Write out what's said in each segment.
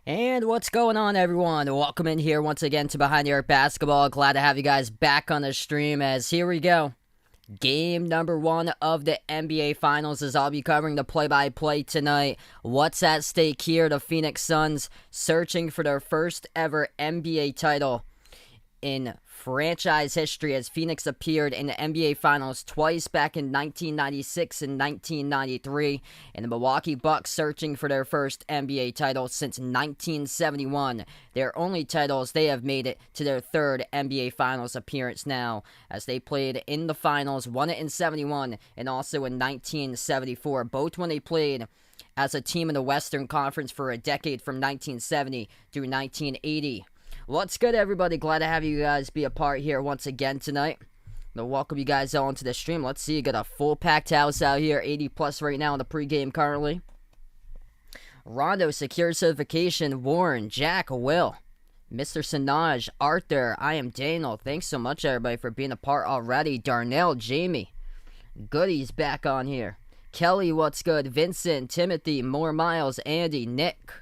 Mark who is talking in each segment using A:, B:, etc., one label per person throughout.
A: And what's going on, everyone? Welcome in here once again to Behind the Arc Basketball. Glad to have you guys back on the stream as here we go. Game number one of the NBA Finals as I'll be covering the play-by-play tonight. What's at stake here? The Phoenix Suns searching for their first ever NBA title in franchise history as Phoenix appeared in the NBA Finals twice back in 1996 and 1993, and the Milwaukee Bucks searching for their first NBA title since 1971. Their only titles, they have made it to their third NBA Finals appearance now, as they played in the Finals, won it in 71 and also in 1974, both when they played as a team in the Western Conference for a decade from 1970 through 1980. What's good, everybody? Glad to have you guys be a part here once again tonight. I'll welcome you guys all into the stream. Let's see, you got a full packed house out here, 80 plus right now in the pregame currently. Rondo secures certification. Warren, Jack, Will, Mr. Sinaj, Arthur, I am Daniel. Thanks so much, everybody, for being a part already. Darnell, Jamie, Goody's back on here. Kelly, what's good? Vincent, Timothy, More Miles, Andy, Nick,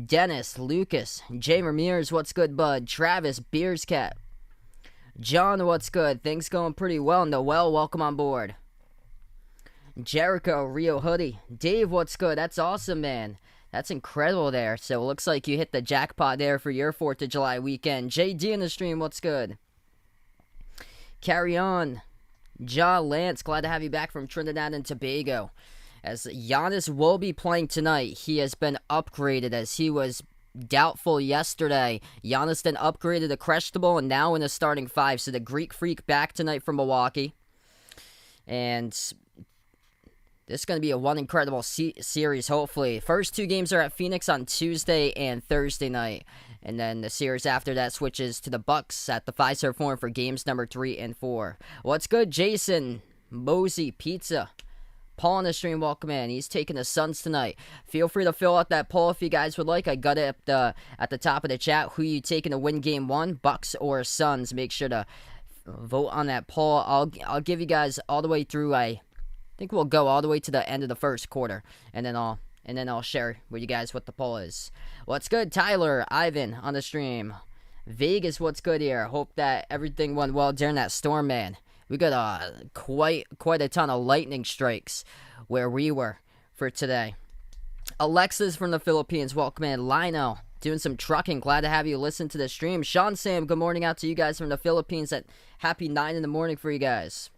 A: Dennis, Lucas, Jay Ramirez, what's good, bud? Travis, Beers Cat, John, what's good? Things going pretty well. Noel, welcome on board. Jericho, Rio Hoodie, Dave, what's good? That's awesome, man. That's incredible there. So it looks like you hit the jackpot there for your 4th of July weekend. JD in the stream, what's good? Carry on. Ja Lance, glad to have you back from Trinidad and Tobago. As Giannis will be playing tonight, he has been upgraded as he was doubtful yesterday. Giannis then upgraded to questionable and now in the starting 5. So the Greek Freak back tonight from Milwaukee. And this is going to be a one incredible series, hopefully. First 2 games are at Phoenix on Tuesday and Thursday night. And then the series after that switches to the Bucks at the Fiserv Forum for games number 3 and 4. What's good, Jason? Mosey, Pizza. Paul on the stream, welcome in. He's taking the Suns tonight. Feel free to fill out that poll if you guys would like. I got it at the top of the chat. Who you taking to win game 1, Bucks or Suns? Make sure to vote on that poll. I'll give you guys all the way through. I think we'll go all the way to the end of the first quarter, and then I'll share with you guys what the poll is. What's good, Tyler, Ivan on the stream. Vegas, what's good here? Hope that everything went well during that storm, man. We got quite a ton of lightning strikes where we were for today. Alexis from the Philippines, welcome in. Lionel, doing some trucking. Glad to have you listen to the stream. Sean Sam, good morning out to you guys from the Philippines at happy 9 in the morning for you guys.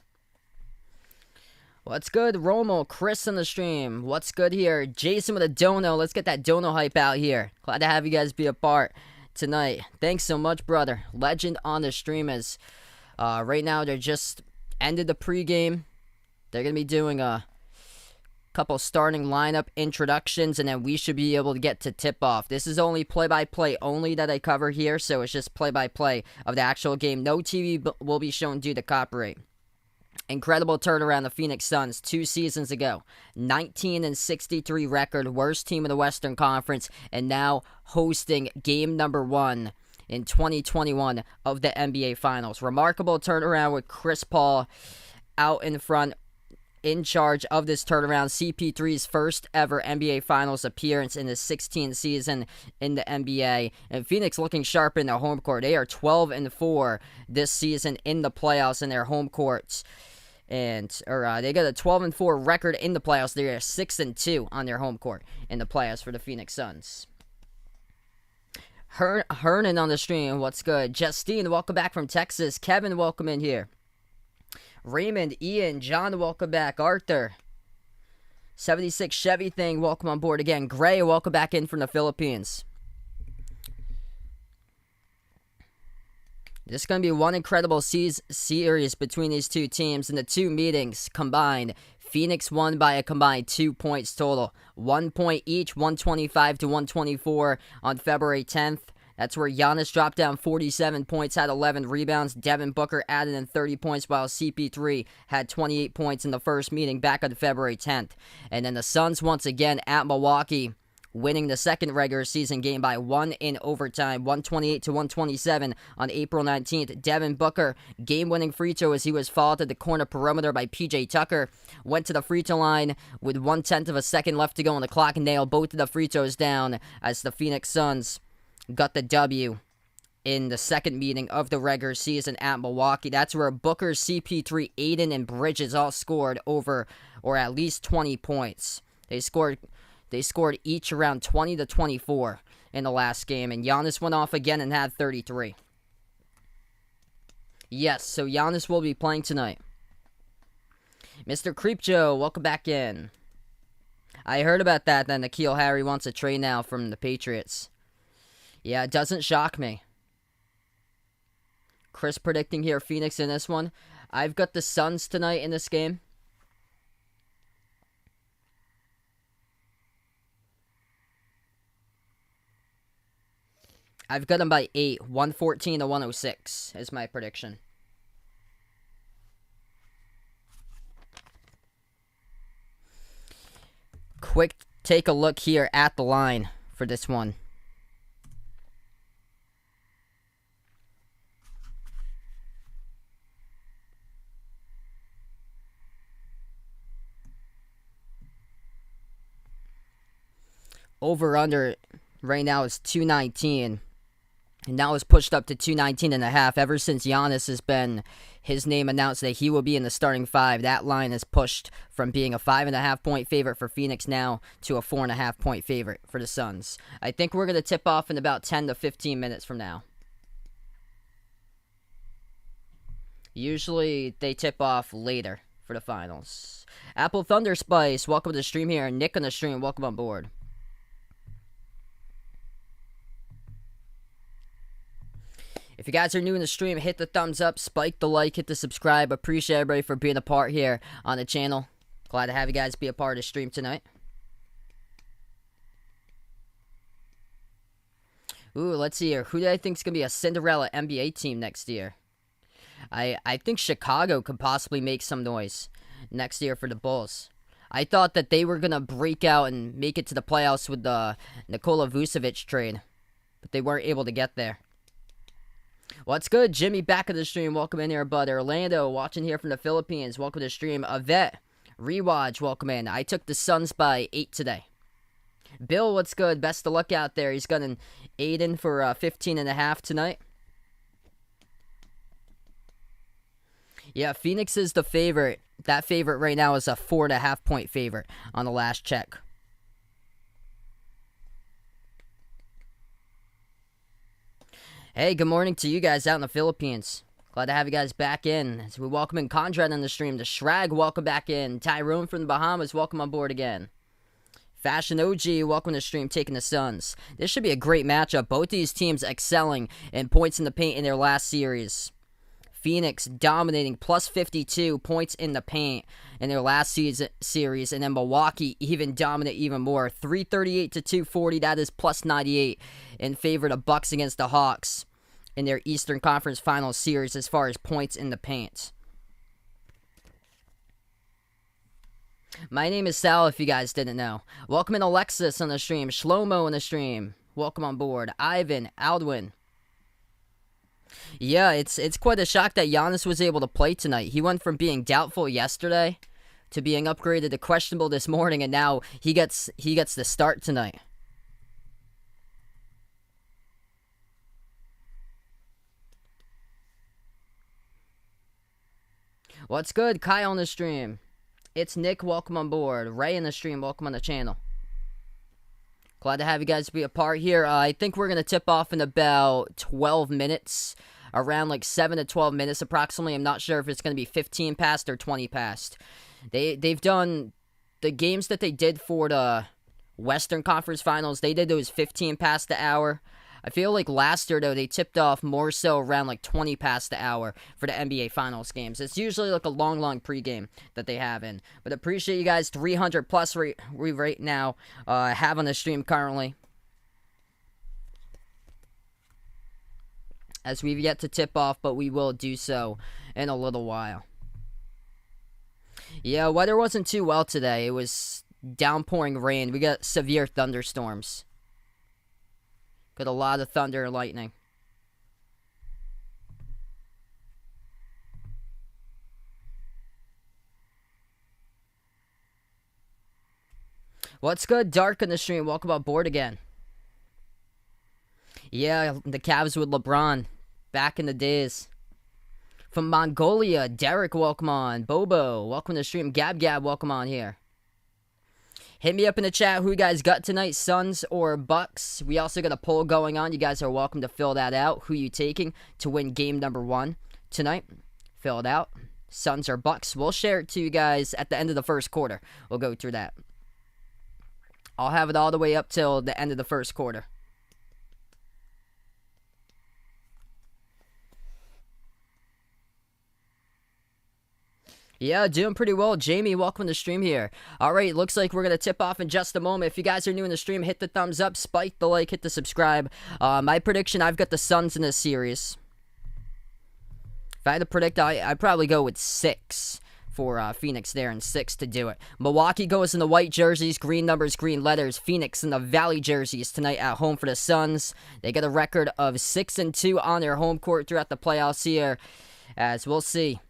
A: What's good, Romo? Chris on the stream. What's good here? Jason with a dono. Let's get that dono hype out here. Glad to have you guys be a part tonight. Thanks so much, brother. Legend on the stream is... right now, they're just ended the pregame. They're going to be doing a couple starting lineup introductions, and then we should be able to get to tip-off. This is only play-by-play only that I cover here, so it's just play-by-play of the actual game. No TV will be shown due to copyright. Incredible turnaround, the Phoenix Suns 2 seasons ago. 19-63 record, worst team in the Western Conference, and now hosting game number 1 in 2021 of the NBA Finals. Remarkable turnaround with Chris Paul out in front, in charge of this turnaround. CP3's first ever NBA Finals appearance in his 16th season in the NBA. And Phoenix looking sharp in their home court. They are 12-4 this season in the playoffs in their home courts. And they got a 12-4 record in the playoffs. They are 6-2 on their home court in the playoffs for the Phoenix Suns. Hernan on the stream, what's good? Justine, welcome back from Texas. Kevin, welcome in here. Raymond, Ian, John, welcome back. Arthur, 76 Chevy thing, welcome on board again. Gray, welcome back in from the Philippines. This is going to be one incredible series between these two teams. In the 2 meetings combined, Phoenix won by a combined 2 points total. 1 point each, 125-124 on February 10th. That's where Giannis dropped down 47 points, had 11 rebounds. Devin Booker added in 30 points, while CP3 had 28 points in the first meeting back on February 10th. And then the Suns once again at Milwaukee winning the second regular season game by 1 in overtime, 128-127 on April 19th. Devin Booker, game-winning free throw as he was fouled at the corner perimeter by P.J. Tucker. Went to the free throw line with 1/10 of a second left to go on the clock and nailed both of the free throws down as the Phoenix Suns got the W in the second meeting of the regular season at Milwaukee. That's where Booker, CP3, Aiden, and Bridges all scored over or at least 20 points. They scored each around 20 to 24 in the last game, and Giannis went off again and had 33. Yes, so Giannis will be playing tonight. Mr. Creep Joe, welcome back in. I heard about that N'Keal Harry wants a trade now from the Patriots. Yeah, it doesn't shock me. Chris predicting here Phoenix in this one. I've got the Suns tonight in this game. I've got them by 8, 114 to 106 is my prediction. Quick take a look here at the line for this one. Over-under right now is 219. And now it's pushed up to 219.5. Ever since Giannis has been his name announced that he will be in the starting five, that line is pushed from being a 5.5-point favorite for Phoenix now to a 4.5-point favorite for the Suns. I think we're going to tip off in about 10 to 15 minutes from now. Usually they tip off later for the finals. Apple Thunder Spice, welcome to the stream here. Nick on the stream, welcome on board. If you guys are new in the stream, hit the thumbs up, spike the like, hit the subscribe. Appreciate everybody for being a part here on the channel. Glad to have you guys be a part of the stream tonight. Ooh, let's see here. Who do I think is going to be a Cinderella NBA team next year? I think Chicago could possibly make some noise next year for the Bulls. I thought that they were going to break out and make it to the playoffs with the Nikola Vucevic trade, but they weren't able to get there. What's good? Jimmy back of the stream. Welcome in here, bud. Orlando watching here from the Philippines. Welcome to the stream. Yvette, Rewatch, welcome in. I took the Suns by 8 today. Bill, what's good? Best of luck out there. He's got an Aiden for 15.5 tonight. Yeah, Phoenix is the favorite. That favorite right now is a 4.5-point favorite on the last check. Hey, good morning to you guys out in the Philippines. Glad to have you guys back in. As we welcome in Conrad on the stream. The Shrag, welcome back in. Tyrone from the Bahamas, welcome on board again. Fashion OG, welcome to the stream, taking the Suns. This should be a great matchup. Both these teams excelling in points in the paint in their last series. Phoenix dominating plus 52 points in the paint in their last series. And then Milwaukee even dominate even more. 338 to 240. That is plus 98 in favor of the Bucks against the Hawks in their Eastern Conference Finals series as far as points in the paint. My name is Sal, if you guys didn't know. Welcome in Alexis on the stream. Shlomo on the stream. Welcome on board. Ivan, Aldwin. Yeah, it's quite a shock that Giannis was able to play tonight. He went from being doubtful yesterday to being upgraded to questionable this morning, and now he gets the start tonight. What's good? Kyle on the stream. It's Nick, welcome on board. Ray in the stream, welcome on the channel. Glad to have you guys be a part here. I think we're going to tip off in about 12 minutes. Around like 7 to 12 minutes approximately. I'm not sure if it's going to be 15 past or 20 past. They've done the games that they did for the Western Conference Finals. They did those 15 past the hour. I feel like last year, though, they tipped off more so around like 20 past the hour for the NBA Finals games. It's usually like a long pregame that they have in. But appreciate you guys. 300 plus we right now have on the stream currently. As we've yet to tip off, but we will do so in a little while. Yeah, weather wasn't too well today. It was downpouring rain. We got severe thunderstorms. Got a lot of thunder and lightning. What's good, Dark on the stream? Welcome aboard again. Yeah, the Cavs with LeBron. Back in the days. From Mongolia, Derek, welcome on. Bobo, welcome to the stream. Gab, welcome on here. Hit me up in the chat who you guys got tonight, Suns or Bucks. We also got a poll going on. You guys are welcome to fill that out. Who you taking to win game number 1 tonight? Fill it out. Suns or Bucks. We'll share it to you guys at the end of the first quarter. We'll go through that. I'll have it all the way up till the end of the first quarter. Yeah, doing pretty well. Jamie, welcome to the stream here. All right, looks like we're going to tip off in just a moment. If you guys are new in the stream, hit the thumbs up, spike the like, hit the subscribe. My prediction, I've got the Suns in this series. If I had to predict, I'd probably go with 6 for Phoenix there and 6 to do it. Milwaukee goes in the white jerseys, green numbers, green letters. Phoenix in the Valley jerseys tonight at home for the Suns. They get a record of 6-2 on their home court throughout the playoffs here, as we'll see.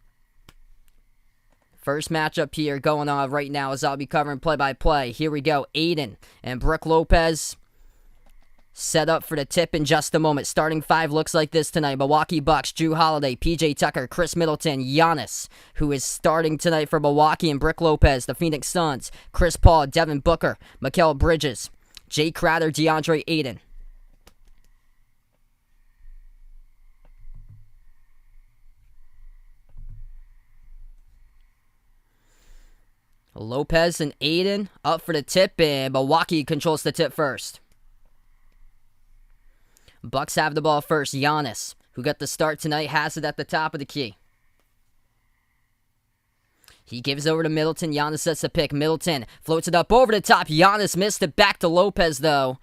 A: First matchup here going on right now as I'll be covering play-by-play. Here we go. Aiden and Brook Lopez set up for the tip in just a moment. Starting 5 looks like this tonight. Milwaukee Bucks, Drew Holiday, PJ Tucker, Chris Middleton, Giannis, who is starting tonight for Milwaukee, and Brook Lopez, the Phoenix Suns, Chris Paul, Devin Booker, Mikal Bridges, Jay Crowder, DeAndre Ayton. Lopez and Aiden up for the tip, and Milwaukee controls the tip first. Bucks have the ball first. Giannis, who got the start tonight, has it at the top of the key. He gives over to Middleton. Giannis sets the pick. Middleton floats it up over the top. Giannis missed it back to Lopez, though.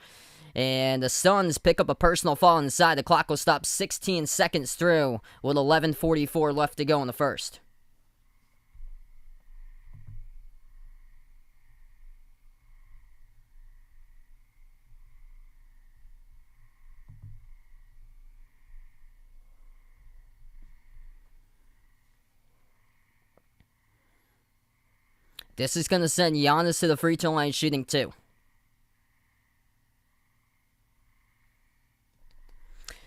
A: And the Suns pick up a personal foul inside. The clock will stop 16 seconds through with 11:44 left to go in the first. This is going to send Giannis to the free throw line shooting 2.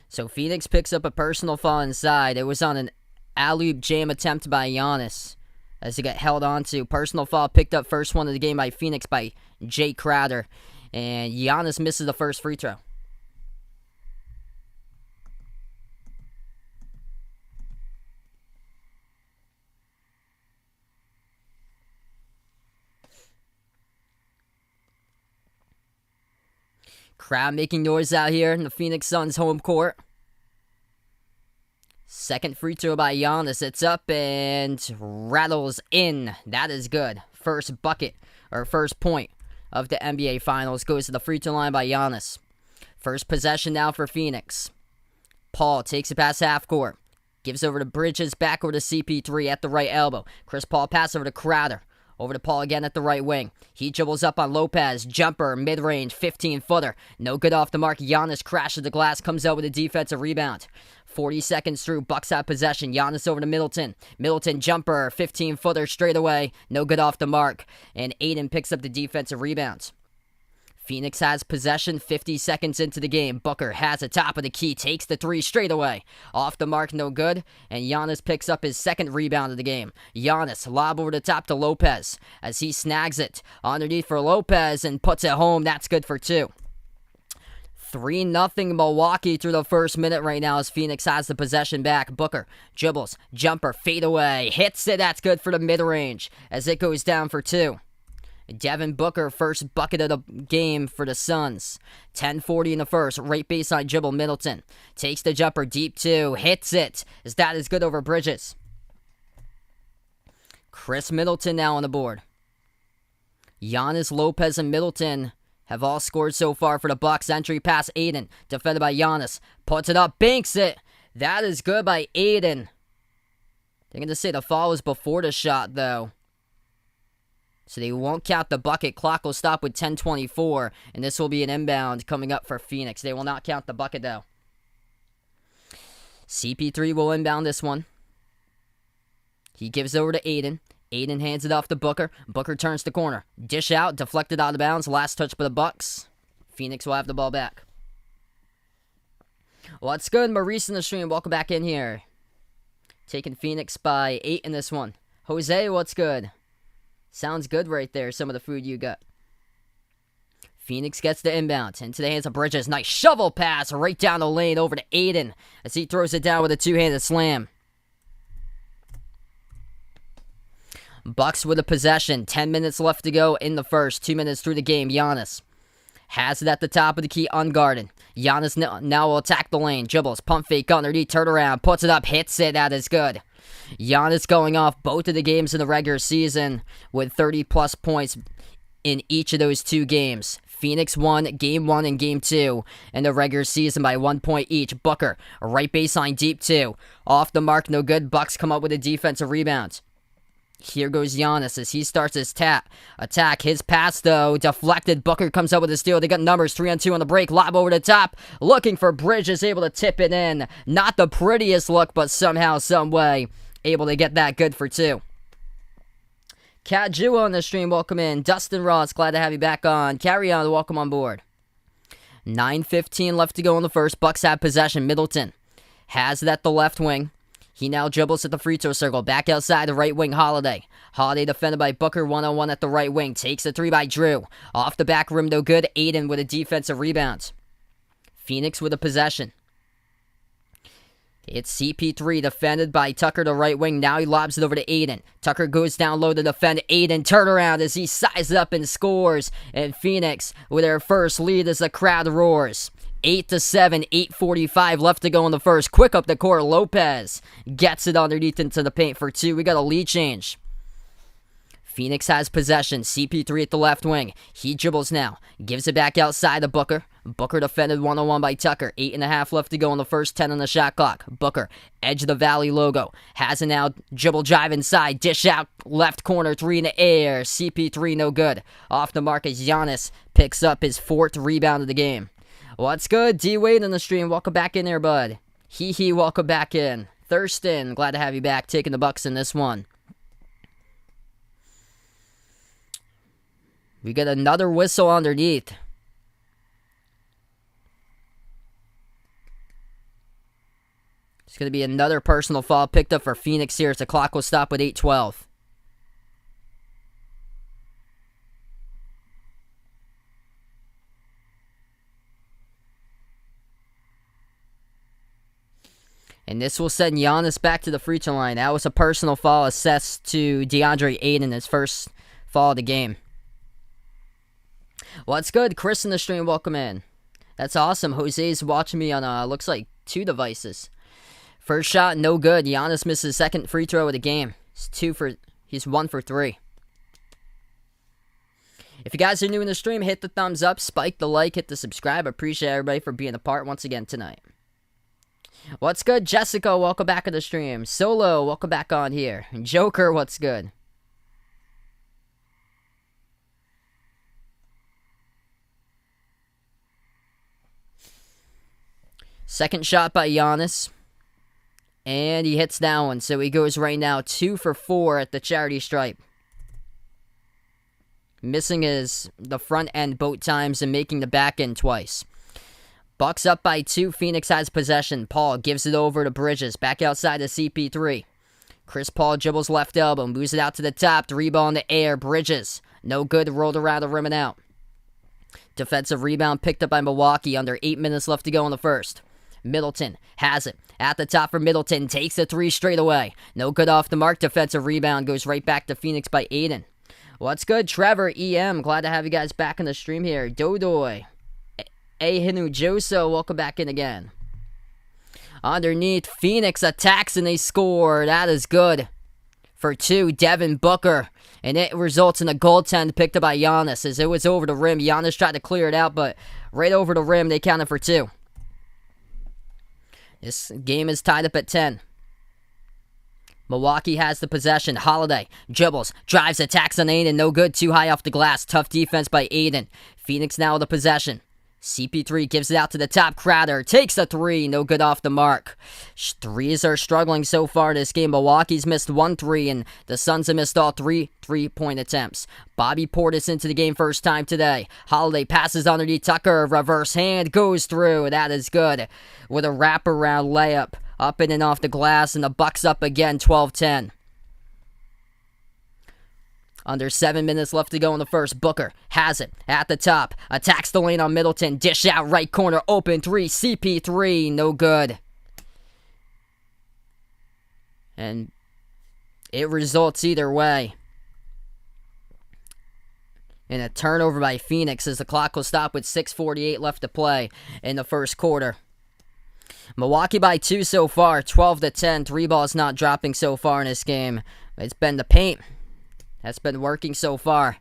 A: So Phoenix picks up a personal foul inside. It was on an alley-oop jam attempt by Giannis as he got held onto. Personal foul picked up first one of the game by Phoenix by Jay Crowder. And Giannis misses the first free throw. Crowd making noise out here in the Phoenix Suns home court. Second free throw by Giannis. It's up and rattles in. That is good. First bucket, or first point of the NBA Finals goes to the free throw line by Giannis. First possession now for Phoenix. Paul takes it past half court. Gives over to Bridges, back over to CP3 at the right elbow. Chris Paul pass over to Crowder. Over to Paul again at the right wing. He dribbles up on Lopez. Jumper, mid-range, 15-footer. No good off the mark. Giannis crashes the glass. Comes out with a defensive rebound. 40 seconds through. Bucks have possession. Giannis over to Middleton. Middleton jumper, 15-footer straight away. No good off the mark. And Aiden picks up the defensive rebound. Phoenix has possession 50 seconds into the game. Booker has the top of the key. Takes the 3 straight away. Off the mark, no good. And Giannis picks up his second rebound of the game. Giannis lob over the top to Lopez as he snags it underneath for Lopez and puts it home. That's good for 2. 3-0 Milwaukee through the first minute right now as Phoenix has the possession back. Booker dribbles, jumper, fade away. Hits it. That's good for the mid-range as it goes down for 2. Devin Booker, first bucket of the game for the Suns. 10:40 in the first. Right baseline dribble. Middleton takes the jumper deep 2. Hits it. As that is good over Bridges. Chris Middleton now on the board. Giannis, Lopez, and Middleton have all scored so far for the Bucks. Entry pass Aiden. Defended by Giannis. Puts it up. Banks it. That is good by Aiden. They're going to say the foul was before the shot, though. So they won't count the bucket. Clock will stop with 10:24, and this will be an inbound coming up for Phoenix. They will not count the bucket, though. CP3 will inbound this one. He gives it over to Aiden. Aiden hands it off to Booker. Booker turns the corner. Dish out, deflected out of bounds. Last touch for the Bucks. Phoenix will have the ball back. What's good? Maurice in the stream. Welcome back in here. Taking Phoenix by 8 in this one. Jose, what's good? Sounds good right there, some of the food you got. Phoenix gets the inbound into the hands of Bridges. Nice shovel pass right down the lane over to Aiden as he throws it down with a two-handed slam. Bucks with a possession. 10 minutes left to go in the first. 2 minutes through the game. Giannis has it at the top of the key, unguarded. Giannis now will attack the lane. Dribbles, pump fake underneath, turn around, puts it up, hits it. That is good. Giannis going off both of the games in the regular season with 30-plus points in each of those 2 games. Phoenix won Game 1 and Game 2 in the regular season by 1 point each. Booker, right baseline, deep 2. Off the mark, no good. Bucks come up with a defensive rebound. Here goes Giannis as he starts his attack. His pass, though, deflected. Booker comes up with a steal. They got numbers 3-on-2 on the break. Lob over the top. Looking for Bridges, able to tip it in. Not the prettiest look, but somehow, some way, able to get that good for 2. Cat Jua on the stream, welcome in. Dustin Ross, glad to have you back on. Carry on, welcome on board. 9:15 left to go in the first. Bucks have possession. Middleton has it at the left wing. He now dribbles at the free throw circle. Back outside the right wing, Holiday. Holiday defended by Booker, 1-on-1 at the right wing. Takes a 3 by Drew. Off the back rim, no good. Aiden with a defensive rebound. Phoenix with a possession. It's CP3 defended by Tucker, the right wing. Now he lobs it over to Aiden. Tucker goes down low to defend Aiden. Turnaround as he sizes up and scores. And Phoenix with their first lead as the crowd roars. 8-7, 8:45 left to go in the first. Quick up the court. Lopez gets it underneath into the paint for 2. We got a lead change. Phoenix has possession. CP3 at the left wing. He dribbles now. Gives it back outside to Booker. Booker defended 1-on-1 by Tucker. 8.5 left to go in the first. 10 on the shot clock. Booker, edge of the Valley logo. Has it now. Dribble drive inside. Dish out. Left corner. 3 in the air. CP3 no good. Off the mark as Giannis picks up his 4th rebound of the game. What's good? D-Wade in the stream. Welcome back in there, bud. Hee, welcome back in. Thurston, glad to have you back. Taking the Bucks in this one. We got another whistle underneath. It's going to be another personal foul picked up for Phoenix here as the clock will stop with 8:12. And this will send Giannis back to the free throw line. That was a personal foul assessed to DeAndre Aiden, his first foul of the game. What's good? Chris in the stream, welcome in. That's awesome. Jose's watching me on, looks like 2 devices. First shot, no good. Giannis misses second free throw of the game. He's 1 for 3. If you guys are new in the stream, hit the thumbs up, spike the like, hit the subscribe. I appreciate everybody for being a part once again tonight. What's good, Jessica? Welcome back to the stream. Solo, welcome back on here. Joker, what's good? Second shot by Giannis. And he hits that one, so he goes right now 2 for 4 at the charity stripe. Missing the front end both times and making the back end twice. Bucks up by 2. Phoenix has possession. Paul gives it over to Bridges. Back outside to CP3. Chris Paul dribbles left elbow. Moves it out to the top. 3 ball in the air. Bridges. No good. Rolled around the rim and out. Defensive rebound picked up by Milwaukee. Under 8 minutes left to go in the first. Middleton has it. At the top for Middleton. Takes the 3 straight away. No good off the mark. Defensive rebound goes right back to Phoenix by Aiden. What's good? Trevor, EM. Glad to have you guys back in the stream here. Dodoy. Ahinu Joso, welcome back in again. Underneath, Phoenix attacks and they score. That is good. For 2, Devin Booker. And it results in a goaltend picked up by Giannis as it was over the rim. Giannis tried to clear it out, but right over the rim, they counted for 2. This game is tied up at 10. Milwaukee has the possession. Holiday dribbles, drives, attacks on Aiden. No good. Too high off the glass. Tough defense by Aiden. Phoenix now with the possession. CP3 gives it out to the top. Crowder takes the three. No good off the mark. Threes are struggling so far in this game. Milwaukee's missed 1 3, and the Suns have missed all 3 3-point attempts. Bobby Portis into the game first time today. Holiday passes underneath Tucker. Reverse hand goes through. That is good. With a wraparound layup. Up in and off the glass, and the Bucks up again, 12-10. Under 7 minutes left to go in the first. Booker has it at the top. Attacks the lane on Middleton. Dish out right corner. Open three. CP3. No good. And it results either way in a turnover by Phoenix as the clock will stop with 6:48 left to play in the first quarter. Milwaukee by 2 so far, 12-10. 3 balls not dropping so far in this game. It's been the paint that's been working so far,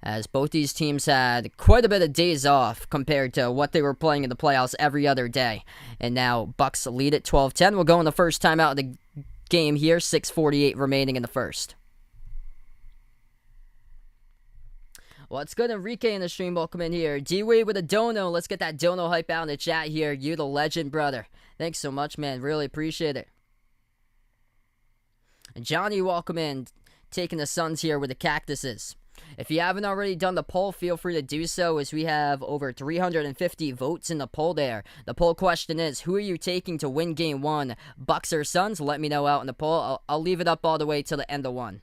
A: as both these teams had quite a bit of days off compared to what they were playing in the playoffs every other day. And now Bucks lead at 12-10. We'll go in the first time out of the game here, 6:48 remaining in the first. What's good, Enrique in the stream? Welcome in here. D-Wade with a dono. Let's get that dono hype out in the chat here. You the legend, brother. Thanks so much, man. Really appreciate it. And Johnny, welcome in. Taking the Suns here with the Cactuses. If you haven't already done the poll, feel free to do so, as we have over 350 votes in the poll there. The poll question is, who are you taking to win Game 1? Bucks or Suns? Let me know out in the poll. I'll leave it up all the way till the end of 1.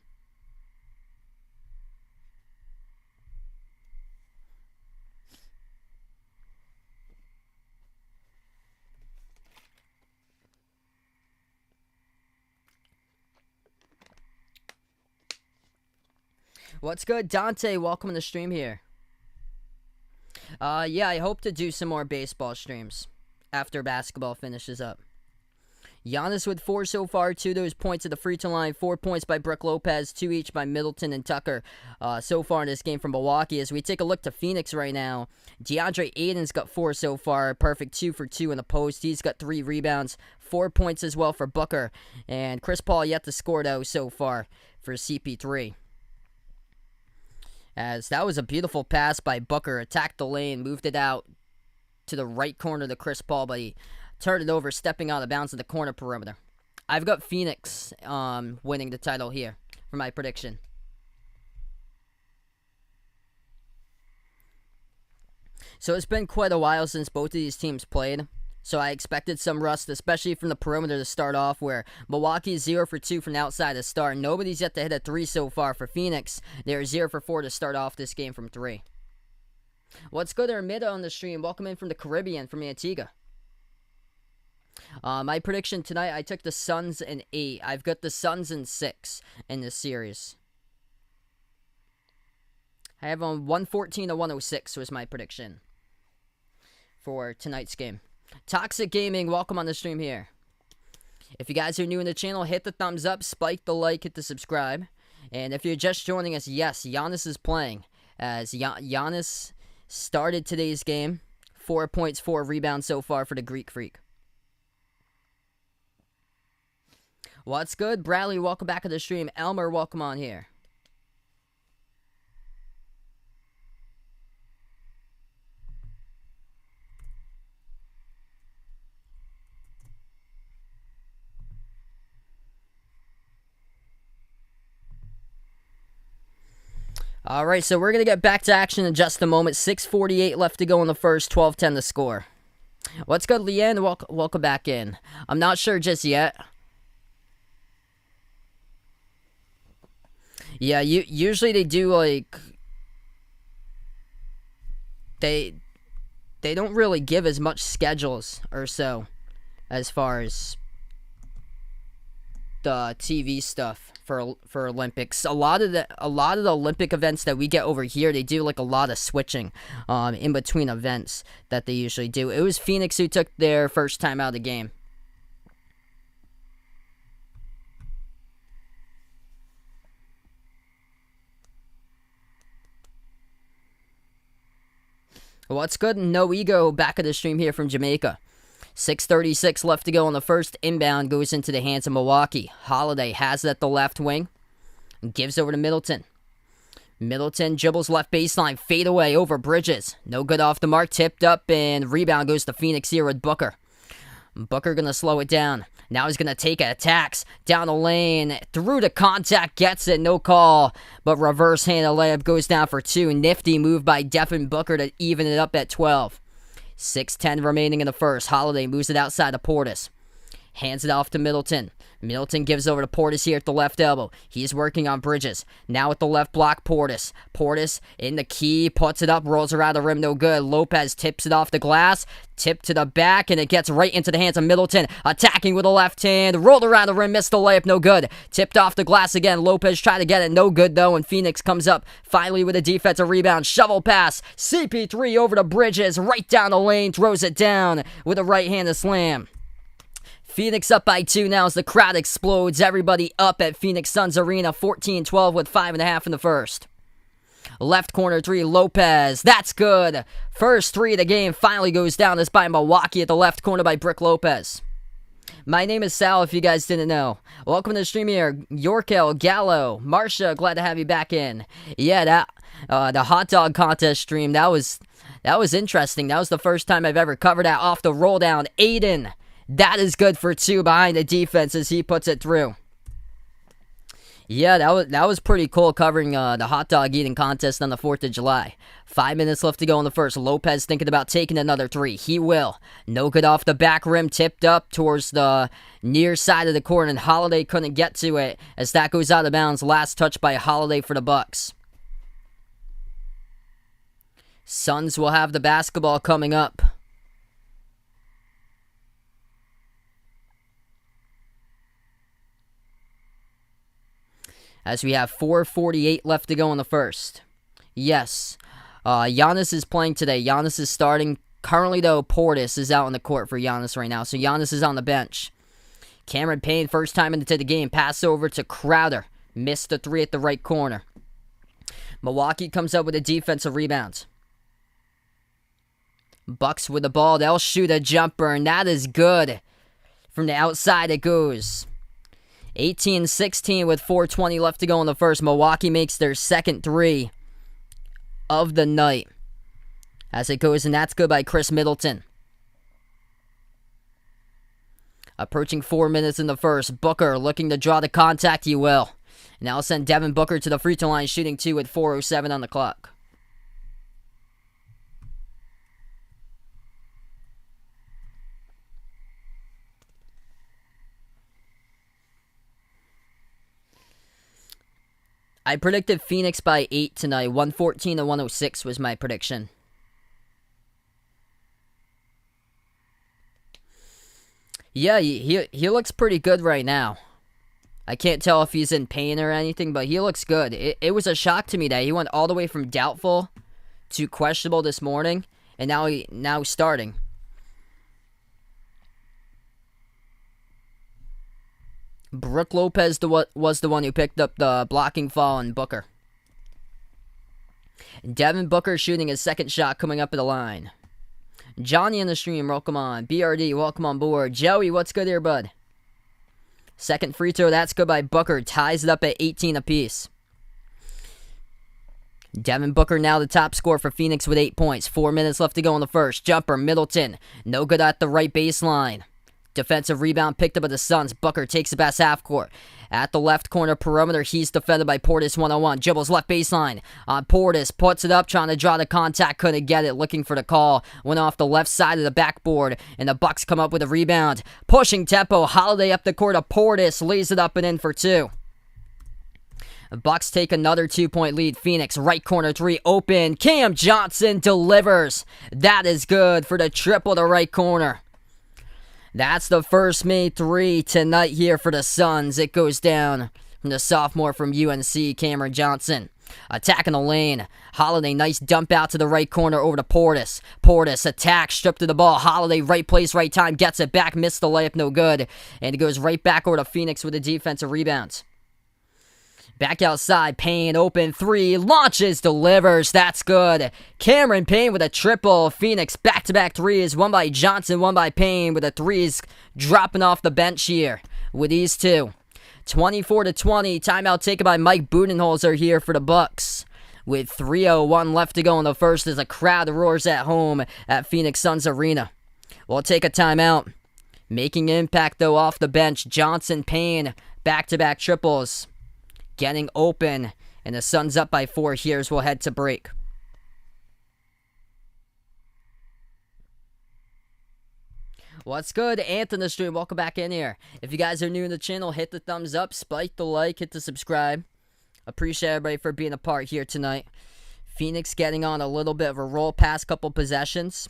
A: What's good, Dante? Welcome to the stream here. Yeah, I hope to do some more baseball streams after basketball finishes up. Giannis with 4 so far, 2 of those points at the free throw line, 4 points by Brook Lopez, 2 each by Middleton and Tucker so far in this game from Milwaukee. As we take a look to Phoenix right now, DeAndre Ayton's got 4 so far, perfect 2 for 2 in the post. He's got 3 rebounds, 4 points as well for Booker, and Chris Paul yet to score though so far for CP3. As that was a beautiful pass by Booker, attacked the lane, moved it out to the right corner to Chris Paul, but he turned it over, stepping out of bounds in the corner perimeter. I've got Phoenix winning the title here for my prediction. So it's been quite a while since both of these teams played. So I expected some rust, especially from the perimeter to start off, where Milwaukee is 0 for 2 from the outside to start. Nobody's yet to hit a 3 so far for Phoenix. They're 0 for 4 to start off this game from 3. What's good, Armida on the stream? Welcome in from the Caribbean, from Antigua. My prediction tonight, I took the Suns in 8. I've got the Suns in 6 in this series. I have on 114 to 106 was my prediction for tonight's game. Toxic Gaming, welcome on the stream here. If you guys are new in the channel, hit the thumbs up, spike the like, hit the subscribe. And if you're just joining us, yes, Giannis is playing. As Giannis started today's game. 4 points, 4 rebounds so far for the Greek Freak. What's good? Bradley, welcome back to the stream. Elmer, welcome on here. All right, so we're going to get back to action in just a moment. 6:48 left to go in the first, 12-10 the score. What's good, Leanne? Welcome back in. I'm not sure just yet. Yeah, usually they do, like... They don't really give as much schedules or so as far as the TV stuff for Olympics. A lot of the Olympic events that we get over here, they do like a lot of switching in between events that they usually do. It was Phoenix who took their first time out of the game. What's good? No Ego back at the stream here from Jamaica. 6:36 left to go in the first. Inbound goes into the hands of Milwaukee. Holiday has it at the left wing. Gives over to Middleton. Middleton dribbles left baseline. Fade away over Bridges. No good off the mark. Tipped up and rebound goes to Phoenix here with Booker. Booker going to slow it down. Now he's going to take it. Attacks down the lane. Through the contact. Gets it. No call. But reverse hand layup goes down for 2. Nifty move by Devin Booker to even it up at 12. 6:10 remaining in the first. Holiday moves it outside to Portis. Hands it off to Middleton. Middleton gives over to Portis here at the left elbow. He's working on Bridges. Now at the left block, Portis. Portis in the key, puts it up, rolls around the rim, no good. Lopez tips it off the glass, tip to the back, and it gets right into the hands of Middleton. Attacking with the left hand, rolled around the rim, missed the layup, no good. Tipped off the glass again. Lopez tried to get it, no good though, and Phoenix comes up finally with a defensive rebound. Shovel pass, CP3 over to Bridges, right down the lane, throws it down with a right-handed slam. Phoenix up by 2 now as the crowd explodes. Everybody up at Phoenix Suns Arena. 14-12 with 5.5 in the first. Left corner 3, Lopez. That's good. First 3 of the game finally goes down. This by Milwaukee at the left corner by Brick Lopez. My name is Sal, if you guys didn't know. Welcome to the stream here. Yorkel, Gallo, Marsha, glad to have you back in. Yeah, the hot dog contest stream, that was interesting. That was the first time I've ever covered that off the roll down. Aiden. That is good for 2 behind the defense as he puts it through. Yeah, that was pretty cool covering the hot dog eating contest on the 4th of July. 5 minutes left to go in the first. Lopez thinking about taking another 3. He will. No good off the back rim. Tipped up towards the near side of the court, and Holiday couldn't get to it as that goes out of bounds. Last touch by Holiday for the Bucks. Suns will have the basketball coming up. As we have 4:48 left to go in the first. Yes, Giannis is playing today. Giannis is starting. Currently, though, Portis is out on the court for Giannis right now. So Giannis is on the bench. Cameron Payne, first time into the game. Pass over to Crowder. Missed the 3 at the right corner. Milwaukee comes up with a defensive rebound. Bucks with the ball. They'll shoot a jumper, and that is good. From the outside it goes. 18-16 with 4:20 left to go in the first. Milwaukee makes their second 3 of the night. As it goes, and that's good by Chris Middleton. Approaching 4 minutes in the first. Booker looking to draw the contact. He will. Now send Devin Booker to the free throw line, shooting 2 with 4:07 on the clock. I predicted Phoenix by 8 tonight. 114-106 was my prediction. Yeah, he looks pretty good right now. I can't tell if he's in pain or anything, but he looks good. It was a shock to me that he went all the way from doubtful to questionable this morning, and now he's starting. Brook Lopez was the one who picked up the blocking foul on Booker. Devin Booker shooting his second shot coming up at the line. Johnny in the stream, welcome on. BRD, welcome on board. Joey, what's good here, bud? Second free throw, that's good by Booker. Ties it up at 18 apiece. Devin Booker now the top scorer for Phoenix with 8 points. 4 minutes left to go in the first. Jumper, Middleton. No good at the right baseline. Defensive rebound picked up by the Suns. Booker takes the pass half court. At the left corner perimeter, he's defended by Portis 1-on-1. Dribbles left baseline. Portis puts it up, trying to draw the contact. Couldn't get it, looking for the call. Went off the left side of the backboard, and the Bucks come up with a rebound. Pushing tempo, Holiday up the court to Portis. Lays it up and in for 2. The Bucks take another 2-point lead. Phoenix, right corner 3, open. Cam Johnson delivers. That is good for the triple to right corner. That's the first made 3 tonight here for the Suns. It goes down from the sophomore from UNC, Cameron Johnson. Attacking the lane. Holiday, nice dump out to the right corner over to Portis. Portis, attack, stripped to the ball. Holiday, right place, right time, gets it back, missed the layup, no good. And it goes right back over to Phoenix with a defensive rebound. Back outside, Payne, open three, launches, delivers, that's good. Cameron Payne with a triple. Phoenix back-to-back threes, one by Johnson, one by Payne, with the threes dropping off the bench here with these two. 24-20, timeout taken by Mike Budenholzer here for the Bucks. With 3:01 left to go in the first as a crowd roars at home at Phoenix Suns Arena. We'll take a timeout. Making an impact, though, off the bench, Johnson, Payne, back-to-back triples. Getting open, and the Suns up by 4 here as we'll head to break. What's good? Anthony Stream, welcome back in here. If you guys are new to the channel, hit the thumbs up, spike the like, hit the subscribe. Appreciate everybody for being a part here tonight. Phoenix getting on a little bit of a roll past couple possessions.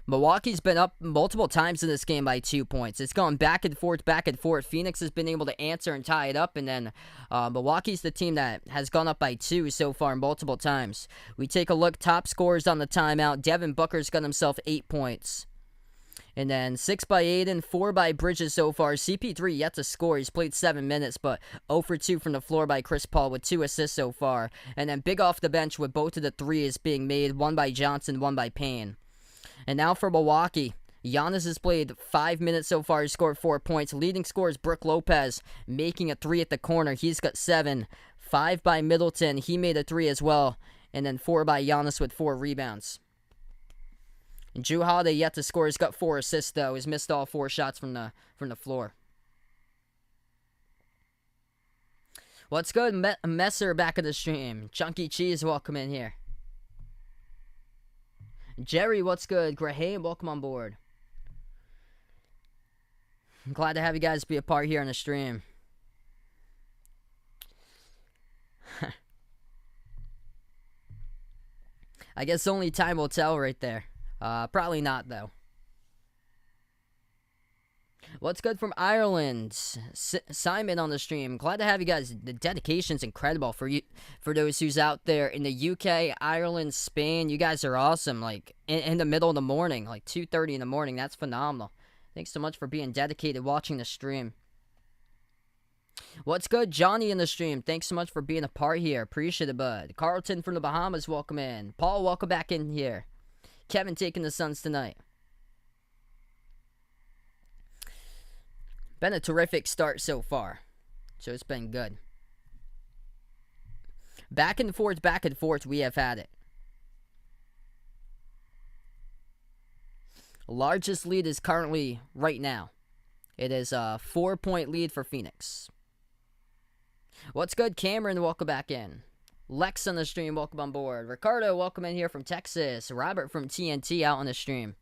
A: Milwaukee's been up multiple times in this game by 2 points. It's gone back and forth, back and forth. Phoenix has been able to answer and tie it up, and then Milwaukee's the team that has gone up by 2 so far multiple times. We take a look, top scorers on the timeout. Devin Booker's got himself 8 points. And then 6 by Aiden, 4 by Bridges so far. CP3 yet to score. He's played 7 minutes, but 0 for 2 from the floor by Chris Paul with 2 assists so far. And then big off the bench with both of the threes being made, 1 by Johnson, 1 by Payne. And now for Milwaukee, Giannis has played 5 minutes so far. He scored 4 points. Leading scorer is Brook Lopez, making a 3 at the corner. He's got 7. 5 by Middleton. He made a 3 as well. And then 4 by Giannis with 4 rebounds. And Jrue Holiday yet to score. He's got 4 assists, though. He's missed all 4 shots from the floor. What's good? Messer back at the stream. Chunky Cheese, welcome in here. Jerry, what's good? Graham, welcome on board. I'm glad to have you guys be a part here on the stream. I guess only time will tell right there. Probably not, though. What's good from Ireland? Simon on the stream. Glad to have you guys. The dedication's incredible for you, for those who's out there in the UK, Ireland, Spain. You guys are awesome. Like in the middle of the morning, like 2:30 in the morning. That's phenomenal. Thanks so much for being dedicated, watching the stream. What's good, Johnny in the stream? Thanks so much for being a part here. Appreciate it, bud. Carlton from the Bahamas, welcome in. Paul, welcome back in here. Kevin taking the Suns tonight. Been a terrific start so far. So it's been good. Back and forth, we have had it. Largest lead is currently, right now, it is a 4-point lead for Phoenix. What's good, Cameron? Welcome back in. Lex on the stream, welcome on board. Ricardo, welcome in here from Texas. Robert from TNT out on the stream.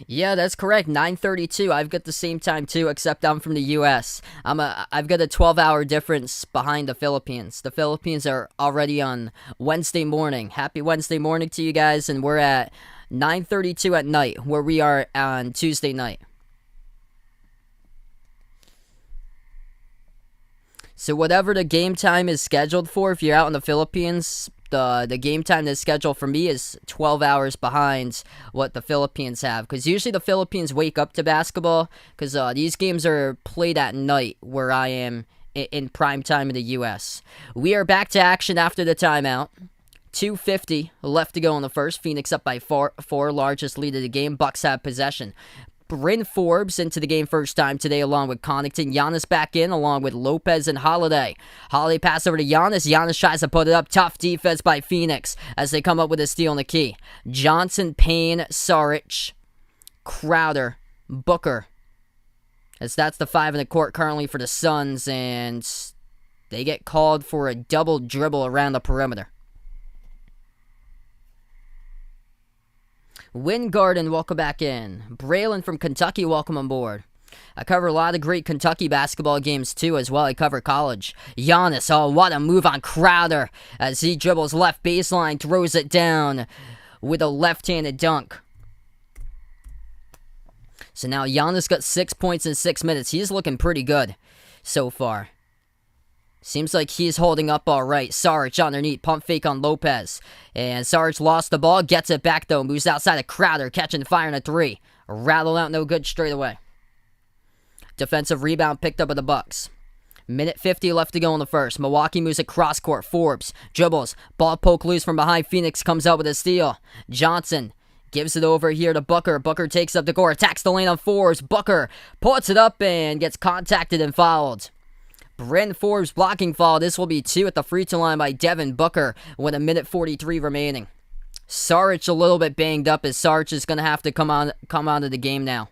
A: Yeah, that's correct. 9:32. I've got the same time too, except I'm from the U.S. I've got a 12-hour difference behind the Philippines. The Philippines are already on Wednesday morning. Happy Wednesday morning to you guys, and we're at 9:32 at night, where we are on Tuesday night. So whatever the game time is scheduled for, if you're out in the Philippines, the game time that's scheduled for me is 12 hours behind what the Philippines have. Because usually the Philippines wake up to basketball, because these games are played at night where I am in prime time in the U.S. We are back to action after the timeout. 2:50 left to go in the first. Phoenix up by 4, largest lead of the game. Bucks have possession. Bryn Forbes into the game first time today along with Connaughton. Giannis back in along with Lopez and Holiday. Holiday pass over to Giannis. Giannis tries to put it up. Tough defense by Phoenix as they come up with a steal in the key. Johnson, Payne, Saric, Crowder, Booker. As that's the 5 in the court currently for the Suns, and they get called for a double dribble around the perimeter. Wingarden, welcome back in. Braylon from Kentucky, welcome on board. I cover a lot of great Kentucky basketball games too as well. I cover college. Giannis, oh, what a move on Crowder as he dribbles left baseline, throws it down with a left-handed dunk. So now Giannis got 6 points in 6 minutes. He's looking pretty good so far. Seems like he's holding up all right. Sarge underneath, pump fake on Lopez. And Sarge lost the ball, gets it back though, moves outside of Crowder, catching fire in a 3. Rattle out, no good straight away. Defensive rebound picked up by the Bucks. Minute 50 left to go in the first. Milwaukee moves across court. Forbes dribbles. Ball poke loose from behind. Phoenix comes out with a steal. Johnson gives it over here to Booker. Booker takes up the court. Attacks the lane on Forbes. Booker puts it up and gets contacted and fouled. Bryn Forbes blocking foul. This will be 2 at the free throw line by Devin Booker with a minute 43 remaining. Sarge a little bit banged up as Sarge is going to have to come out of the game now.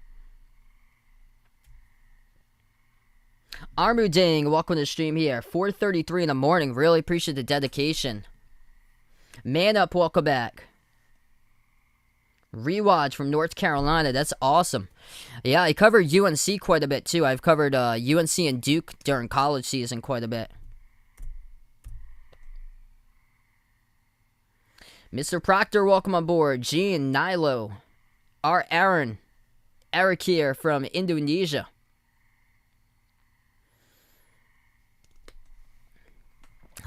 A: Armuding, welcome to the stream here. 4:33 in the morning. Really appreciate the dedication. Man Up, welcome back. Rewatch from North Carolina. That's awesome. Yeah, I covered UNC quite a bit too. I've covered UNC and Duke during college season quite a bit. Mr. Proctor, welcome on board. Gene, Nilo, Aaron, Eric here from Indonesia.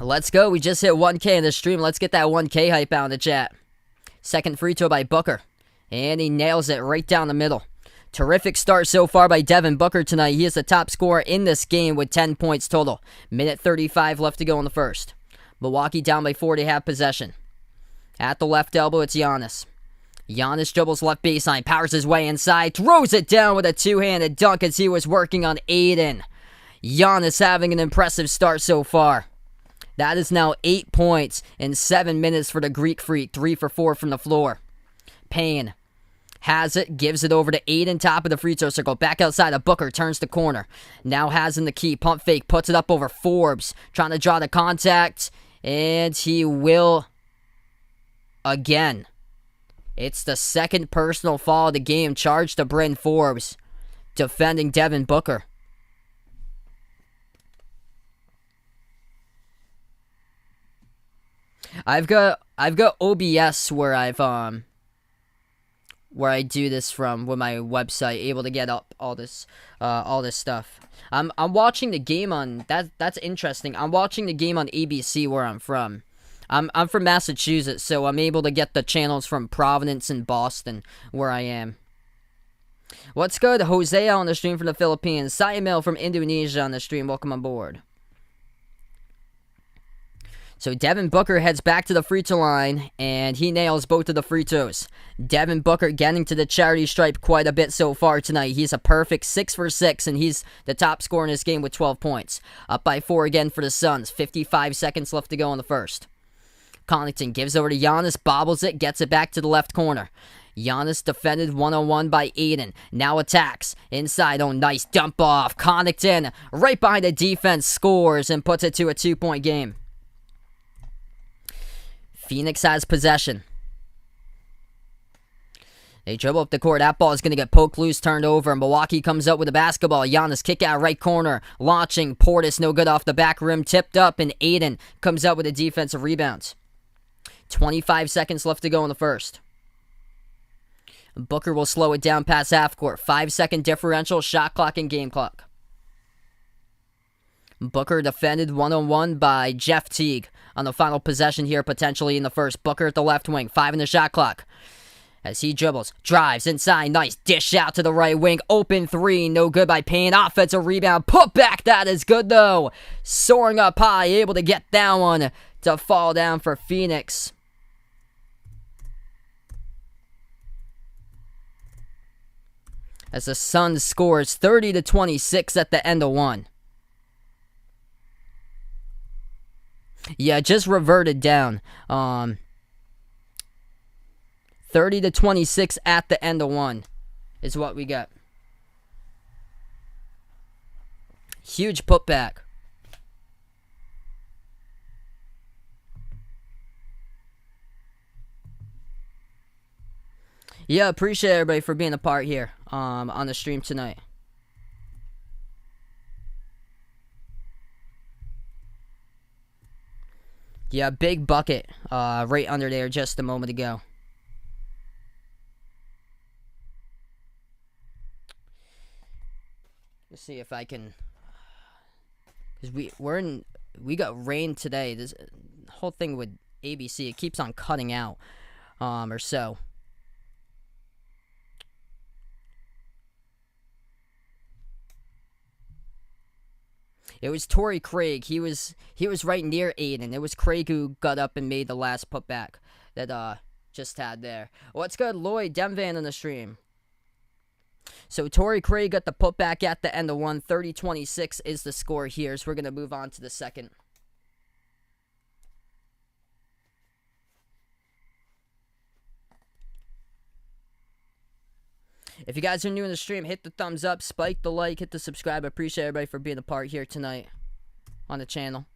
A: Let's go. We just hit 1K in the stream. Let's get that 1K hype out in the chat. Second free throw by Booker. And he nails it right down the middle. Terrific start so far by Devin Booker tonight. He is the top scorer in this game with 10 points total. Minute 35 left to go in the first. Milwaukee down by 4 to have possession. At the left elbow, it's Giannis. Giannis dribbles left baseline, powers his way inside, throws it down with a two-handed dunk as he was working on Aiden. Giannis having an impressive start so far. That is now 8 points in 7 minutes for the Greek Freak. 3 for 4 from the floor. Payne has it, gives it over to Aiden, top of the free throw circle. Back outside of Booker, turns the corner. Now has in the key, pump fake, puts it up over Forbes. Trying to draw the contact, and he will again. It's the second personal foul of the game charged to Bryn Forbes, defending Devin Booker. I've got OBS where I do this from with my website, able to get up all this stuff. I'm watching the game on that's interesting. I'm watching the game on ABC where I'm from. I'm from Massachusetts, so I'm able to get the channels from Providence and Boston where I am. What's good? Jose on the stream from the Philippines. Sayamil from Indonesia on the stream. Welcome on board. So Devin Booker heads back to the free throw line, and he nails both of the free throws. Devin Booker getting to the charity stripe quite a bit so far tonight. He's a perfect 6 for 6, and he's the top scorer in this game with 12 points. Up by 4 again for the Suns. 55 seconds left to go in the first. Connaughton gives over to Giannis, bobbles it, gets it back to the left corner. Giannis defended one-on-one by Aiden. Now attacks. Inside, oh, nice dump off. Connaughton, right behind the defense, scores and puts it to a 2-point game. Phoenix has possession. They dribble up the court. That ball is going to get poked loose, turned over. Milwaukee comes up with the basketball. Giannis kick out right corner. Launching. Portis no good off the back rim. Tipped up, and Aiden comes up with a defensive rebound. 25 seconds left to go in the first. Booker will slow it down past half court. 5-second differential, shot clock, and game clock. Booker defended one-on-one by Jeff Teague on the final possession here, potentially in the first. Booker at the left wing, 5 in the shot clock. As he dribbles, drives inside, nice dish out to the right wing. Open 3, no good by Payne. Offensive rebound, put back, that is good though. Soaring up high, able to get that one to fall down for Phoenix. As the Suns scores 30-26 at the end of one. Yeah, just reverted down. 30-26 at the end of one is what we got. Huge putback. Yeah, appreciate everybody for being a part here on the stream tonight. Yeah, big bucket right under there just a moment ago. Let's see if I can, because we're in we got rain today. This whole thing with ABC, it keeps on cutting out, or so. It was Torrey Craig. He was right near Aiden. It was Craig who got up and made the last putback that just had there. What's good, Lloyd Demvan on the stream? So Torrey Craig got the putback at the end of one. 30-26 is the score here. So we're gonna move on to the second. If you guys are new in the stream, hit the thumbs up, spike the like, hit the subscribe. I appreciate everybody for being a part here tonight on the channel.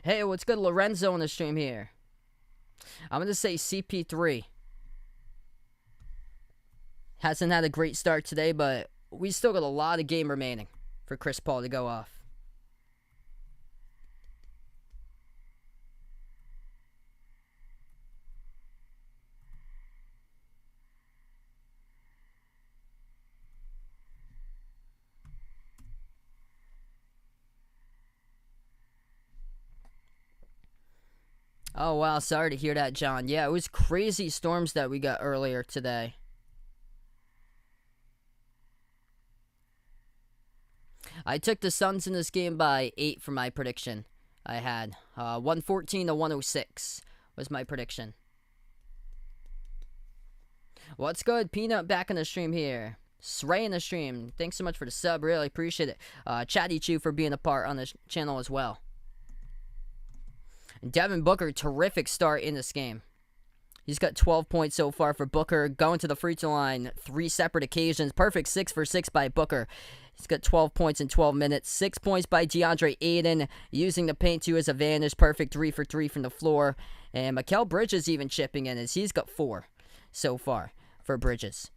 A: Hey, what's good? Lorenzo on the stream here. I'm going to say CP3. Hasn't had a great start today, but we still got a lot of game remaining for Chris Paul to go off. Oh, wow. Sorry to hear that, John. Yeah, it was crazy storms that we got earlier today. I took the Suns in this game by 8 for my prediction. I had 114 to 106 was my prediction. What's good? Peanut back in the stream here. Sray in the stream. Thanks so much for the sub. Really appreciate it. Chatty Chew for being a part on the channel as well. Devin Booker, terrific start in this game. He's got 12 points so far for Booker. Going to the free throw line 3 separate occasions. Perfect 6 for 6 by Booker. He's got 12 points in 12 minutes. 6 points by DeAndre Ayton. Using the paint to his advantage. Perfect 3 for 3 from the floor. And Mikal Bridges even chipping in as he's got 4 so far for Bridges.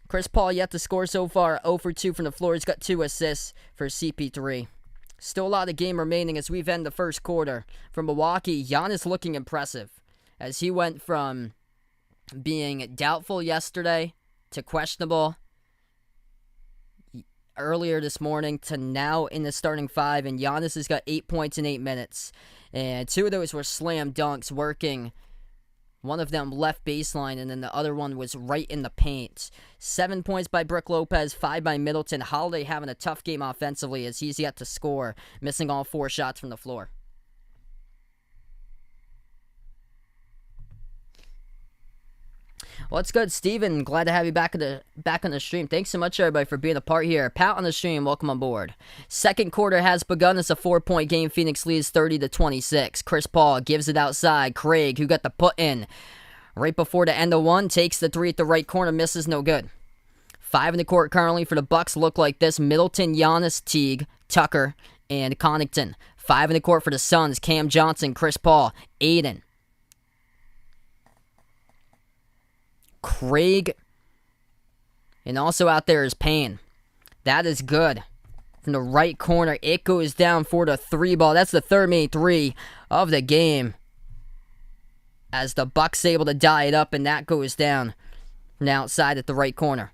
A: Chris Paul yet to score so far. 0 for 2 from the floor. He's got 2 assists for CP3. Still a lot of game remaining as we've ended the first quarter. For Milwaukee, Giannis looking impressive as he went from being doubtful yesterday to questionable earlier this morning to now in the starting 5. And Giannis has got 8 points in 8 minutes. And 2 of those were slam dunks working. One of them left baseline, and then the other one was right in the paint. 7 points by Brook Lopez, 5 by Middleton. Holiday having a tough game offensively as he's yet to score, missing all 4 shots from the floor. What's good, Steven? Glad to have you back on the stream. Thanks so much, everybody, for being a part here. Pat on the stream, welcome on board. Second quarter has begun. It's a 4-point game. Phoenix leads 30-26. Chris Paul gives it outside. Craig, who got the put in right before the end of one, takes the 3 at the right corner, misses, no good. 5 in the court currently for the Bucks look like this: Middleton, Giannis, Teague, Tucker, and Connaughton. 5 in the court for the Suns: Cam Johnson, Chris Paul, Aiden, Craig, and also out there is Payne. That is good. From the right corner, it goes down for the 3 ball. That's the third main 3 of the game. As the Bucks able to die it up, and that goes down from the outside at the right corner.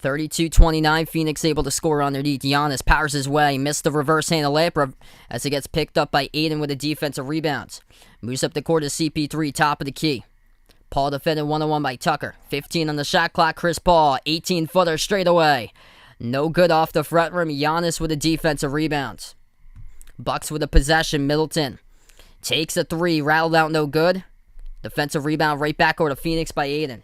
A: 32-29, Phoenix able to score underneath. Giannis powers his way, missed the reverse handle layup as it gets picked up by Aiden with a defensive rebound. Moves up the court to CP3, top of the key. Paul defended 1-on-1 by Tucker. 15 on the shot clock, Chris Paul, 18-footer straight away. No good off the front rim. Giannis with a defensive rebound. Bucks with a possession, Middleton takes a 3, rattled out, no good. Defensive rebound right back over to Phoenix by Aiden.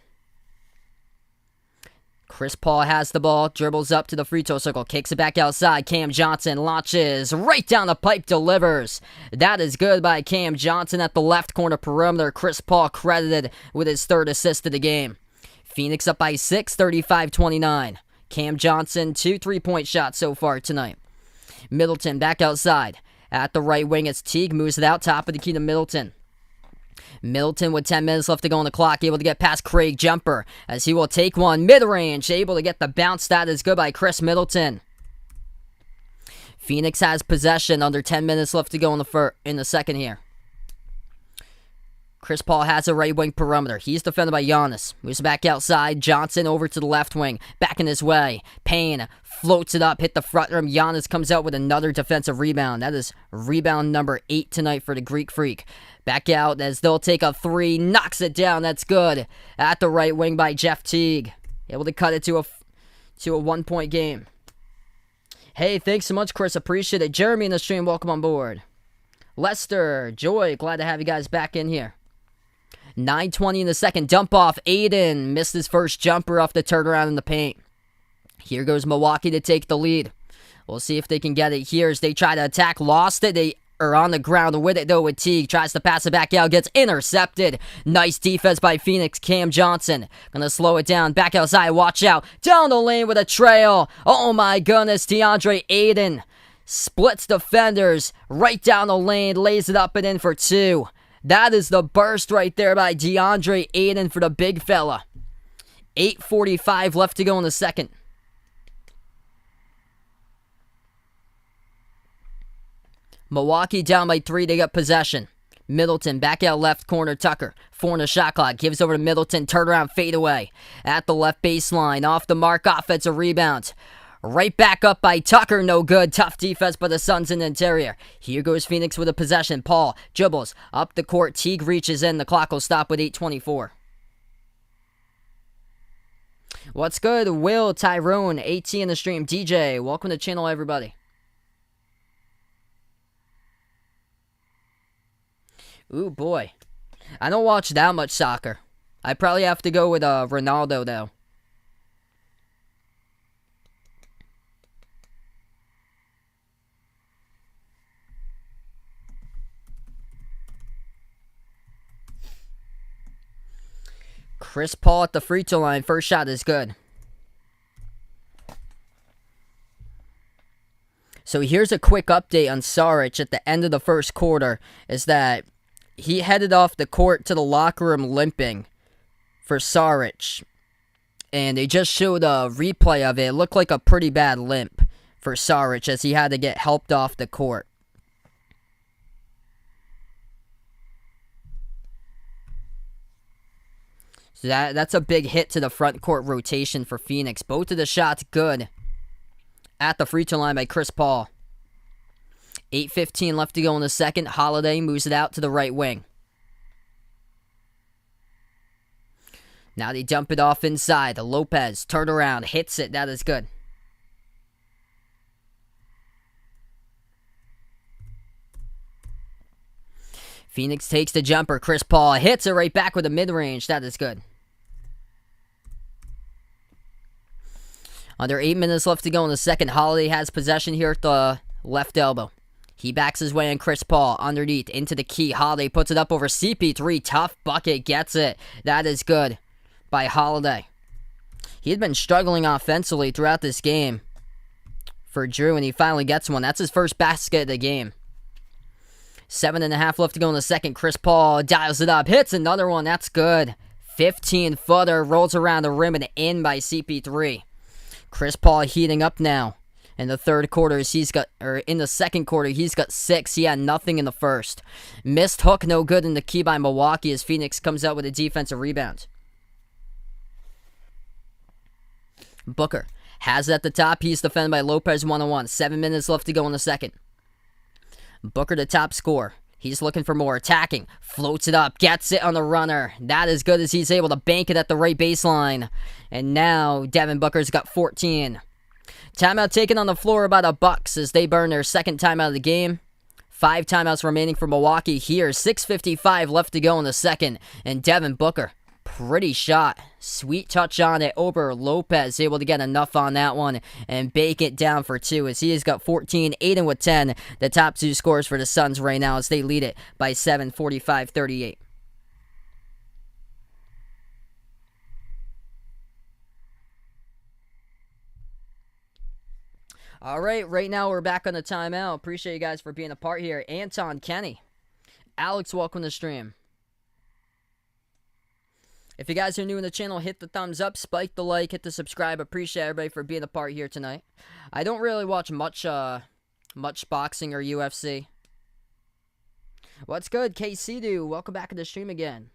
A: Chris Paul has the ball, dribbles up to the free throw circle, kicks it back outside. Cam Johnson launches right down the pipe, delivers. That is good by Cam Johnson at the left corner perimeter. Chris Paul credited with his 3rd assist of the game. Phoenix up by 6, 35-29. Cam Johnson, 2 3-point shots so far tonight. Middleton back outside. At the right wing, it's Teague, moves it out, top of the key to Middleton. Middleton with 10 minutes left to go on the clock, able to get past Craig, jumper, as he will take one mid-range, able to get the bounce. That is good by Chris Middleton. Phoenix has possession, under 10 minutes left to go in the second here. Chris Paul has a right wing perimeter. He's defended by Giannis. Moves back outside. Johnson over to the left wing. Back in his way. Payne floats it up. Hit the front rim. Giannis comes out with another defensive rebound. That is rebound number 8 tonight for the Greek Freak. Back out as they'll take a 3. Knocks it down. That's good. At the right wing by Jeff Teague. Able to cut it to a 1-point game. Hey, thanks so much, Chris. Appreciate it. Jeremy in the stream. Welcome on board. Lester, Joy, glad to have you guys back in here. 9:20 in the second. Dump off. Aiden missed his first jumper off the turnaround in the paint. Here goes Milwaukee to take the lead. We'll see if they can get it here as they try to attack. Lost it. They are on the ground with it, though, with Teague. Tries to pass it back out. Gets intercepted. Nice defense by Phoenix. Cam Johnson. Gonna slow it down. Back outside. Watch out. Down the lane with a trail. Oh, my goodness. DeAndre Ayton splits defenders. Right down the lane. Lays it up and in for 2. That is the burst right there by DeAndre Ayton for the big fella. 8:45 left to go in the second. Milwaukee down by 3. They got possession. Middleton back out left corner. Tucker. 4 in the shot clock. Gives over to Middleton. Turnaround fade away. At the left baseline. Off the mark. Offensive rebound. Right back up by Tucker, no good. Tough defense by the Suns in the interior. Here goes Phoenix with a possession. Paul dribbles up the court. Teague reaches in. The clock will stop with 8:24. What's good? Will, Tyrone, AT in the stream. DJ, welcome to the channel, everybody. Ooh, boy. I don't watch that much soccer. I probably have to go with Ronaldo, though. Chris Paul at the free throw line. First shot is good. So here's a quick update on Saric at the end of the first quarter. Is that he headed off the court to the locker room limping for Saric. And they just showed a replay of it. It looked like a pretty bad limp for Saric as he had to get helped off the court. So that's a big hit to the front court rotation for Phoenix. Both of the shots good at the free throw line by Chris Paul. 8:15 left to go in the second. Holiday moves it out to the right wing. Now they dump it off inside. Lopez, turn around, hits it. That is good. Phoenix takes the jumper. Chris Paul hits it right back with a mid-range. That is good. Under 8 minutes left to go in the second. Holiday has possession here at the left elbow. He backs his way in. Chris Paul underneath into the key. Holiday puts it up over CP3. Tough bucket. Gets it. That is good by Holiday. He had been struggling offensively throughout this game for Drew, and he finally gets one. That's his first basket of the game. 7.5 left to go in the second. Chris Paul dials it up. Hits another one. That's good. 15-footer. Rolls around the rim and in by CP3. Chris Paul heating up now. In the third quarter, in the second quarter, he's got 6. He had nothing in the first. Missed hook, no good in the key by Milwaukee as Phoenix comes out with a defensive rebound. Booker has it at the top. He's defended by Lopez 1-on-1. 7 minutes left to go in the second. Booker the top scorer. He's looking for more. Attacking. Floats it up. Gets it on the runner. That is good as he's able to bank it at the right baseline. And now Devin Booker's got 14. Timeout taken on the floor by the Bucks as they burn their second timeout of the game. 5 timeouts remaining for Milwaukee here. 6:55 left to go in the second. And Devin Booker, pretty shot. Sweet touch on it over Lopez. Able to get enough on that one and bake it down for 2 as he has got 14. Aiden with 10. The top 2 scores for the Suns right now as they lead it by 7, 45-38. All right now we're back on the timeout. Appreciate you guys for being a part here. Anton, Kenny, Alex, welcome to the stream. If you guys are new in the channel, hit the thumbs up, spike the like, hit the subscribe. Appreciate everybody for being a part here tonight. I don't really watch much boxing or UFC. What's good, KC? Welcome back to the stream again.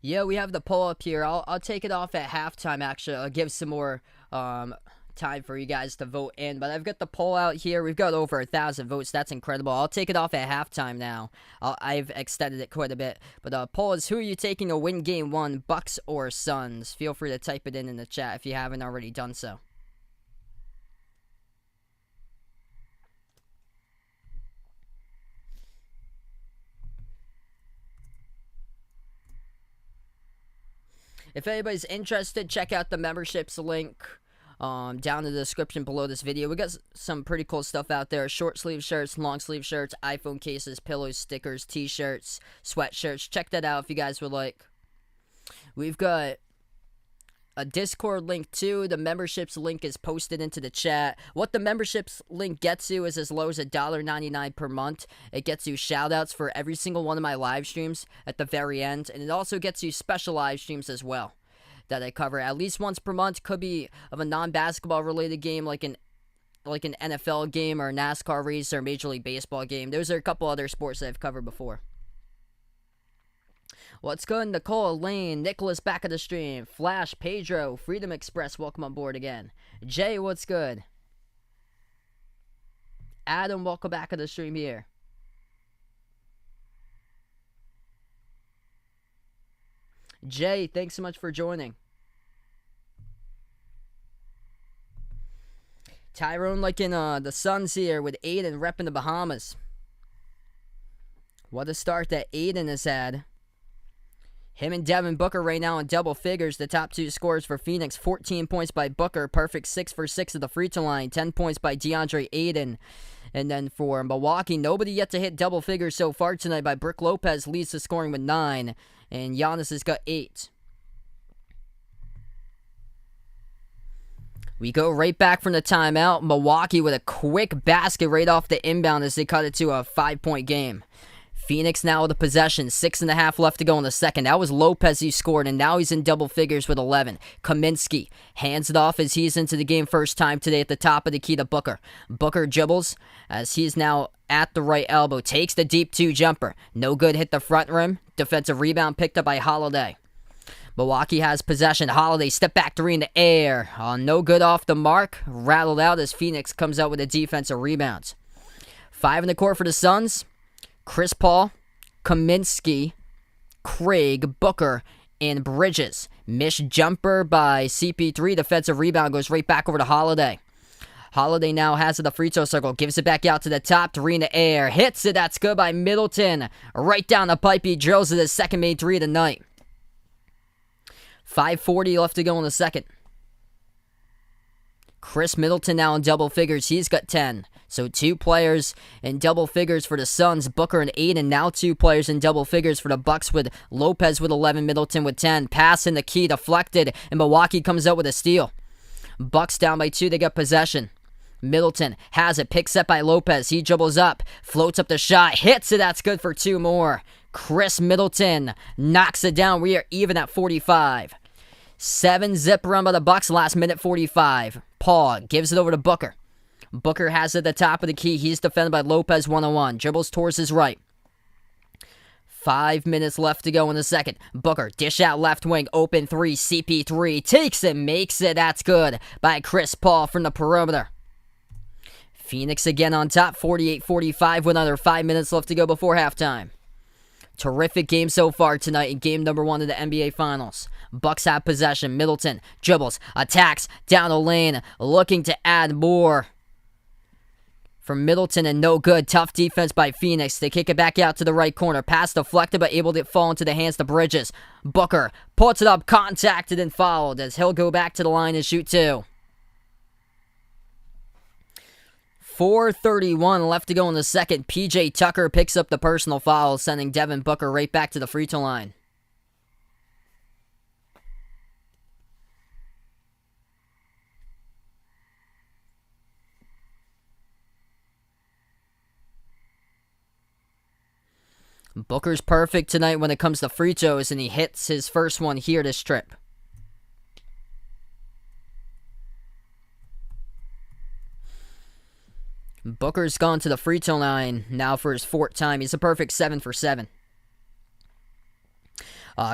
A: Yeah, we have the poll up here. I'll take it off at halftime, actually. I'll give some more time for you guys to vote in. But I've got the poll out here. We've got over 1,000 votes. That's incredible. I'll take it off at halftime now. I've extended it quite a bit. But the poll is, who are you taking to win Game 1, Bucks or Suns? Feel free to type it in the chat if you haven't already done so. If anybody's interested, check out the memberships link down in the description below this video. We got some pretty cool stuff out there. Short sleeve shirts, long sleeve shirts, iPhone cases, pillows, stickers, t-shirts, sweatshirts. Check that out if you guys would like. We've got a Discord link too. The memberships link is posted into the chat. What the memberships link gets you is as low as $1.99 per month. It gets you shoutouts for every single one of my live streams at the very end, and it also gets you special live streams as well that I cover at least once per month. Could be of a non-basketball related game like an NFL game or a NASCAR race or a Major League Baseball game. Those are a couple other sports that I've covered before. What's good? Nicole, Elaine, Nicholas back at the stream. Flash, Pedro, Freedom Express, welcome on board again. Jay, what's good? Adam, welcome back at the stream here. Jay, thanks so much for joining. Tyrone liking the Suns here with Aiden repping the Bahamas. What a start that Aiden has had. Him and Devin Booker right now in double figures. The top two scorers for Phoenix. 14 points by Booker. Perfect 6 for 6 at the free throw line. 10 points by DeAndre Ayton. And then for Milwaukee, nobody yet to hit double figures so far tonight. By Brook Lopez leads the scoring with 9. And Giannis has got 8. We go right back from the timeout. Milwaukee with a quick basket right off the inbound as they cut it to a 5-point game. Phoenix now with the possession. 6.5 left to go in the second. That was Lopez who scored, and now he's in double figures with 11. Kaminsky hands it off as he's into the game first time today at the top of the key to Booker. Booker dribbles as he's now at the right elbow. Takes the deep 2 jumper. No good, hit the front rim. Defensive rebound picked up by Holiday. Milwaukee has possession. Holiday step back 3 in the air. No good off the mark. Rattled out as Phoenix comes out with a defensive rebound. 5 in the court for the Suns. Chris Paul, Kaminsky, Craig, Booker, and Bridges. Missed jumper by CP3. Defensive rebound goes right back over to Holiday. Holiday now has it the free throw circle. Gives it back out to the top. 3 in the air. Hits it. That's good by Middleton. Right down the pipe. He drills it. His second made 3 of the night. 5:40 left to go in the second. Chris Middleton now in double figures. He's got 10. So 2 players in double figures for the Suns, Booker and Aiden. Now 2 players in double figures for the Bucks with Lopez with 11, Middleton with 10. Pass in the key, deflected, and Milwaukee comes out with a steal. Bucks down by 2, they got possession. Middleton has it, picks up by Lopez. He dribbles up, floats up the shot, hits it. That's good for 2 more. Chris Middleton knocks it down. We are even at 45. 7-zip run by the Bucks, last minute 45. Paul gives it over to Booker. Booker has it at the top of the key. He's defended by Lopez 1-on-1. Dribbles towards his right. 5 minutes left to go in the second. Booker, dish out left wing, open 3, CP3. Takes it, makes it. That's good by Chris Paul from the perimeter. Phoenix again on top, 48-45 with another 5 minutes left to go before halftime. Terrific game so far tonight in game number 1 of the NBA Finals. Bucks have possession. Middleton dribbles, attacks, down the lane, looking to add more. From Middleton and no good. Tough defense by Phoenix. They kick it back out to the right corner. Pass deflected but able to fall into the hands of Bridges. Booker puts it up, contacted and fouled as he'll go back to the line and shoot 2. 4:31 left to go in the second. PJ Tucker picks up the personal foul, sending Devin Booker right back to the free throw line. Booker's perfect tonight when it comes to free throws, and he hits his first one here this trip. Booker's gone to the free throw line now for his 4th time. He's a perfect 7 for 7.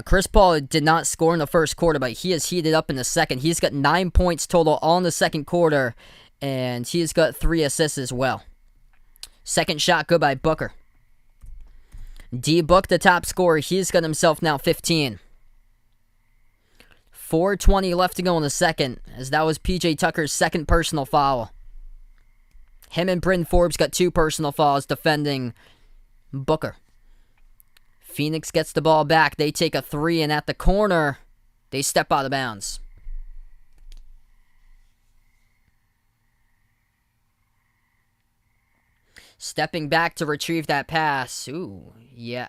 A: Chris Paul did not score in the first quarter, but he has heated up in the second. He's got 9 points total all in the second quarter, and he's got 3 assists as well. Second shot good by Booker. D-Book, the top scorer, he's got himself now 15. 4:20 left to go in the second, as that was PJ Tucker's second personal foul. Him and Bryn Forbes got 2 personal fouls defending Booker. Phoenix gets the ball back. They take a 3, and at the corner, they step out of bounds. Stepping back to retrieve that pass. Ooh, yeah.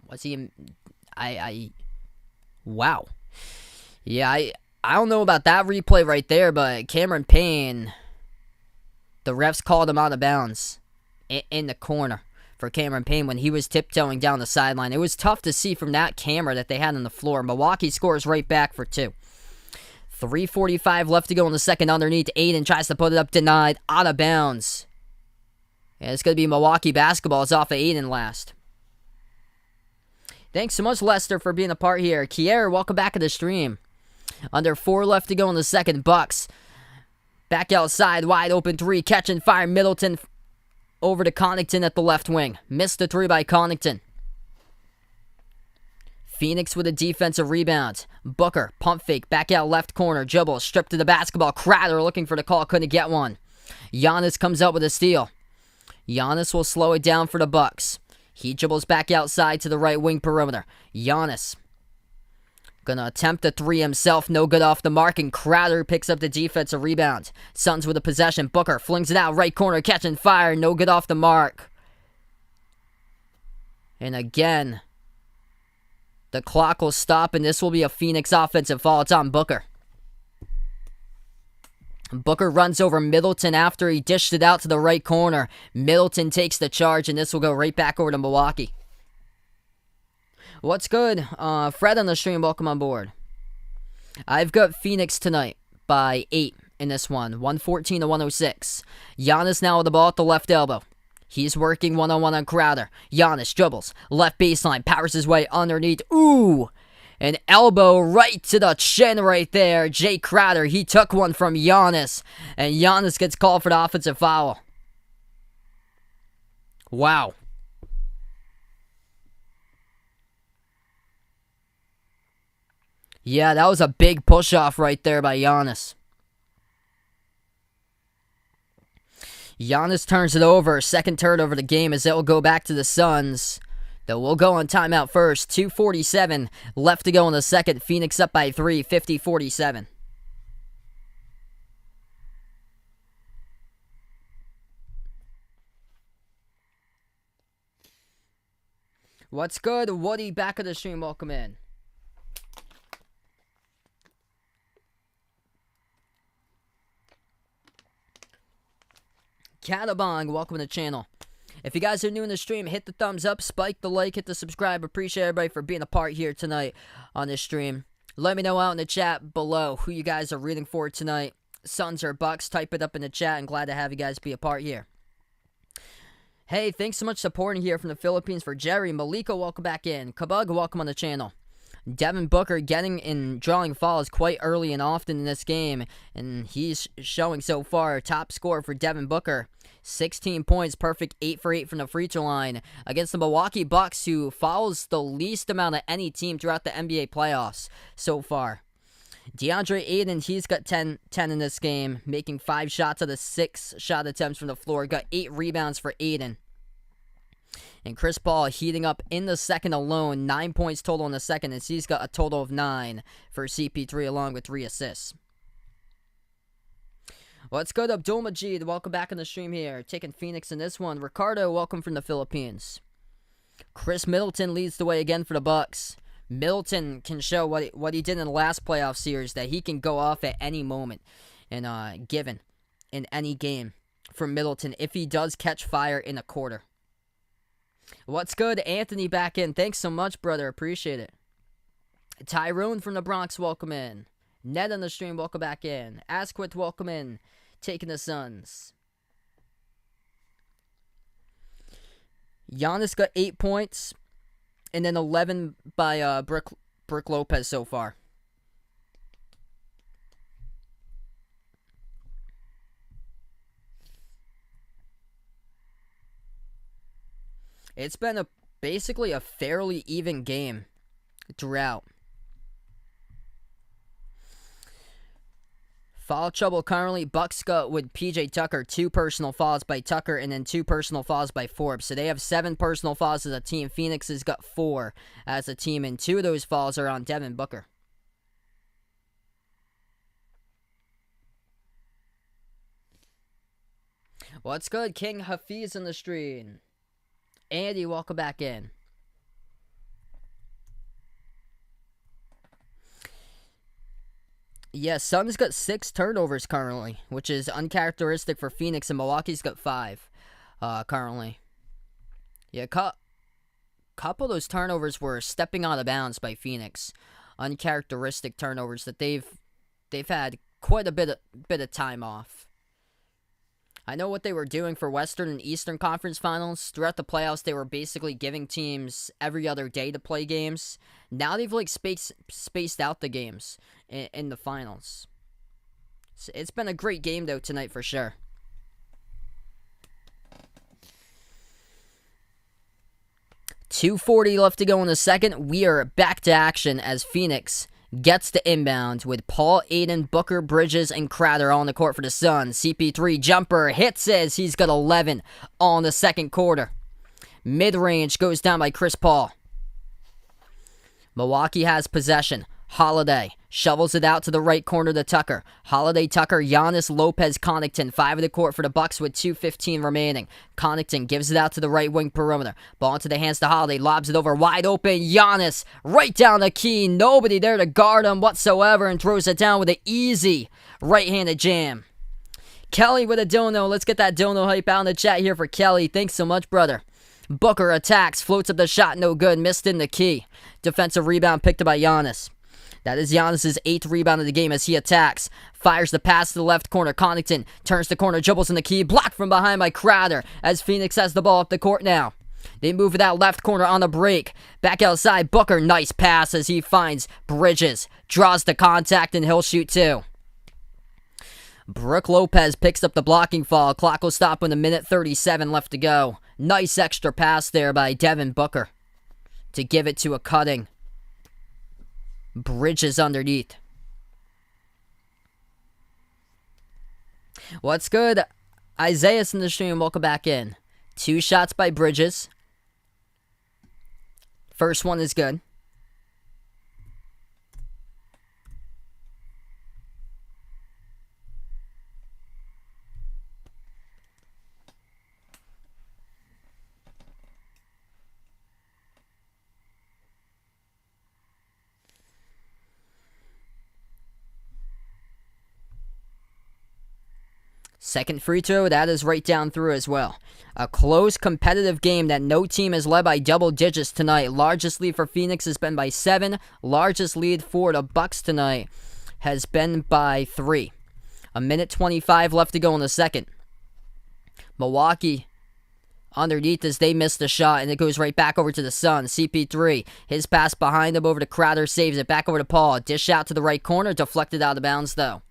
A: Was he in... Wow. Yeah, I don't know about that replay right there, but Cameron Payne... The refs called him out of bounds in the corner for Cameron Payne when he was tiptoeing down the sideline. It was tough to see from that camera that they had on the floor. Milwaukee scores right back for 2. 3:45 left to go in the second underneath. Aiden tries to put it up, denied, out of bounds. Yeah, it's going to be Milwaukee basketball. It's off of Aiden last. Thanks so much, Lester, for being a part here. Kier, welcome back to the stream. Under 4 left to go in the second. Bucks. Back outside, wide open 3, catch and fire. Middleton over to Connaughton at the left wing. Missed the 3 by Connaughton. Phoenix with a defensive rebound. Booker, pump fake, back out left corner. Dribble, stripped to the basketball. Crowder looking for the call, couldn't get one. Giannis comes up with a steal. Giannis will slow it down for the Bucks. He dribbles back outside to the right wing perimeter. Giannis gonna attempt a 3 himself, no good off the mark, and Crowder picks up the defensive rebound. Suns with a possession. Booker flings it out, right corner, catch and fire, no good off the mark. And again, the clock will stop, and this will be a Phoenix offensive foul. It's on Booker. Booker runs over Middleton after he dished it out to the right corner. Middleton takes the charge, and this will go right back over to Milwaukee. What's good? Fred on the stream, welcome on board. I've got Phoenix tonight by 8 in this one. 114 to 106. Giannis now with the ball at the left elbow. He's working one-on-one on Crowder. Giannis dribbles. Left baseline. Powers his way underneath. Ooh! An elbow right to the chin right there. Jay Crowder, he took one from Giannis. And Giannis gets called for the offensive foul. Wow. Yeah, that was a big push-off right there by Giannis. Giannis turns it over. Second turnover of the game as it will go back to the Suns. Though we'll go on timeout first. 2:47 left to go in the second. Phoenix up by 3, 50-47. What's good? Woody back of the stream. Welcome in. Catabong, welcome to the channel. If you guys are new in the stream, hit the thumbs up, spike the like, hit the subscribe. Appreciate everybody for being a part here tonight on this stream. Let me know out in the chat below who you guys are rooting for tonight. Suns or Bucks, type it up in the chat. I'm glad to have you guys be a part here. Hey, thanks so much supporting here from the Philippines for Jerry. Malika, welcome back in. Kabug, welcome on the channel. Devin Booker getting and drawing fouls quite early and often in this game, and he's showing so far top score for Devin Booker. 16 points, perfect 8 for 8 from the free throw line against the Milwaukee Bucks, who fouls the least amount of any team throughout the NBA playoffs so far. DeAndre Ayton, he's got 10 in this game, making 5 shots out of 6 shot attempts from the floor. Got 8 rebounds for Ayton. And Chris Paul heating up in the second alone, 9 points total in the second, and he's got a total of 9 for CP3 along with 3 assists. Let's go to Abdul Majid. Welcome back on the stream here. Taking Phoenix in this one. Ricardo, welcome from the Philippines. Chris Middleton leads the way again for the Bucks. Middleton can show what he did in the last playoff series, that he can go off at any moment and given in any game for Middleton if he does catch fire in a quarter. What's good? Anthony back in. Thanks so much, brother. Appreciate it. Tyrone from the Bronx, welcome in. Ned on the stream, welcome back in. Asquith, welcome in. Taking the Suns. Giannis got 8 points, and then 11 by Brook Lopez so far. It's been basically a fairly even game throughout. Foul trouble currently. Bucks got with PJ Tucker 2 personal fouls by Tucker and then 2 personal fouls by Forbes. So they have 7 personal fouls as a team. Phoenix has got 4 as a team, and 2 of those fouls are on Devin Booker. What's good? King Hafiz in the stream. Andy, welcome back in. Yeah, Suns got 6 turnovers currently, which is uncharacteristic for Phoenix, and Milwaukee's got 5 currently. Yeah, couple of those turnovers were stepping out of bounds by Phoenix. Uncharacteristic turnovers that they've had quite a bit of time off. I know what they were doing for Western and Eastern Conference Finals. Throughout the playoffs, they were basically giving teams every other day to play games. Now they've spaced out the games in the finals. It's been a great game, though, tonight for sure. .240 left to go in the second. We are back to action as Phoenix gets the inbound with Paul, Aiden, Booker, Bridges, and Crowder all on the court for the Suns. CP3 jumper hits as he's got 11 all in the second quarter. Mid-range goes down by Chris Paul. Milwaukee has possession. Holiday shovels it out to the right corner to Tucker. Holiday, Tucker, Giannis, Lopez, Connaughton. 5 of the court for the Bucks with 2:15 remaining. Connaughton gives it out to the right wing perimeter. Ball into the hands to Holiday. Lobs it over wide open. Giannis right down the key. Nobody there to guard him whatsoever, and throws it down with an easy right-handed jam. Kelly with a dono. Let's get that dono hype out in the chat here for Kelly. Thanks so much, brother. Booker attacks. Floats up the shot. No good. Missed in the key. Defensive rebound picked up by Giannis. That is Giannis' 8th rebound of the game as he attacks. Fires the pass to the left corner. Connaughton turns the corner, dribbles in the key. Blocked from behind by Crowder as Phoenix has the ball up the court now. They move it out left corner on the break. Back outside. Booker, nice pass as he finds Bridges. Draws the contact and he'll shoot 2. Brook Lopez picks up the blocking foul. Clock will stop with 1:37 left to go. Nice extra pass there by Devin Booker to give it to a cutting Bridges underneath. What's good? Isaiah's in the stream. Welcome back in. 2 shots by Bridges. First one is good. Second free throw, that is right down through as well. A close, competitive game that no team has led by double digits tonight. Largest lead for Phoenix has been by 7. Largest lead for the Bucks tonight has been by 3. 1:25 left to go in the second. Milwaukee underneath as they miss the shot, and it goes right back over to the Suns. CP3, his pass behind him over to Crowder, saves it back over to Paul. Dish out to the right corner, deflected out of bounds though.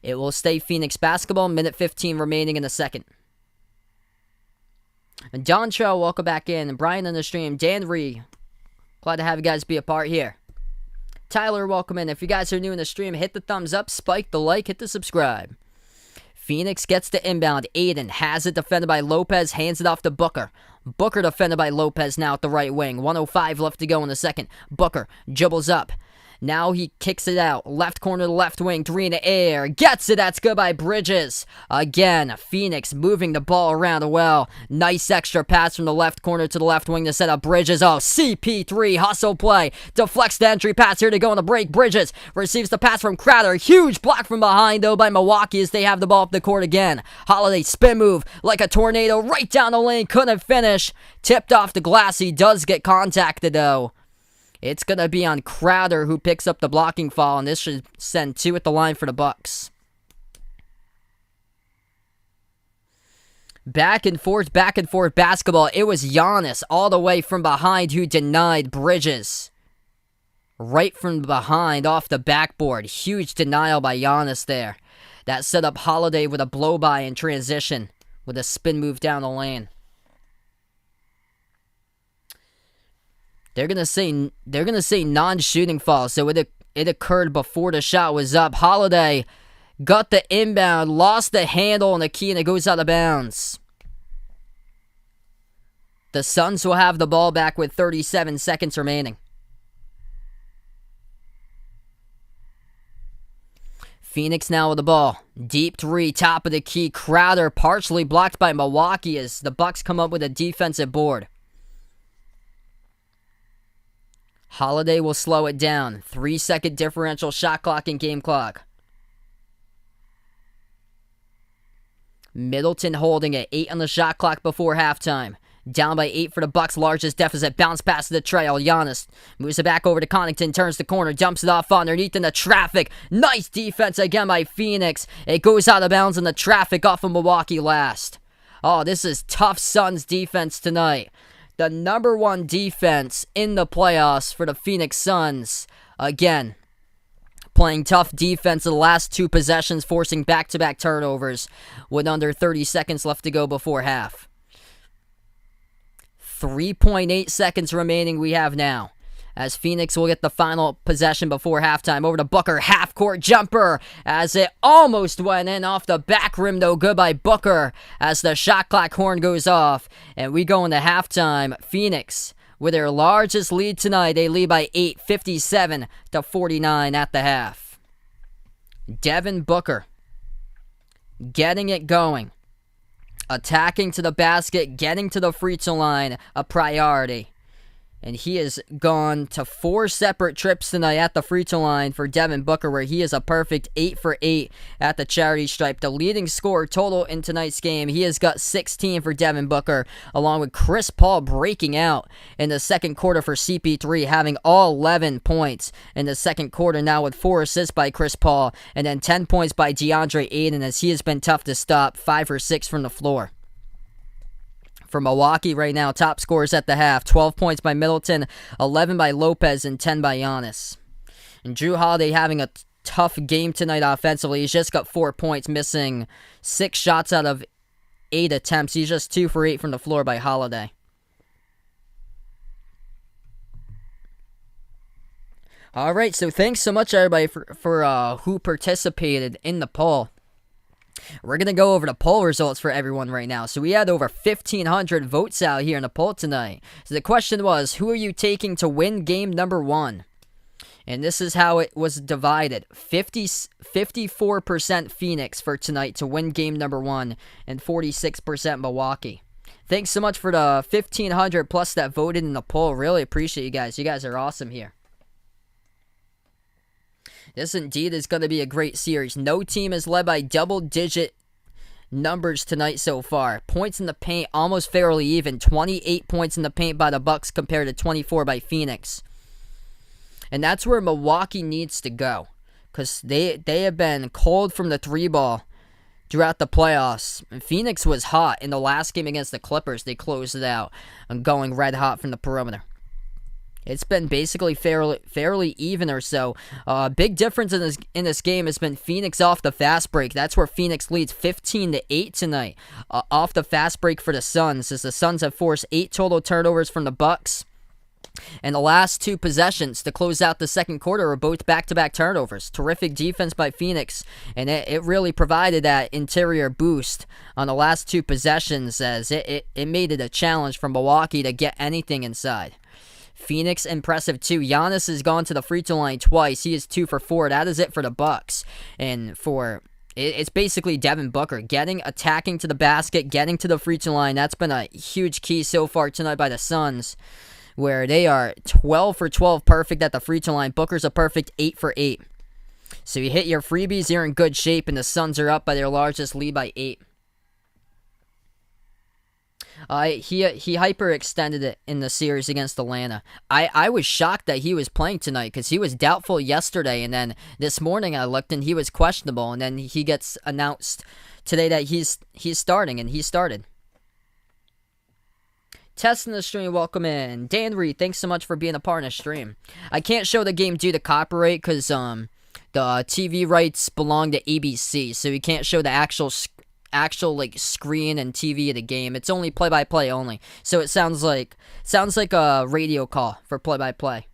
A: It will stay Phoenix basketball, minute 15 remaining in the second. And John Trow, welcome back in. And Brian on the stream. Dan Ree, glad to have you guys be a part here. Tyler, welcome in. If you guys are new in the stream, hit the thumbs up, spike the like, hit the subscribe. Phoenix gets the inbound. Aiden has it defended by Lopez, hands it off to Booker. Booker defended by Lopez now at the right wing. 1:05 left to go in the second. Booker dribbles up. Now he kicks it out. Left corner to left wing. 3 in the air. Gets it. That's good by Bridges. Again, Phoenix moving the ball around well. Nice extra pass from the left corner to the left wing to set up Bridges. Oh, CP3 hustle play. Deflects the entry pass here to go on the break. Bridges receives the pass from Crowder. Huge block from behind though by Milwaukee as they have the ball up the court again. Holiday spin move like a tornado right down the lane. Couldn't finish. Tipped off the glass. He does get contacted though. It's going to be on Crowder who picks up the blocking foul, and this should send 2 at the line for the Bucks. Back and forth basketball. It was Giannis all the way from behind who denied Bridges. Right from behind off the backboard. Huge denial by Giannis there. That set up Holiday with a blow-by in transition with a spin move down the lane. They're gonna say non-shooting foul, so it occurred before the shot was up. Holiday got the inbound, lost the handle on the key, and it goes out of bounds. The Suns will have the ball back with 37 seconds remaining. Phoenix now with the ball. Deep 3, top of the key. Crowder partially blocked by Milwaukee as the Bucks come up with a defensive board. Holiday will slow it down. 3-second differential shot clock and game clock. Middleton holding it. 8 on the shot clock before halftime. Down by 8 for the Bucks' largest deficit. Bounce pass to the trail. Giannis moves it back over to Connaughton. Turns the corner. Dumps it off underneath in the traffic. Nice defense again by Phoenix. It goes out of bounds in the traffic off of Milwaukee last. Oh, this is tough Suns defense tonight. The number 1 defense in the playoffs for the Phoenix Suns. Again, playing tough defense in the last 2 possessions, forcing back-to-back turnovers with under 30 seconds left to go before half. 3.8 seconds remaining we have now. As Phoenix will get the final possession before halftime. Over to Booker, half-court jumper. As it almost went in off the back rim, though. Good by Booker as the shot clock horn goes off. And we go into halftime. Phoenix, with their largest lead tonight, they lead by 8, 57-49 at the half. Devin Booker getting it going. Attacking to the basket, getting to the free throw line, a priority. And he has gone to 4 separate trips tonight at the free throw line for Devin Booker, where he is a perfect 8 for 8 at the charity stripe. The leading scorer total in tonight's game, he has got 16 for Devin Booker, along with Chris Paul breaking out in the second quarter for CP3, having all 11 points in the second quarter now with 4 assists by Chris Paul, and then 10 points by DeAndre Ayton as he has been tough to stop, 5 for 6 from the floor. For Milwaukee right now, top scorers at the half. 12 points by Middleton, 11 by Lopez, and 10 by Giannis. And Jrue Holiday having a tough game tonight offensively. He's just got 4 points, missing 6 shots out of 8 attempts. He's just 2 for 8 from the floor by Holiday. All right, so thanks so much, everybody, for who participated in the poll. We're going to go over the poll results for everyone right now. So we had over 1,500 votes out here in the poll tonight. So the question was, who are you taking to win game number 1? And this is how it was divided. 54% Phoenix for tonight to win game number 1, and 46% Milwaukee. Thanks so much for the 1,500 plus that voted in the poll. Really appreciate you guys. You guys are awesome here. This indeed is going to be a great series. No team is led by double-digit numbers tonight so far. Points in the paint almost fairly even. 28 points in the paint by the Bucks compared to 24 by Phoenix. And that's where Milwaukee needs to go, because they have been cold from the 3 ball throughout the playoffs. Phoenix was hot in the last game against the Clippers. They closed it out and going red hot from the perimeter. It's been basically fairly even or so. Big difference in this game has been Phoenix off the fast break. That's where Phoenix leads 15-8 tonight. Off the fast break for the Suns, as the Suns have forced 8 total turnovers from the Bucks. And the last 2 possessions to close out the second quarter are both back-to-back turnovers. Terrific defense by Phoenix, and it really provided that interior boost on the last 2 possessions, as it made it a challenge for Milwaukee to get anything inside. Phoenix, impressive too. Giannis has gone to the free throw line twice. He is 2 for 4. That is it for the Bucks. And it's basically Devin Booker attacking to the basket, getting to the free throw line. That's been a huge key so far tonight by the Suns, where they are 12 for 12 perfect at the free throw line. Booker's a perfect 8 for 8. So you hit your freebies, you're in good shape, and the Suns are up by their largest lead by 8. He hyperextended it in the series against Atlanta. I was shocked that he was playing tonight because he was doubtful yesterday, and then this morning I looked and he was questionable, and then he gets announced today that he's starting, and he started. Testing the stream, welcome in. Dan Reed, thanks so much for being a part of the stream. I can't show the game due to copyright because the TV rights belong to ABC, so you can't show the actual like screen and TV of the game. It's only play-by-play only. So it sounds like a radio call for play-by-play.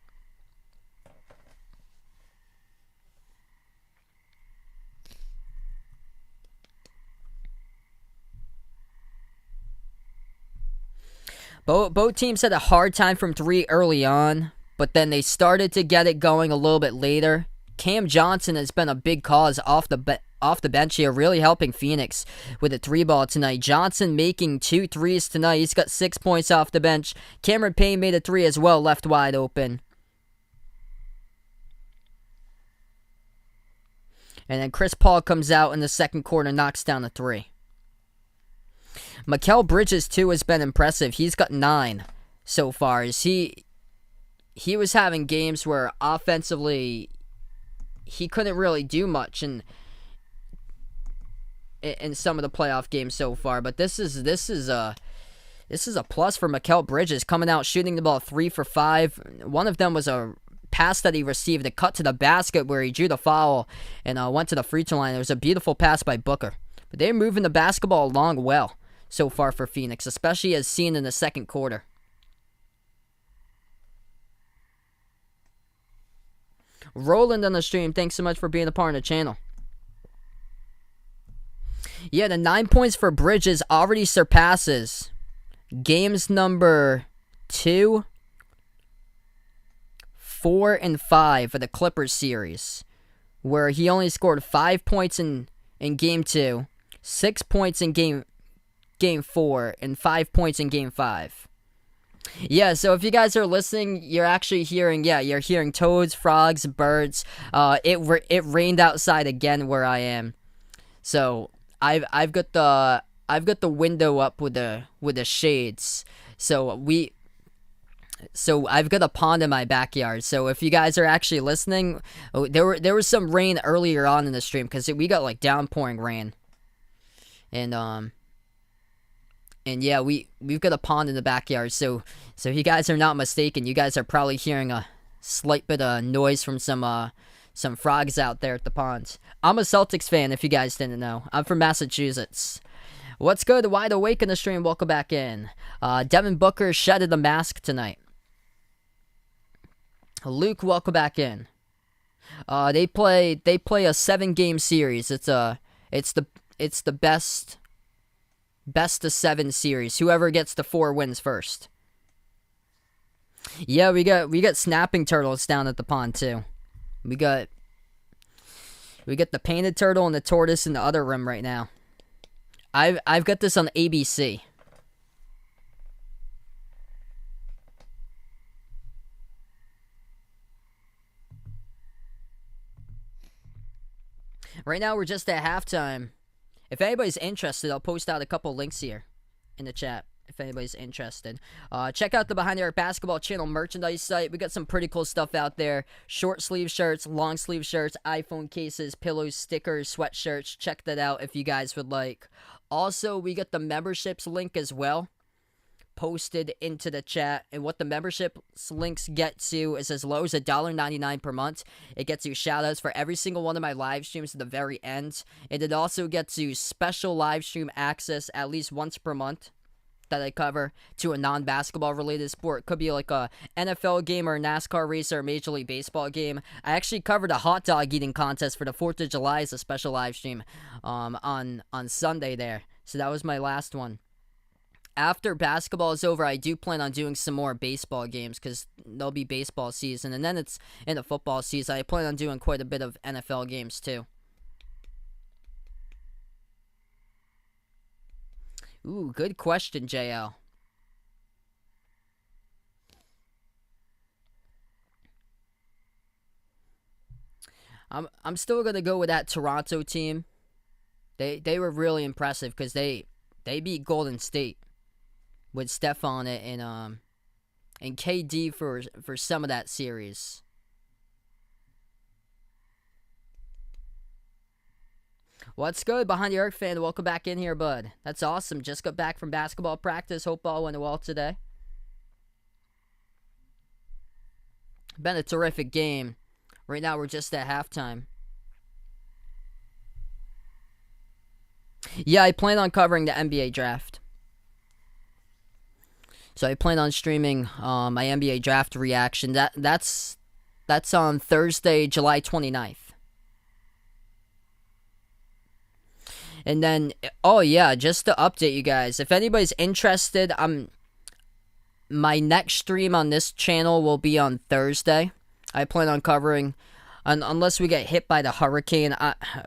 A: Both teams had a hard time from 3 early on, but then they started to get it going a little bit later. Cam Johnson has been a big cause off the bench here, really helping Phoenix with a 3-ball tonight. Johnson making 2 threes tonight. He's got 6 points off the bench. Cameron Payne made a 3 as well, left wide open. And then Chris Paul comes out in the second quarter, knocks down a 3. Mikal Bridges, too, has been impressive. He's got 9 so far. He was having games where offensively he couldn't really do much in some of the playoff games so far. But this is a plus for Mikal Bridges, coming out shooting the ball 3 for 5. One of them was a pass that he received, a cut to the basket where he drew the foul and went to the free throw line. It was a beautiful pass by Booker. But they're moving the basketball along well so far for Phoenix, especially as seen in the second quarter. Roland on the stream, thanks so much for being a part of the channel. Yeah, the 9 points for Bridges already surpasses games number 2, 4, and 5 of the Clippers series, where he only scored 5 points in game 2, 6 points in game 4, and 5 points in game 5. Yeah, so if you guys are listening, you're actually hearing, you're hearing toads, frogs, birds. It rained outside again where I am. So I've got the window up with the shades. So I've got a pond in my backyard. So if you guys are actually listening, there was some rain earlier on in the stream because we got like downpouring rain. And yeah, we've got a pond in the backyard, so if you guys are not mistaken, you guys are probably hearing a slight bit of noise from some frogs out there at the pond. I'm a Celtics fan, if you guys didn't know. I'm from Massachusetts. What's good? Wide Awake in the stream, welcome back in. Devin Booker shedded the mask tonight. Luke, welcome back in. They play a 7-game series. It's the best of 7 series. Whoever gets the 4 wins first. Yeah, we got snapping turtles down at the pond too. We got the painted turtle and the tortoise in the other room right now. I've got this on ABC. Right now we're just at halftime. If anybody's interested, I'll post out a couple links here in the chat if anybody's interested. Check out the Behind the Arc Basketball Channel merchandise site. We got some pretty cool stuff out there. Short sleeve shirts, long sleeve shirts, iPhone cases, pillows, stickers, sweatshirts. Check that out if you guys would like. Also, we got the memberships link as well posted into the chat, and what the membership links get to is as low as $1.99 per month. It gets you shout outs for every single one of my live streams at the very end, and it also gets you special live stream access at least once per month that I cover to a non-basketball related sport. It could be like a NFL game or a NASCAR race or a Major League Baseball game. I actually covered a hot dog eating contest for the 4th of July as a special live stream on Sunday there. So that was my last one. After basketball is over, I do plan on doing some more baseball games because there'll be baseball season. And then it's in the football season. I plan on doing quite a bit of NFL games too. Ooh, good question, JL. I'm still going to go with that Toronto team. They were really impressive because they beat Golden State with Steph on it and KD for some of that series. What's good, Behind the Arc fan? Welcome back in here, bud. That's awesome. Just got back from basketball practice. Hope all went well today. Been a terrific game. Right now we're just at halftime. Yeah, I plan on covering the NBA draft. So I plan on streaming my NBA draft reaction. That's on Thursday, July 29th. And then, oh yeah, just to update you guys, if anybody's interested, my next stream on this channel will be on Thursday. I plan on covering, unless we get hit by the hurricane.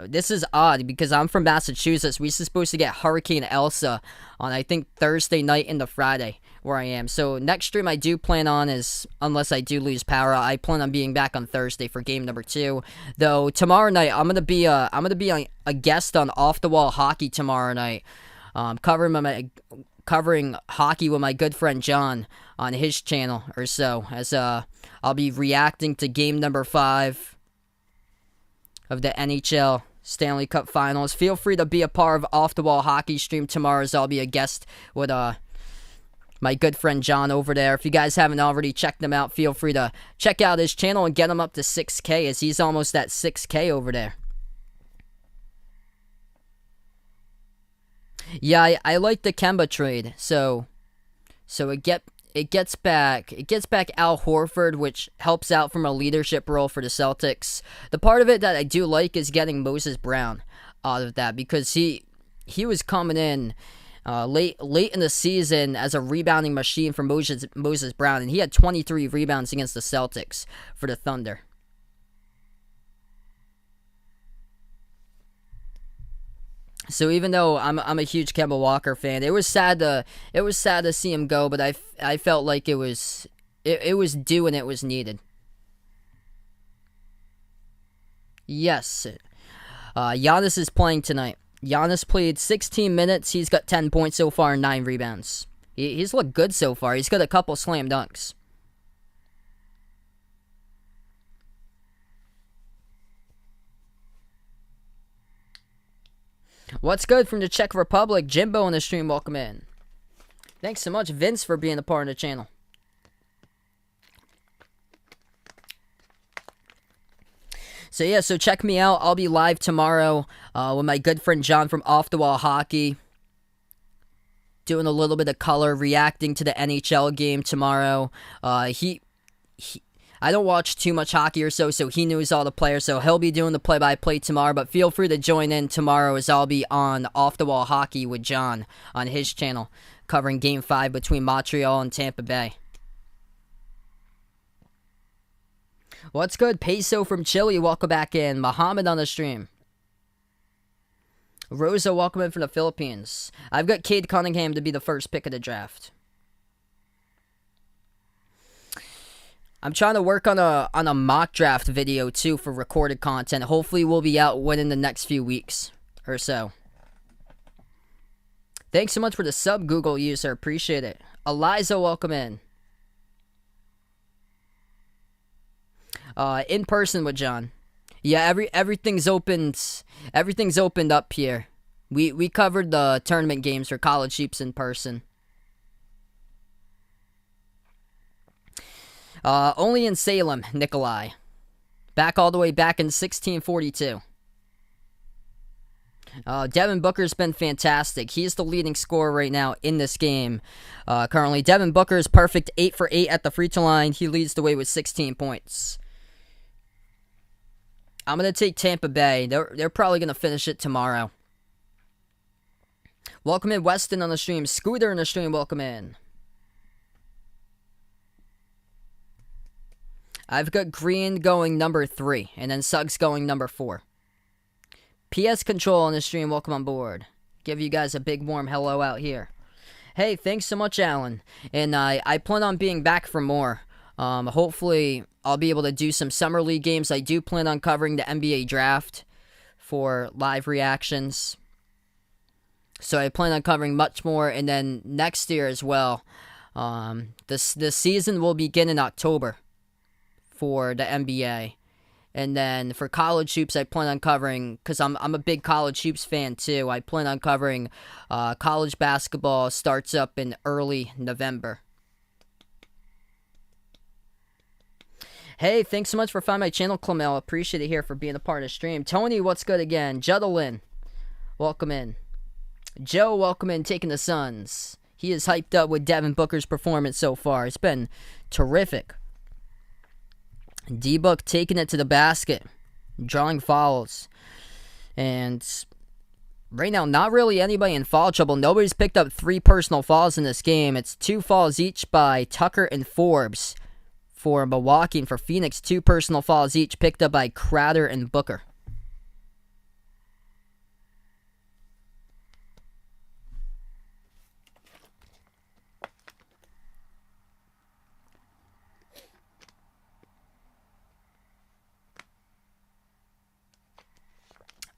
A: This is odd because I'm from Massachusetts. We're supposed to get Hurricane Elsa on, I think, Thursday night into Friday where I am. So next stream I do plan on is, unless I do lose power, I plan on being back on Thursday for game number 2. Though tomorrow night I'm gonna be a guest on Off the Wall Hockey tomorrow night, covering hockey with my good friend John on his channel or so. As I'll be reacting to game number 5 of the NHL Stanley Cup Finals. Feel free to be a part of Off the Wall Hockey stream tomorrow, as I'll be a guest with my good friend John over there. If you guys haven't already checked him out, feel free to check out his channel and get him up to 6K, as he's almost at 6K over there. Yeah, I like the Kemba trade. So it gets back Al Horford, which helps out from a leadership role for the Celtics. The part of it that I do like is getting Moses Brown out of that, because he was coming in late in the season as a rebounding machine for Moses Brown, and he had 23 rebounds against the Celtics for the Thunder. So even though I'm a huge Kemba Walker fan, it was sad to see him go, but I felt like it was due and it was needed. Yes, Giannis is playing tonight. Giannis played 16 minutes. He's got 10 points so far and 9 rebounds. He's looked good so far. He's got a couple slam dunks. What's good from the Czech Republic? Jimbo on the stream, welcome in. Thanks so much, Vince, for being a part of the channel. So yeah, so check me out. I'll be live tomorrow with my good friend John from Off the Wall Hockey, doing a little bit of color, reacting to the NHL game tomorrow. I don't watch too much hockey or so he knows all the players, so he'll be doing the play-by-play tomorrow, but feel free to join in tomorrow, as I'll be on Off the Wall Hockey with John on his channel, covering Game 5 between Montreal and Tampa Bay. What's good? Peso from Chile, welcome back in. Muhammad on the stream. Rosa, welcome in from the Philippines. I've got Cade Cunningham to be the first pick of the draft. I'm trying to work on a mock draft video too for recorded content. Hopefully we'll be out within the next few weeks or so. Thanks so much for the sub, Google user. Appreciate it. Eliza, welcome in. In person with John. Yeah, everything's opened. Everything's opened up here. We covered the tournament games for College Sheeps in person. Only in Salem, Nikolai. Back all the way back in 1642. Devin Booker's been fantastic. He's the leading scorer right now in this game. Currently, Devin Booker's perfect 8 for 8 at the free throw line. He leads the way with 16 points. I'm going to take Tampa Bay. They're probably going to finish it tomorrow. Welcome in Weston on the stream. Scooter in the stream, welcome in. I've got Green going number 3, and then Suggs going number 4. PS Control on the stream, welcome on board. Give you guys a big warm hello out here. Hey, thanks so much, Alan. And I plan on being back for more. Hopefully, I'll be able to do some Summer League games. I do plan on covering the NBA draft for live reactions. So I plan on covering much more. And then next year as well, the season will begin in October for the NBA. And then for College Hoops, I plan on covering, because I'm a big College Hoops fan too, I plan on covering college basketball starts up in early November. Hey, thanks so much for finding my channel, Clemel. Appreciate it here for being a part of the stream. Tony, what's good again? Juddalin, welcome in. Joe, welcome in, taking the Suns. He is hyped up with Devin Booker's performance so far. It's been terrific. D-Book taking it to the basket, drawing fouls. And right now, not really anybody in foul trouble. Nobody's picked up 3 personal fouls in this game. It's 2 fouls each by Tucker and Forbes for Milwaukee, and for Phoenix, 2 personal fouls each picked up by Crowder and Booker.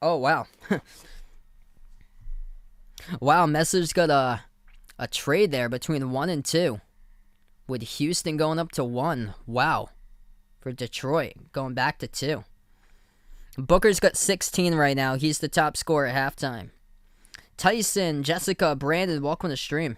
A: Oh, wow. Wow, Messer's got a trade there between 1 and 2. With Houston going up to 1. Wow. For Detroit, going back to 2. Booker's got 16 right now. He's the top scorer at halftime. Tyson, Jessica, Brandon, welcome to the stream.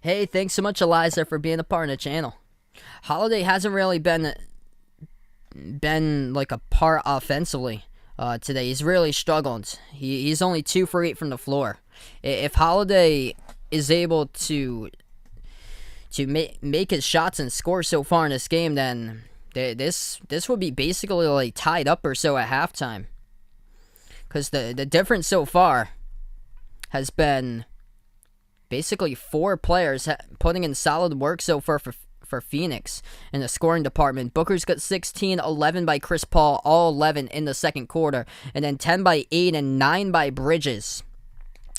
A: Hey, thanks so much, Eliza, for being a part of the channel. Holiday hasn't really been like a part offensively today. He's really struggled. He's only 2 for 8 from the floor. If Holiday is able to make his shots and score so far in this game, then this would be basically like tied up or so at halftime. Because the difference so far has been basically 4 players putting in solid work so far for Phoenix in the scoring department. Booker's got 16, 11 by Chris Paul, all 11 in the second quarter, and then 10 by 8 and 9 by Bridges.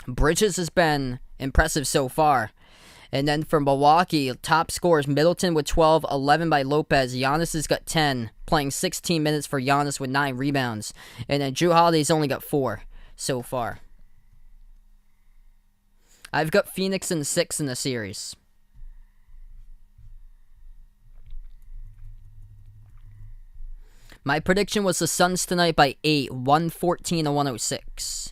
A: Bridges has been impressive so far. And then for Milwaukee, top scorers, Middleton with 12, 11 by Lopez. Giannis has got 10, playing 16 minutes for Giannis with 9 rebounds. And then Jrue Holiday's only got 4 so far. I've got Phoenix in 6 in the series. My prediction was the Suns tonight by 8, 114 to 106.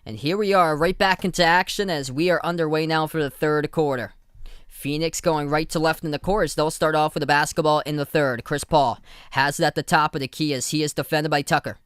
A: And here we are, right back into action as we are underway now for the third quarter. Phoenix going right to left in the court. They'll start off with the basketball in the third. Chris Paul has it at the top of the key as he is defended by Tucker.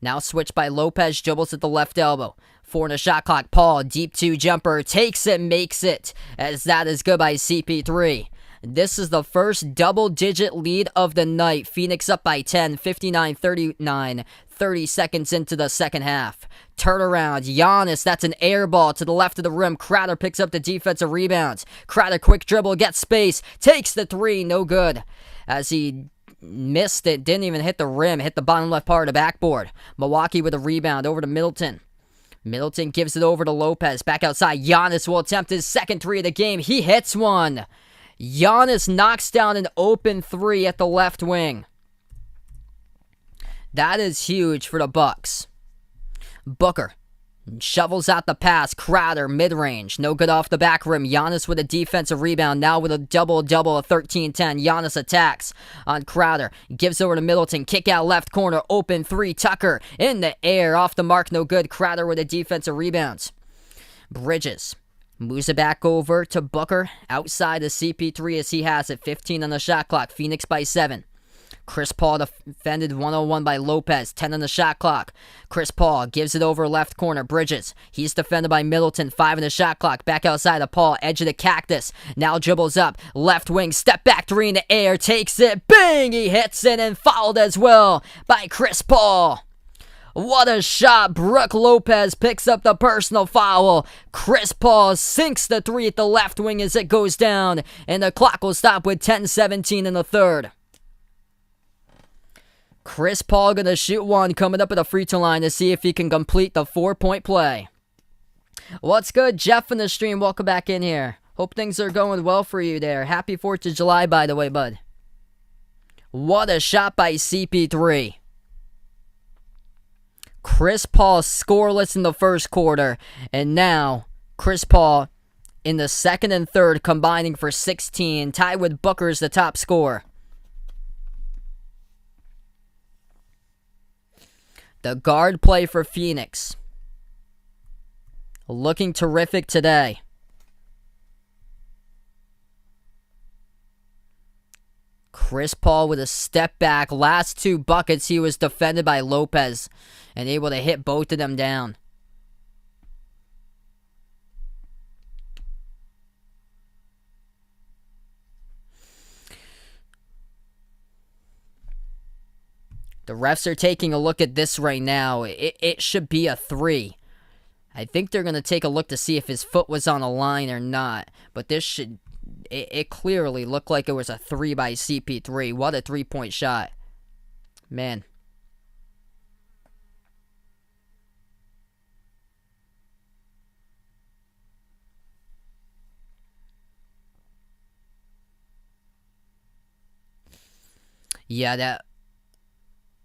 A: Now switched by Lopez, dribbles at the left elbow. 4 in the shot clock. Paul, deep 2 jumper, takes it, makes it, as that is good by CP3. This is the first double-digit lead of the night. Phoenix up by 10, 59-39, 30 seconds into the second half. Turnaround, Giannis, that's an air ball to the left of the rim. Crowder picks up the defensive rebounds. Crowder, quick dribble, gets space, takes the 3, no good. As he missed it. Didn't even hit the rim. Hit the bottom left part of the backboard. Milwaukee with a rebound over to Middleton. Middleton gives it over to Lopez. Back outside. Giannis will attempt his second three of the game. He hits one. Giannis knocks down an open three at the left wing. That is huge for the Bucks. Booker shovels out the pass. Crowder, mid-range. No good off the back rim. Giannis with a defensive rebound. Now with a double-double, a 13-10. Giannis attacks on Crowder. Gives over to Middleton. Kick out left corner. Open three. Tucker in the air. Off the mark. No good. Crowder with a defensive rebound. Bridges moves it back over to Booker. Outside of CP3 as he has it. 15 on the shot clock. Phoenix by 7. Chris Paul defended 101 by Lopez. 10 on the shot clock. Chris Paul gives it over left corner. Bridges. He's defended by Middleton. 5 on the shot clock. Back outside of Paul. Edge of the cactus. Now dribbles up. Left wing. Step back 3 in the air. Takes it. Bang! He hits it and fouled as well by Chris Paul. What a shot. Brook Lopez picks up the personal foul. Chris Paul sinks the 3 at the left wing as it goes down. And the clock will stop with 10:17 in the third. Chris Paul gonna shoot one coming up at the free throw line to see if he can complete the 4-point play. What's good, Jeff in the stream? Welcome back in here. Hope things are going well for you there. Happy 4th of July, by the way, bud. What a shot by CP3. Chris Paul scoreless in the first quarter. And now, Chris Paul in the second and third combining for 16. Tied with Booker as the top scorer. The guard play for Phoenix. Looking terrific today. Chris Paul with a step back. Last 2 buckets he was defended by Lopez and able to hit both of them down. The refs are taking a look at this right now. It should be a 3. I think they're going to take a look to see if his foot was on the line or not. But this should... It clearly looked like it was a 3 by CP3. What a 3-point shot. Man. Yeah, that...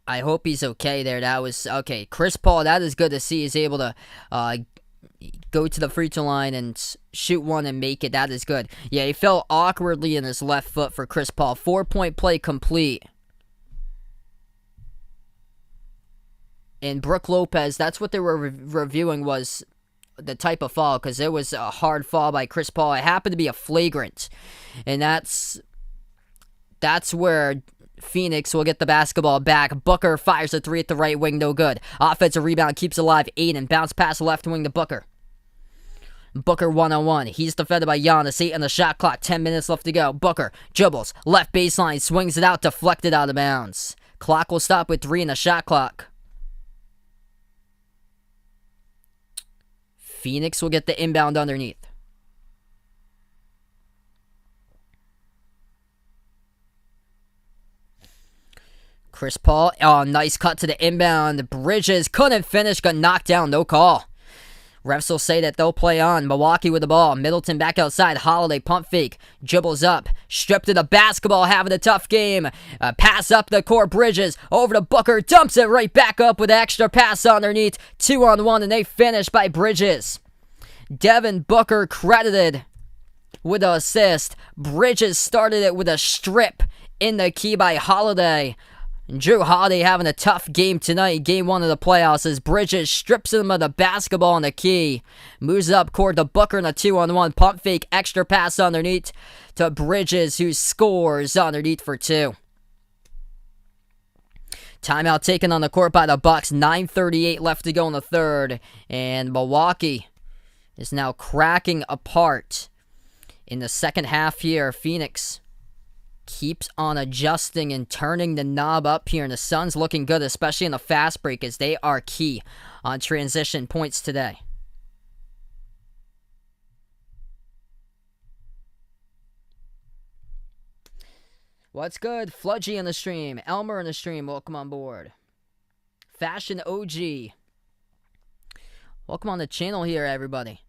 A: I hope he's okay there. That was... Okay, Chris Paul, that is good to see. He's able to go to the free throw line and shoot one and make it. That is good. Yeah, he fell awkwardly in his left foot for Chris Paul. 4-point play complete. And Brook Lopez, that's what they were reviewing was the type of fall, because it was a hard fall by Chris Paul. It happened to be a flagrant. And that's where Phoenix will get the basketball back. Booker fires a 3 at the right wing, no good. Offensive rebound keeps alive. Aiden bounce pass left wing to Booker. Booker 1-on-1. He's defended by Giannis. 8 on the shot clock. 10 minutes left to go. Booker dribbles. Left baseline. Swings it out. Deflected out of bounds. Clock will stop with 3 in the shot clock. Phoenix will get the inbound underneath. Chris Paul, oh, nice cut to the inbound. Bridges couldn't finish, got knocked down, no call. Refs will say that they'll play on. Milwaukee with the ball. Middleton back outside. Holiday pump fake. Dribbles up. Stripped to the basketball. Having a tough game. Pass up the court. Bridges over to Booker. Dumps it right back up with extra pass underneath. 2-on-1 and they finish by Bridges. Devin Booker credited with the assist. Bridges started it with a strip in the key by Holiday. Drew Holiday having a tough game tonight, game 1 of the playoffs, as Bridges strips him of the basketball in the key. Moves up court to Booker in a 2-on-1 pump fake, extra pass underneath to Bridges, who scores underneath for 2. Timeout taken on the court by the Bucks. 9:38 left to go in the third, and Milwaukee is now cracking apart in the second half here. Phoenix keeps on adjusting and turning the knob up here, and the Suns looking good, especially in the fast break, as they are key on transition points today. What's good? Fludgy in the stream. Elmer in the stream. Welcome on board. Fashion OG. Welcome on the channel here, everybody.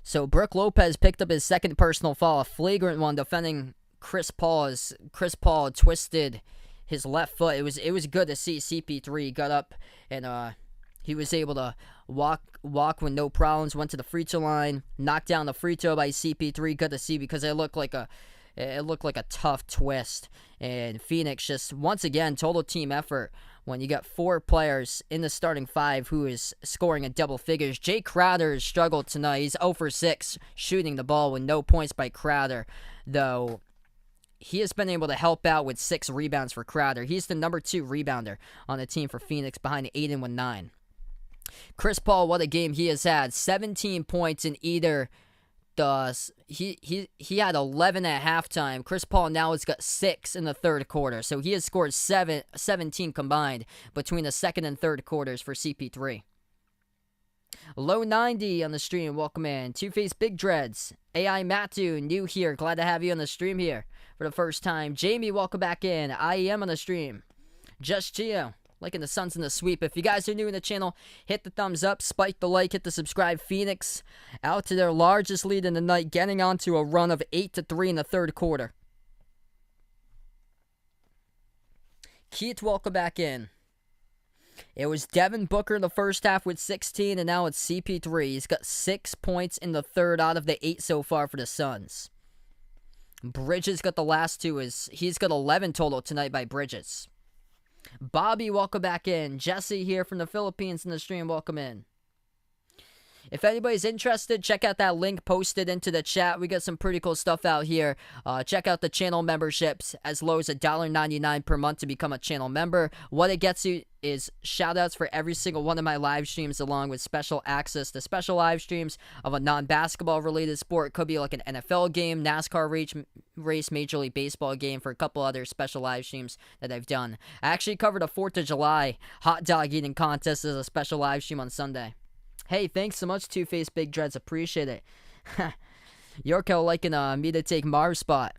A: So, Brook Lopez picked up his second personal foul, a flagrant one, defending Chris Paul. As Chris Paul twisted his left foot. It was good to see CP3 got up and he was able to walk with no problems. Went to the free throw line, knocked down the free throw by CP3. Good to see because it looked like a tough twist. And Phoenix just once again total team effort. When you got 4 players in the starting 5 who is scoring in double figures. Jay Crowder has struggled tonight. He's 0 for 6 shooting the ball with no points by Crowder, though he has been able to help out with 6 rebounds for Crowder. He's the number 2 rebounder on the team for Phoenix behind Aiden with 9. Chris Paul, what a game he has had. 17 points in either he had 11 at halftime. Chris Paul now has got 6 in the third quarter. So he has scored 17 combined between the second and third quarters for CP3. Low 90 on the stream. Welcome in. Two-Face Big Dreads. AI Matu, new here. Glad to have you on the stream here for the first time. Jamie, welcome back in. IEM on the stream. Just Gio. Liking the Suns in the sweep. If you guys are new in the channel, hit the thumbs up, spike the like, hit the subscribe. Phoenix out to their largest lead in the night, getting onto a run of 8-3 in the third quarter. Keith, welcome back in. It was Devin Booker in the first half with 16, and now it's CP3. He's got 6 points in the third out of the 8 so far for the Suns. Bridges got the last 2. He's got 11 total tonight by Bridges. Bobby, welcome back in. Jesse here from the Philippines in the stream, welcome in. If anybody's interested, check out that link posted into the chat. We got some pretty cool stuff out here. Check out the channel memberships as low as $1.99 per month to become a channel member. What it gets you is shoutouts for every single one of my live streams, along with special access to special live streams of a non-basketball related sport. It could be like an NFL game, NASCAR race, Major League Baseball game, for a couple other special live streams that I've done. I actually covered a 4th of July hot dog eating contest as a special live stream on Sunday. Hey, thanks so much, Two-Face Big Dreads. Appreciate it. Yorko liking me to take Marv's spot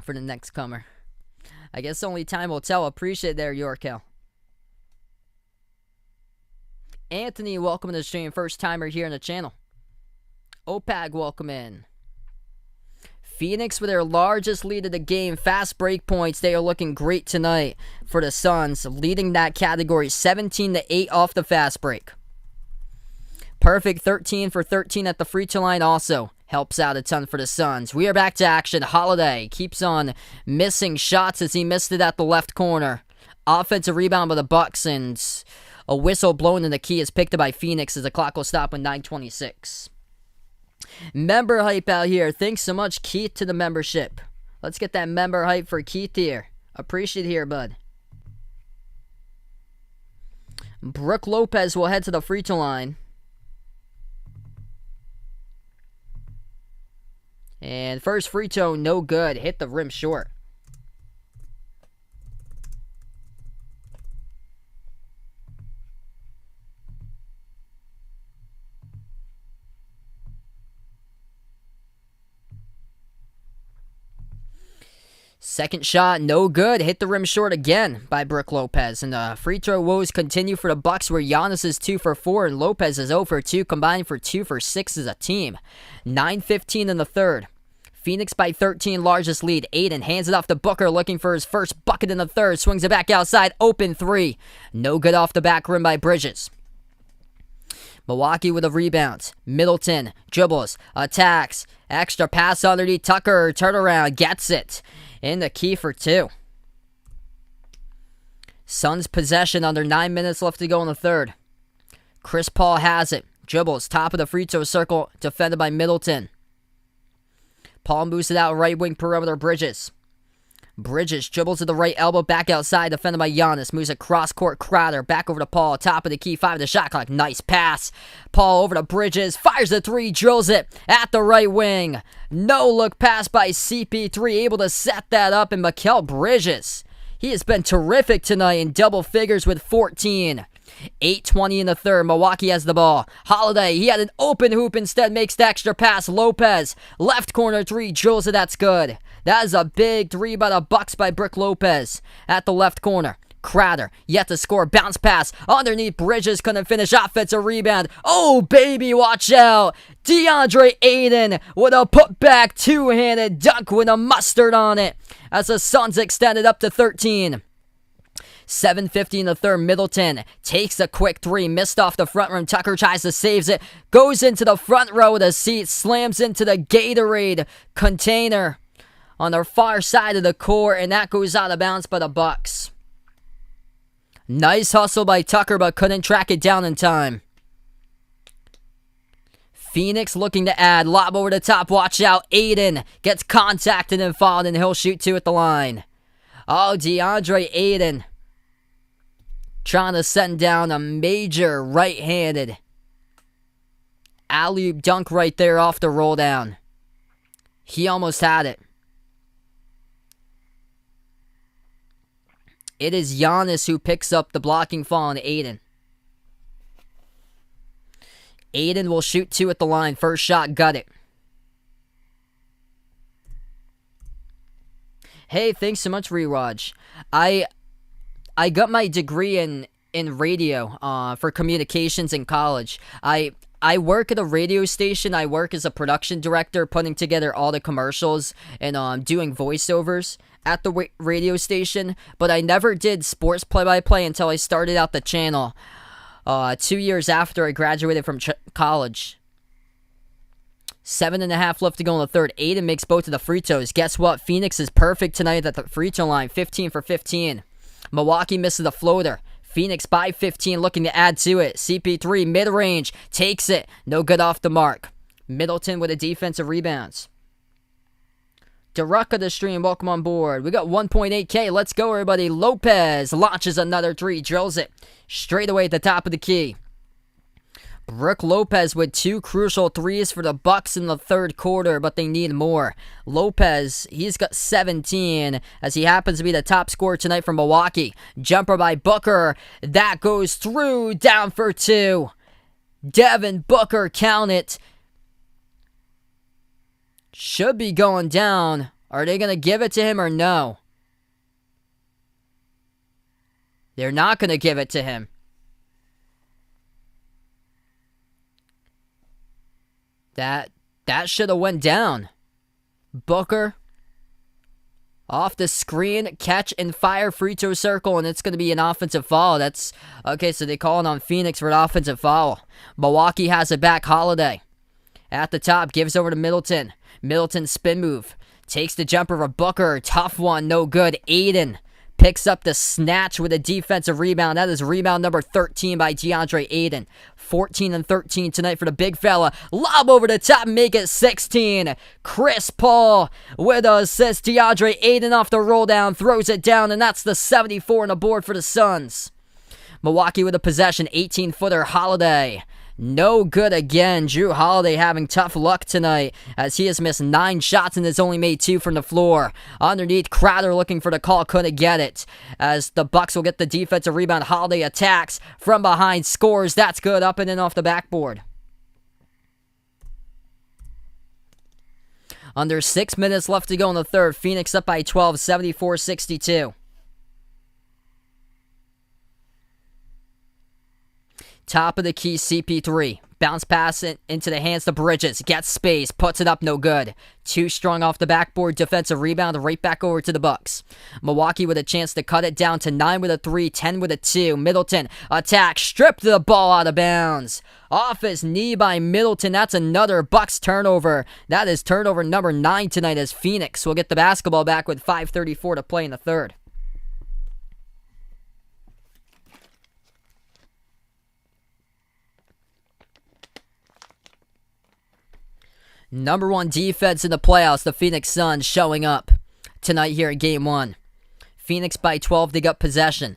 A: for the next comer. I guess only time will tell. Appreciate it there, Yorko. Anthony, welcome to the stream. First timer here on the channel. Opag, welcome in. Phoenix with their largest lead of the game. Fast break points. They are looking great tonight for the Suns. Leading that category 17-8 off the fast break. Perfect 13 for 13 at the free throw line also helps out a ton for the Suns. We are back to action. Holiday keeps on missing shots as he missed it at the left corner. Offensive rebound by the Bucks, and a whistle blown in the key is picked up by Phoenix as the clock will stop with 9:26. Member hype out here. Thanks so much, Keith, to the membership. Let's get that member hype for Keith here. Appreciate it here, bud. Brook Lopez will head to the free throw line. And first free throw, no good. Hit the rim short. Second shot, no good. Hit the rim short again by Brook Lopez. And the free throw woes continue for the Bucks, where Giannis is 2 for 4 and Lopez is 0 for 2, combined for 2 for 6 as a team. 9:15 in the third. Phoenix by 13, largest lead. Aiden hands it off to Booker, looking for his first bucket in the third. Swings it back outside, open 3. No good off the back rim by Bridges. Milwaukee with a rebound. Middleton dribbles, attacks, extra pass underneath Tucker, turnaround, gets it. In the key for 2. Suns possession, under 9 minutes left to go in the third. Chris Paul has it. Dribbles, top of the free throw circle, defended by Middleton. Paul moves it out right wing perimeter. Bridges dribbles to the right elbow, back outside, defended by Giannis. Moves across court. Crowder back over to Paul. Top of the key, 5 of the shot clock. Nice pass. Paul over to Bridges. Fires the 3. Drills it at the right wing. No look pass by CP3. Able to set that up. And Mikal Bridges, he has been terrific tonight in double figures with 14. 8:20 in the third. Milwaukee has the ball. Holiday, he had an open hoop, instead makes the extra pass. Lopez, left corner three, drills it. That's good. That is a big three by the Bucks by Brook Lopez at the left corner. Crowder, yet to score. Bounce pass underneath. Bridges couldn't finish. Offensive rebound. Oh, baby, watch out. DeAndre Ayton with a putback two-handed dunk with a mustard on it as the Suns extended up to 13. 7:50 in the third. Middleton takes a quick three. Missed off the front rim. Tucker tries to save it. Goes into the front row of the seat. Slams into the Gatorade container on the far side of the court, and that goes out of bounds by the Bucks. Nice hustle by Tucker, but couldn't track it down in time. Phoenix looking to add. Lob over the top. Watch out. Ayton gets contacted and fouled, and he'll shoot two at the line. Oh, DeAndre Ayton trying to send down a major right-handed alley-oop dunk right there off the roll down. He almost had it. It is Giannis who picks up the blocking foul on Ayton. Ayton will shoot two at the line. First shot, got it. Hey, thanks so much, Rewatch. I got my degree in radio for communications in college. I work at a radio station. I work as a production director, putting together all the commercials and doing voiceovers at the radio station. But I never did sports play-by-play until I started out the channel 2 years after I graduated from college. 7.5 left to go in the third. Ayton makes both of the free throws. Guess what? Phoenix is perfect tonight at the free throw line. 15 for 15. Milwaukee misses the floater. Phoenix by 15, looking to add to it. CP3, mid-range, takes it. No good off the mark. Middleton with a defensive rebounds. Derucka the stream, welcome on board. We got 1.8K. Let's go, everybody. Lopez launches another three, drills it straight away at the top of the key. Brook Lopez with two crucial threes for the Bucks in the third quarter, but they need more. Lopez, he's got 17, as he happens to be the top scorer tonight for Milwaukee. Jumper by Booker. That goes through, down for two. Devin Booker, count it. Should be going down. Are they going to give it to him or no? They're not going to give it to him. That should have went down. Booker off the screen, catch and fire, free throw circle, and it's going to be an offensive foul. That's okay, so they call it on Phoenix for an offensive foul. Milwaukee has it back. Holiday at the top, gives over to Middleton. Middleton spin move, takes the jumper of Booker, tough one, no good. Ayton picks up the snatch with a defensive rebound. That is rebound number 13 by DeAndre Ayton. 14 and 13 tonight for the big fella. Lob over the top, make it 16. Chris Paul with an assist. DeAndre Ayton off the roll down, throws it down, and that's the 74 on the board for the Suns. Milwaukee with a possession, 18-footer Holiday. No good again. Drew Holiday having tough luck tonight as he has missed 9 shots and has only made 2 from the floor. Underneath, Crowder looking for the call, couldn't get it. As the Bucks will get the defensive rebound. Holiday attacks from behind, scores. That's good, up and in off the backboard. Under 6 minutes left to go in the third. Phoenix up by 12, 74-62. Top of the key, CP3. Bounce pass it into the hands of Bridges. Gets space, puts it up, no good. Too strong off the backboard. Defensive rebound, right back over to the Bucks. Milwaukee with a chance to cut it down to 9 with a 3, 10 with a 2. Middleton, attack, stripped the ball out of bounds. Off his knee by Middleton. That's another Bucks turnover. That is turnover number 9 tonight as Phoenix will get the basketball back with 5:34 to play in the third. Number 1 defense in the playoffs, the Phoenix Suns showing up tonight here in Game 1. Phoenix by 12, they got possession.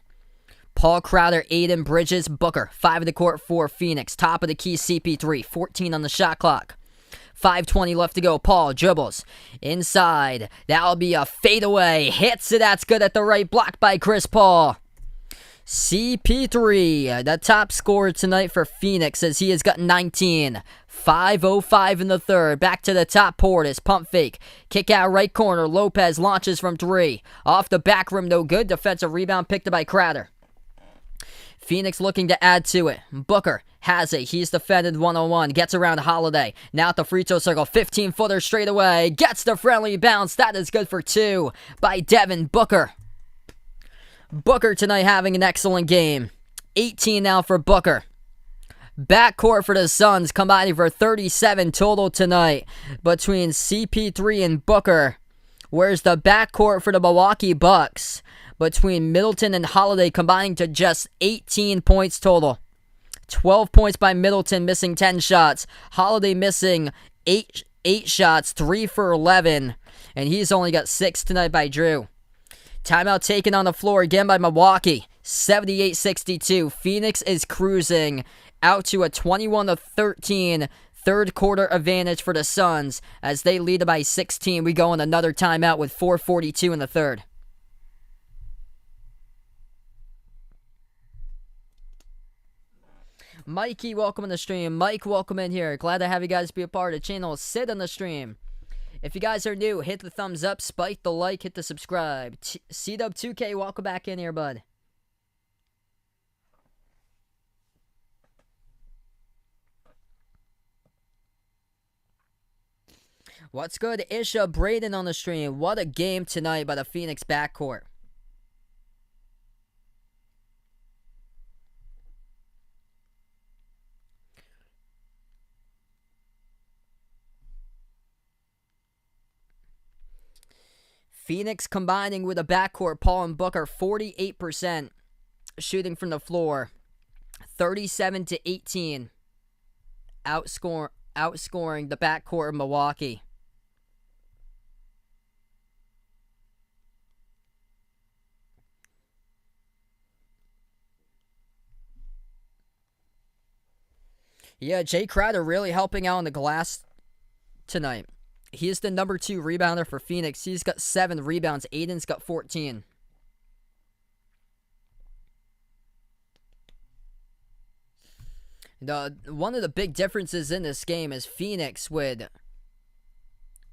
A: Paul Crowder, Ayton, Bridges, Booker. 5 of the court for Phoenix. Top of the key, CP3. 14 on the shot clock. 5:20 left to go. Paul dribbles inside. That'll be a fadeaway. Hits it. That's good at the right block by Chris Paul. CP3, the top scorer tonight for Phoenix, as he has got 19. 5:05 in the third. Back to the top, Portis. Pump fake. Kick out right corner. Lopez launches from 3. Off the back rim, no good. Defensive rebound picked up by Crowder. Phoenix looking to add to it. Booker has it. He's defended 1-on-1. Gets around Holiday. Now at the free throw circle. 15-footer straight away. Gets the friendly bounce. That is good for 2 by Devin Booker. Booker tonight having an excellent game. 18 now for Booker. Backcourt for the Suns combining for 37 total tonight between CP3 and Booker. Whereas the backcourt for the Milwaukee Bucks between Middleton and Holiday combining to just 18 points total. 12 points by Middleton, missing 10 shots. Holiday missing 8 shots, 3 for 11. And he's only got 6 tonight by Drew. Timeout taken on the floor again by Milwaukee. 78-62. Phoenix is cruising out to a 21-13 third quarter advantage for the Suns as they lead by 16. We go on another timeout with 4:42 in the third. Mikey, welcome in the stream. Mike, welcome in here. Glad to have you guys be a part of the channel. Sit on the stream. If you guys are new, hit the thumbs up, spike the like, hit the subscribe. CW2K, welcome back in here, bud. What's good? Isha Braden on the stream. What a game tonight by the Phoenix backcourt. Phoenix combining with a backcourt, Paul and Booker, 48% shooting from the floor, 37-18, outscoring the backcourt of Milwaukee. Yeah, Jay Crowder really helping out on the glass tonight. He is the number 2 rebounder for Phoenix. He's got 7 rebounds. Aiden's got 14. One of the big differences in this game is Phoenix with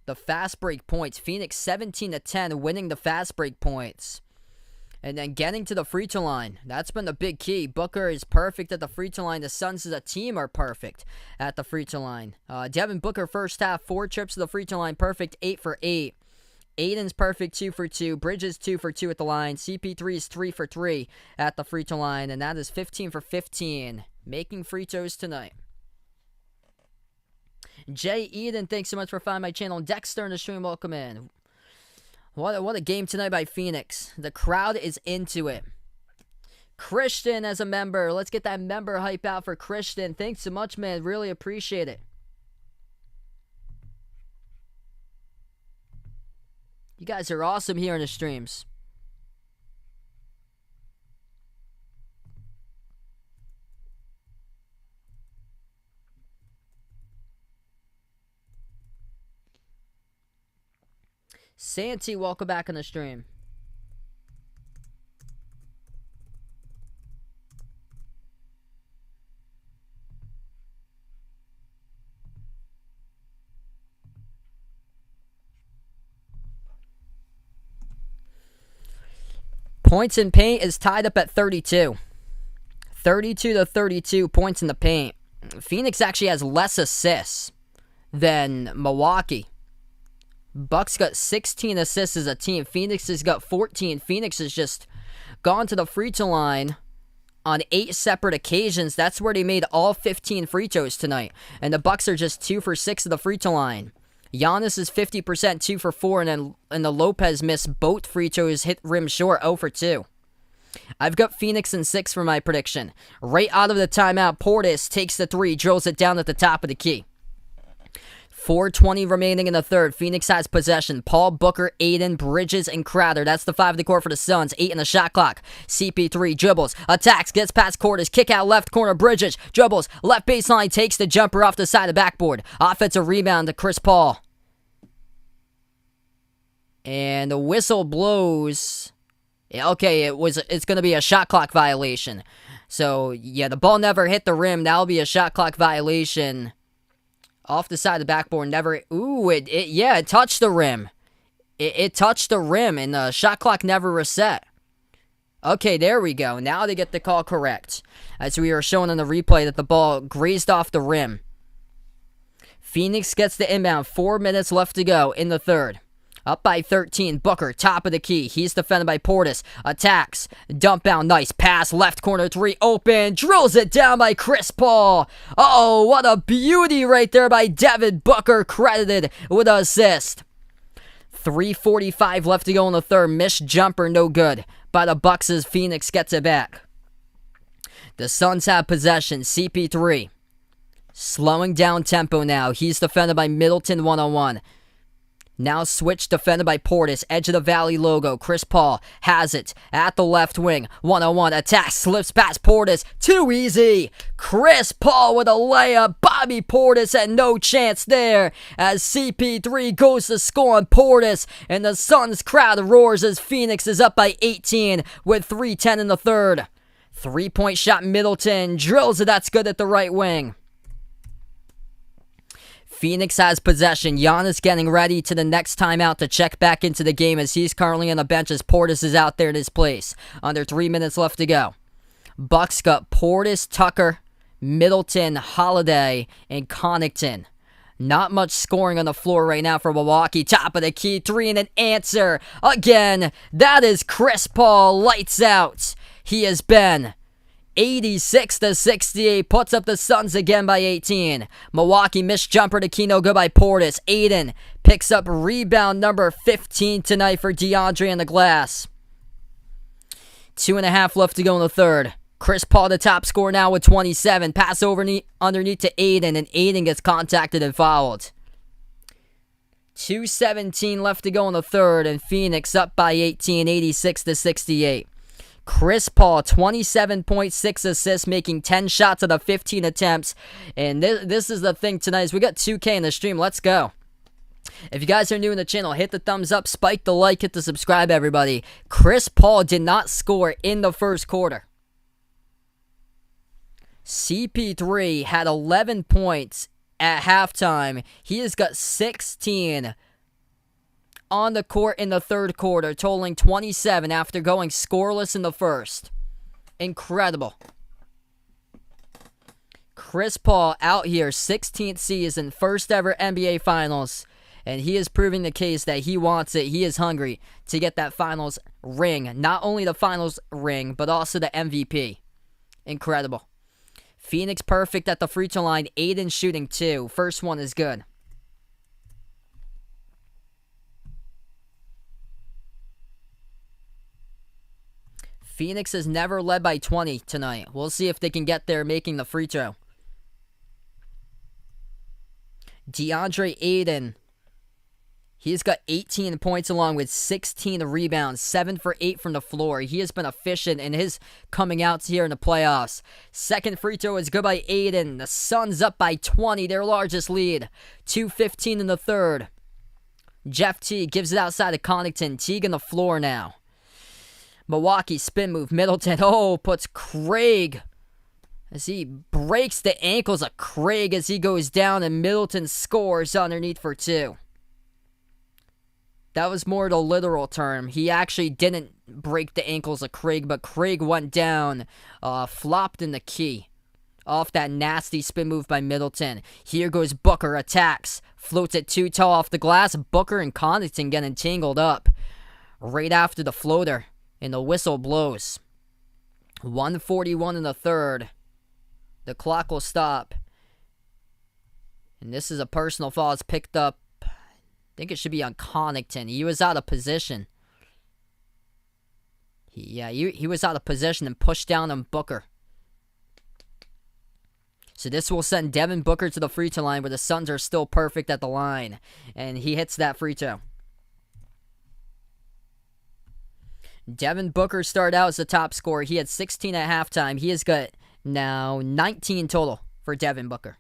A: the fast break points. Phoenix 17-10, winning the fast break points. And then getting to the free throw line. That's been the big key. Booker is perfect at the free throw line. The Suns as a team are perfect at the free throw line. Devin Booker first half, 4 trips to the free throw line. Perfect, 8 for 8. Aiden's perfect, 2 for 2. Bridges 2 for 2 at the line. CP3 is 3 for 3 at the free throw line. And that is 15 for 15. Making free throws tonight. Jay Eden, thanks so much for finding my channel. Dexter in the stream, welcome in. What a game tonight by Phoenix. The crowd is into it. Christian as a member. Let's get that member hype out for Christian. Thanks so much, man. Really appreciate it. You guys are awesome here in the streams. Santi, welcome back on the stream. Points in paint is tied up at 32. 32-32 points in the paint. Phoenix actually has less assists than Milwaukee. Bucks got 16 assists as a team. Phoenix has got 14. Phoenix has just gone to the free throw line on 8 separate occasions. That's where they made all 15 free throws tonight. And the Bucks are just 2 for 6 at the free throw line. Giannis is 50%, 2 for 4, and the Lopez missed both free throws, hit rim short, 0 for 2. I've got Phoenix in 6 for my prediction. Right out of the timeout, Portis takes the 3, drills it down at the top of the key. 4:20 remaining in the third. Phoenix has possession. Paul, Booker, Aiden, Bridges, and Crowder. That's the 5 of the court for the Suns. 8 in the shot clock. CP3 dribbles, attacks, gets past Cordes, kick out left corner. Bridges dribbles, left baseline, takes the jumper off the side of the backboard. Offensive rebound to Chris Paul. And the whistle blows Okay, it's going to be a shot clock violation. So, yeah, the ball never hit the rim. That'll be a shot clock violation. Off the side of the backboard, never... Ooh, it touched the rim. It touched the rim, and the shot clock never reset. Okay, there we go. Now they get the call correct. As we are showing on the replay that the ball grazed off the rim. Phoenix gets the inbound. 4 minutes left to go in the third. Up by 13, Booker, top of the key. He's defended by Portis. Attacks. Dump down, nice pass. Left corner three, open. Drills it down by Chris Paul. Oh, what a beauty right there by Devin Booker, credited with an assist. 3:45 left to go in the third. Missed jumper, no good. By the Bucks as Phoenix gets it back. The Suns have possession. CP3. Slowing down tempo now. He's defended by Middleton one-on-one. Now switch defended by Portis. Edge of the Valley logo. Chris Paul has it at the left wing. One-on-one attack. Slips past Portis. Too easy. Chris Paul with a layup. Bobby Portis had no chance there as CP3 goes to score on Portis. And the Suns crowd roars as Phoenix is up by 18 with 3:10 in the third. 3-point shot Middleton. Drills it. That's good at the right wing. Phoenix has possession. Giannis getting ready to the next timeout to check back into the game as he's currently on the bench as Portis is out there in his place. Under 3 minutes left to go. Bucks got Portis, Tucker, Middleton, Holiday, and Connaughton. Not much scoring on the floor right now for Milwaukee. Top of the key, three and an answer. Again, that is Chris Paul. Lights out. He has been 86-68, puts up the Suns again by 18. Milwaukee missed jumper to Keno, go by Portis. Aiden picks up rebound number 15 tonight for DeAndre in the glass. 2.5 left to go in the third. Chris Paul, the top scorer now with 27. Pass over underneath to Aiden, and Aiden gets contacted and fouled. 2:17 left to go in the third, and Phoenix up by 18, 86-68. Chris Paul, 27.6 assists, making 10 shots out of 15 attempts. And this is the thing tonight is we got 2K in the stream. Let's go. If you guys are new in the channel, hit the thumbs up, spike the like, hit the subscribe, everybody. Chris Paul did not score in the first quarter. CP3 had 11 points at halftime. He has got 16 on the court in the third quarter, totaling 27 after going scoreless in the first. Incredible. Chris Paul out here, 16th season, first ever NBA Finals, and he is proving the case that he wants it. He is hungry to get that Finals ring. Not only the Finals ring, but also the MVP. Incredible. Phoenix perfect at the free throw line. Aiden shooting 2. First one is good. Phoenix has never led by 20 tonight. We'll see if they can get there making the free throw. DeAndre Aiden. He's got 18 points along with 16 rebounds. 7 for 8 from the floor. He has been efficient in his coming outs here in the playoffs. Second free throw is good by Aiden. The Suns up by 20, their largest lead. 2:15 in the third. Jeff T gives it outside to Connaughton. Teague on the floor now. Milwaukee spin move. Middleton, puts Craig as he breaks the ankles of Craig as he goes down, and Middleton scores underneath for 2. That was more the literal term. He actually didn't break the ankles of Craig, but Craig went down, flopped in the key off that nasty spin move by Middleton. Here goes Booker, attacks, floats it too tall off the glass. Booker and Connaughton getting tangled up right after the floater. And the whistle blows. 1:41 in the third. The clock will stop. And this is a personal foul. It's picked up. I think it should be on Connaughton. He was out of position. He was out of position and pushed down on Booker. So this will send Devin Booker to the free throw line where the Suns are still perfect at the line. And he hits that free throw. Devin Booker started out as the top scorer. He had 16 at halftime. He has got now 19 total for Devin Booker.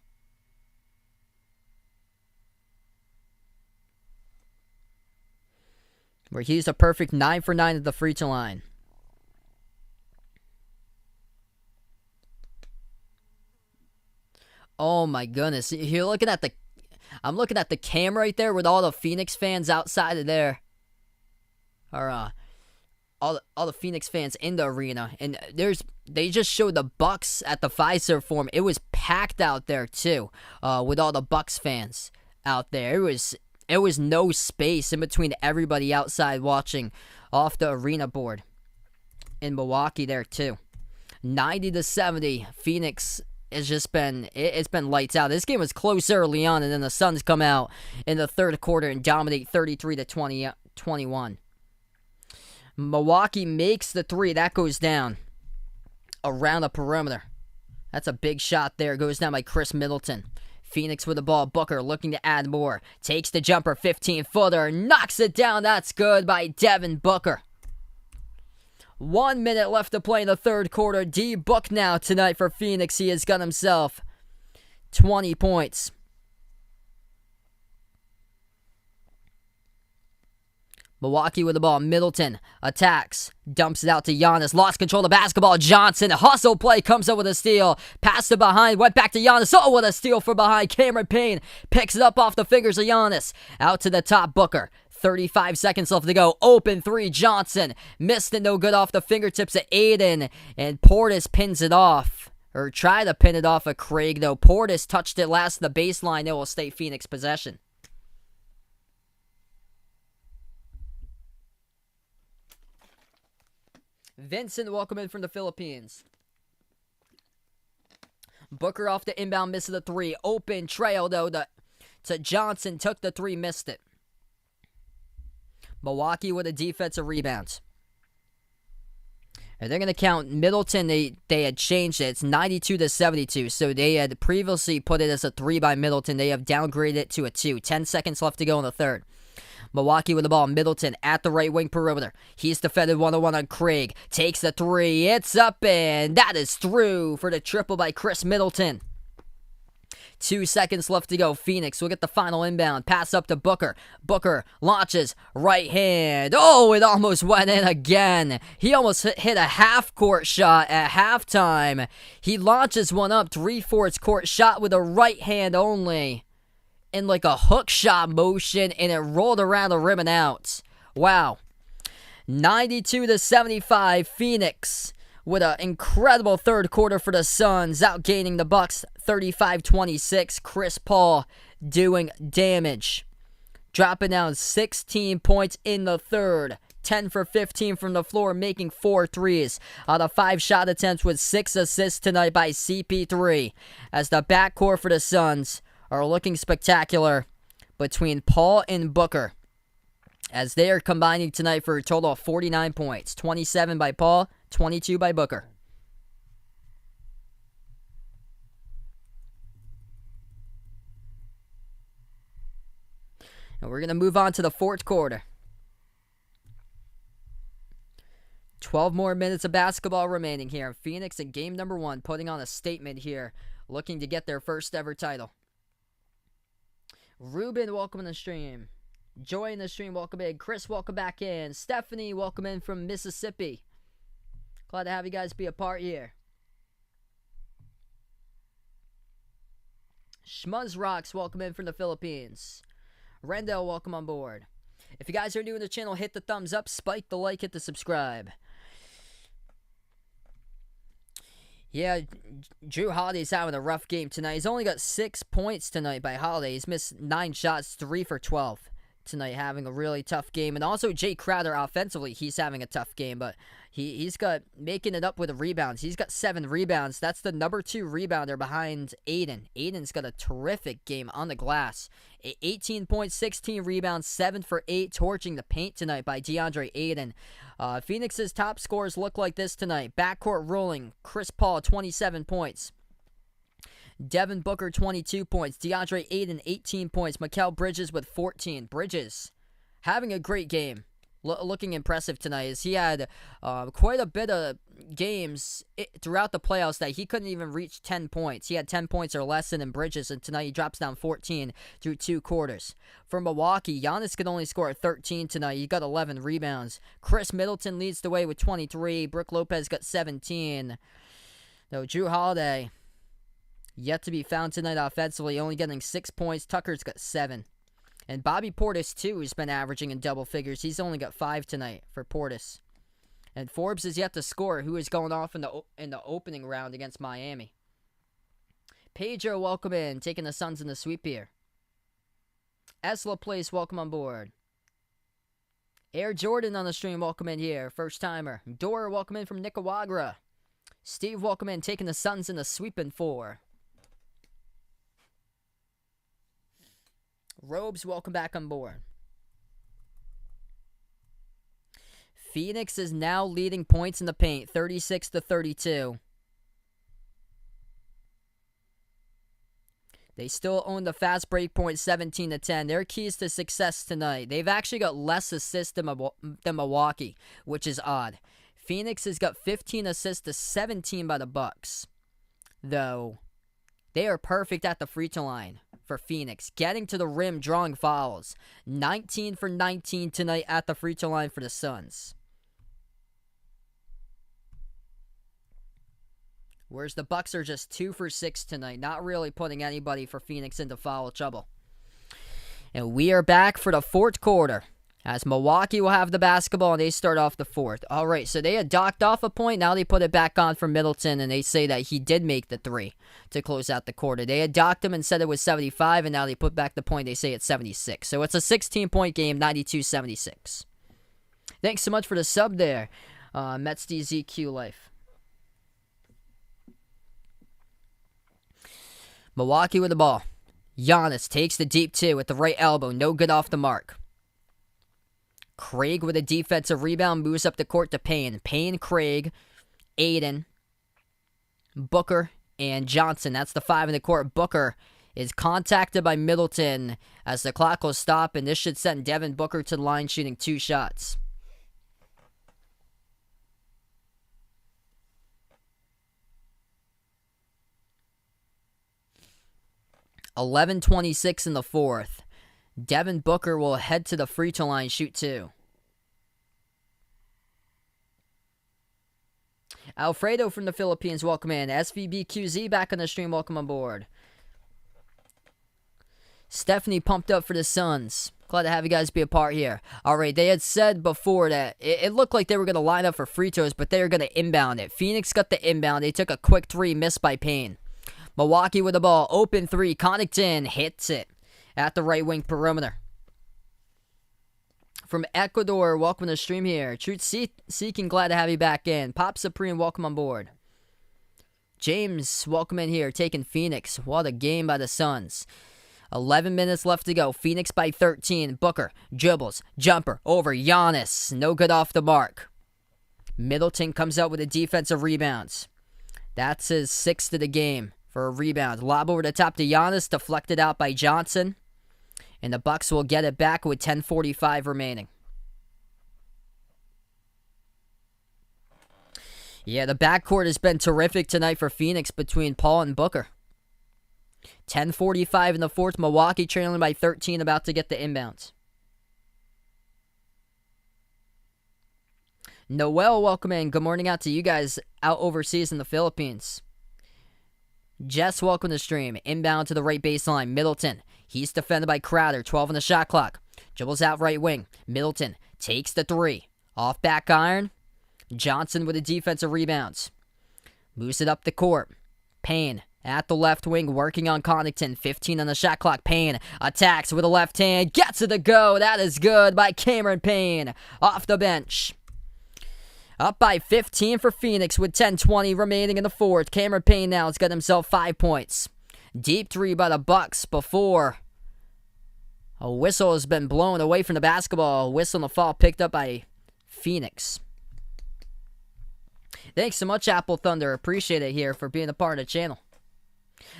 A: Where he's a perfect 9 for 9 at the free throw line. Oh my goodness. You're looking at the I'm looking at the cam right there with all the Phoenix fans outside of there. Or all the Phoenix fans in the arena, and they just showed the Bucks at the Fiserv Forum. It was packed out there too, with all the Bucks fans out there. It was no space in between everybody outside watching off the arena board in Milwaukee there too. 90-70, Phoenix has just been it's been lights out. This game was close early on, and then the Suns come out in the third quarter and dominate 33-21. Milwaukee makes the three. That goes down around the perimeter. That's a big shot there. Goes down by Chris Middleton. Phoenix with the ball. Booker looking to add more. Takes the jumper. 15-footer. Knocks it down. That's good by Devin Booker. 1 minute left to play in the third quarter. D Book now tonight for Phoenix. He has got himself 20 points. Milwaukee with the ball. Middleton attacks. Dumps it out to Giannis. Lost control of the basketball. Johnson. Hustle play. Comes up with a steal. Passed it behind. Went back to Giannis. Oh, what a steal from behind. Cameron Payne picks it up off the fingers of Giannis. Out to the top. Booker. 35 seconds left to go. Open three. Johnson. Missed it. No good off the fingertips of Aiden. And Portis pins it off. Or try to pin it off of Craig, though. Portis touched it last to the baseline. It will stay Phoenix possession. Vincent, welcome in from the Philippines. Booker off the inbound, misses the three. Open trail, though, to Johnson. Took the three, missed it. Milwaukee with a defensive rebound. And they're going to count Middleton. They had changed it. It's 92-72. So they had previously put it as a 3 by Middleton. They have downgraded it to a 2. 10 seconds left to go in the third. Milwaukee with the ball. Middleton at the right wing perimeter. He's defended 1-on-1 on Craig. Takes the three. It's up, and that is through for the triple by Chris Middleton. 2 seconds left to go. Phoenix will get the final inbound. Pass up to Booker. Booker launches. Right hand. Oh, it almost went in again. He almost hit a half-court shot at halftime. He launches one up. 3/4 court shot with a right hand only. In like a hook shot motion, and it rolled around the rim and out. Wow. 92-75, Phoenix with an incredible third quarter for the Suns, outgaining the Bucks 35-26. Chris Paul doing damage. Dropping down 16 points in the third. 10 for 15 from the floor, making 4 threes out of 5 shot attempts with 6 assists tonight by CP3. As the backcourt for the Suns are looking spectacular between Paul and Booker, as they are combining tonight for a total of 49 points. 27 by Paul, 22 by Booker. And we're going to move on to the fourth quarter. 12 more minutes of basketball remaining here. Phoenix in game number 1, putting on a statement here, looking to get their first ever title. Ruben, welcome to the stream. Joy in the stream, welcome in. Chris, welcome back in. Stephanie, welcome in from Mississippi. Glad to have you guys be a part here. Schmuzz Rocks, welcome in from the Philippines. Rendell, welcome on board. If you guys are new to the channel, hit the thumbs up, spike the like, hit the subscribe. Yeah, Drew Holiday's having a rough game tonight. He's only got 6 points tonight by Holiday. He's missed 9 shots, 3 for 12 tonight, having a really tough game. And also Jay Crowder offensively, he's having a tough game, but he's got making it up with the rebounds. He's got 7 rebounds. That's the number 2 rebounder behind Aiden. Aiden's got a terrific game on the glass. 18 points, 16 rebounds, 7 for 8, torching the paint tonight by DeAndre Aiden. Phoenix's top scorers look like this tonight. Backcourt rolling. Chris Paul, 27 points. Devin Booker, 22 points. DeAndre Aiden, 18 points. Mikal Bridges with 14. Bridges having a great game. Looking impressive tonight, as he had quite a bit of games throughout the playoffs that he couldn't even reach 10 points. He had 10 points or less than in Bridges, and tonight he drops down 14 through 2 quarters. For Milwaukee, Giannis could only score 13 tonight. He got 11 rebounds. Chris Middleton leads the way with 23. Brook Lopez got 17. Though Drew Holiday yet to be found tonight offensively, only getting 6 points. Tucker's got 7. And Bobby Portis, too, has been averaging in double figures. He's only got 5 tonight for Portis. And Forbes is yet to score, who is going off in the opening round against Miami. Pedro, welcome in, taking the Suns in the sweep here. Esla Place, welcome on board. Air Jordan on the stream, welcome in here, first timer. Dora, welcome in from Nicaragua. Steve, welcome in, taking the Suns in the sweep in 4. Robes, welcome back on board. Phoenix is now leading points in the paint, 36-32. They still own the fast break point, 17-10. Their keys to success tonight. They've actually got less assists than Milwaukee, which is odd. Phoenix has got 15 assists to 17 by the Bucks. Though, they are perfect at the free throw line for Phoenix. Getting to the rim, drawing fouls. 19 for 19 tonight at the free throw line for the Suns. Whereas the Bucks are just 2 for 6 tonight. Not really putting anybody for Phoenix into foul trouble. And we are back for the fourth quarter, as Milwaukee will have the basketball and they start off the fourth. All right, so they had docked off a point. Now they put it back on for Middleton, and they say that he did make the 3 to close out the quarter. They had docked him and said it was 75, and now they put back the point. They say it's 76. So it's a 16-point game, 92-76. Thanks so much for the sub there, Mets DZQ Life. Milwaukee with the ball. Giannis takes the deep 2 at the right elbow. No good off the mark. Craig with a defensive rebound moves up the court to Payne. Payne, Craig, Aiden, Booker, and Johnson. That's the 5 in the court. Booker is contacted by Middleton as the clock will stop, and this should send Devin Booker to the line shooting 2 shots. $11:26 in the fourth. Devin Booker will head to the free throw line, shoot 2. Alfredo from the Philippines, welcome in. SVBQZ back on the stream, welcome on board. Stephanie pumped up for the Suns. Glad to have you guys be a part here. All right, they had said before that it looked like they were going to line up for free throws, but they were going to inbound it. Phoenix got the inbound. They took a quick 3, missed by Payne. Milwaukee with the ball, open 3, Connaughton hits it at the right wing perimeter. From Ecuador, welcome to the stream here. Truth Seeking, glad to have you back in. Pop Supreme, welcome on board. James, welcome in here, taking Phoenix. What a game by the Suns. 11 minutes left to go. Phoenix by 13. Booker dribbles, jumper over Giannis. No good off the mark. Middleton comes out with a defensive rebounds. That's his 6th of the game. For a rebound. Lob over the top to Giannis, deflected out by Johnson. And the Bucks will get it back with 10:45 remaining. Yeah, the backcourt has been terrific tonight for Phoenix between Paul and Booker. 10:45 in the fourth. Milwaukee trailing by 13, about to get the inbounds. Noel, welcome in. Good morning out to you guys out overseas in the Philippines. Jess, welcome to the stream. Inbound to the right baseline. Middleton. He's defended by Crowder. 12 on the shot clock. Dribbles out right wing. Middleton takes the 3. Off back iron. Johnson with the defensive rebounds. Moves it up the court. Payne at the left wing working on Connaughton. 15 on the shot clock. Payne attacks with a left hand. Gets it to go. That is good by Cameron Payne. Off the bench. Up by 15 for Phoenix with 10:20 remaining in the fourth. Cameron Payne now has got himself 5 points. Deep 3 by the Bucks before a whistle has been blown away from the basketball. A whistle in the fall picked up by Phoenix. Thanks so much, Apple Thunder. Appreciate it here for being a part of the channel.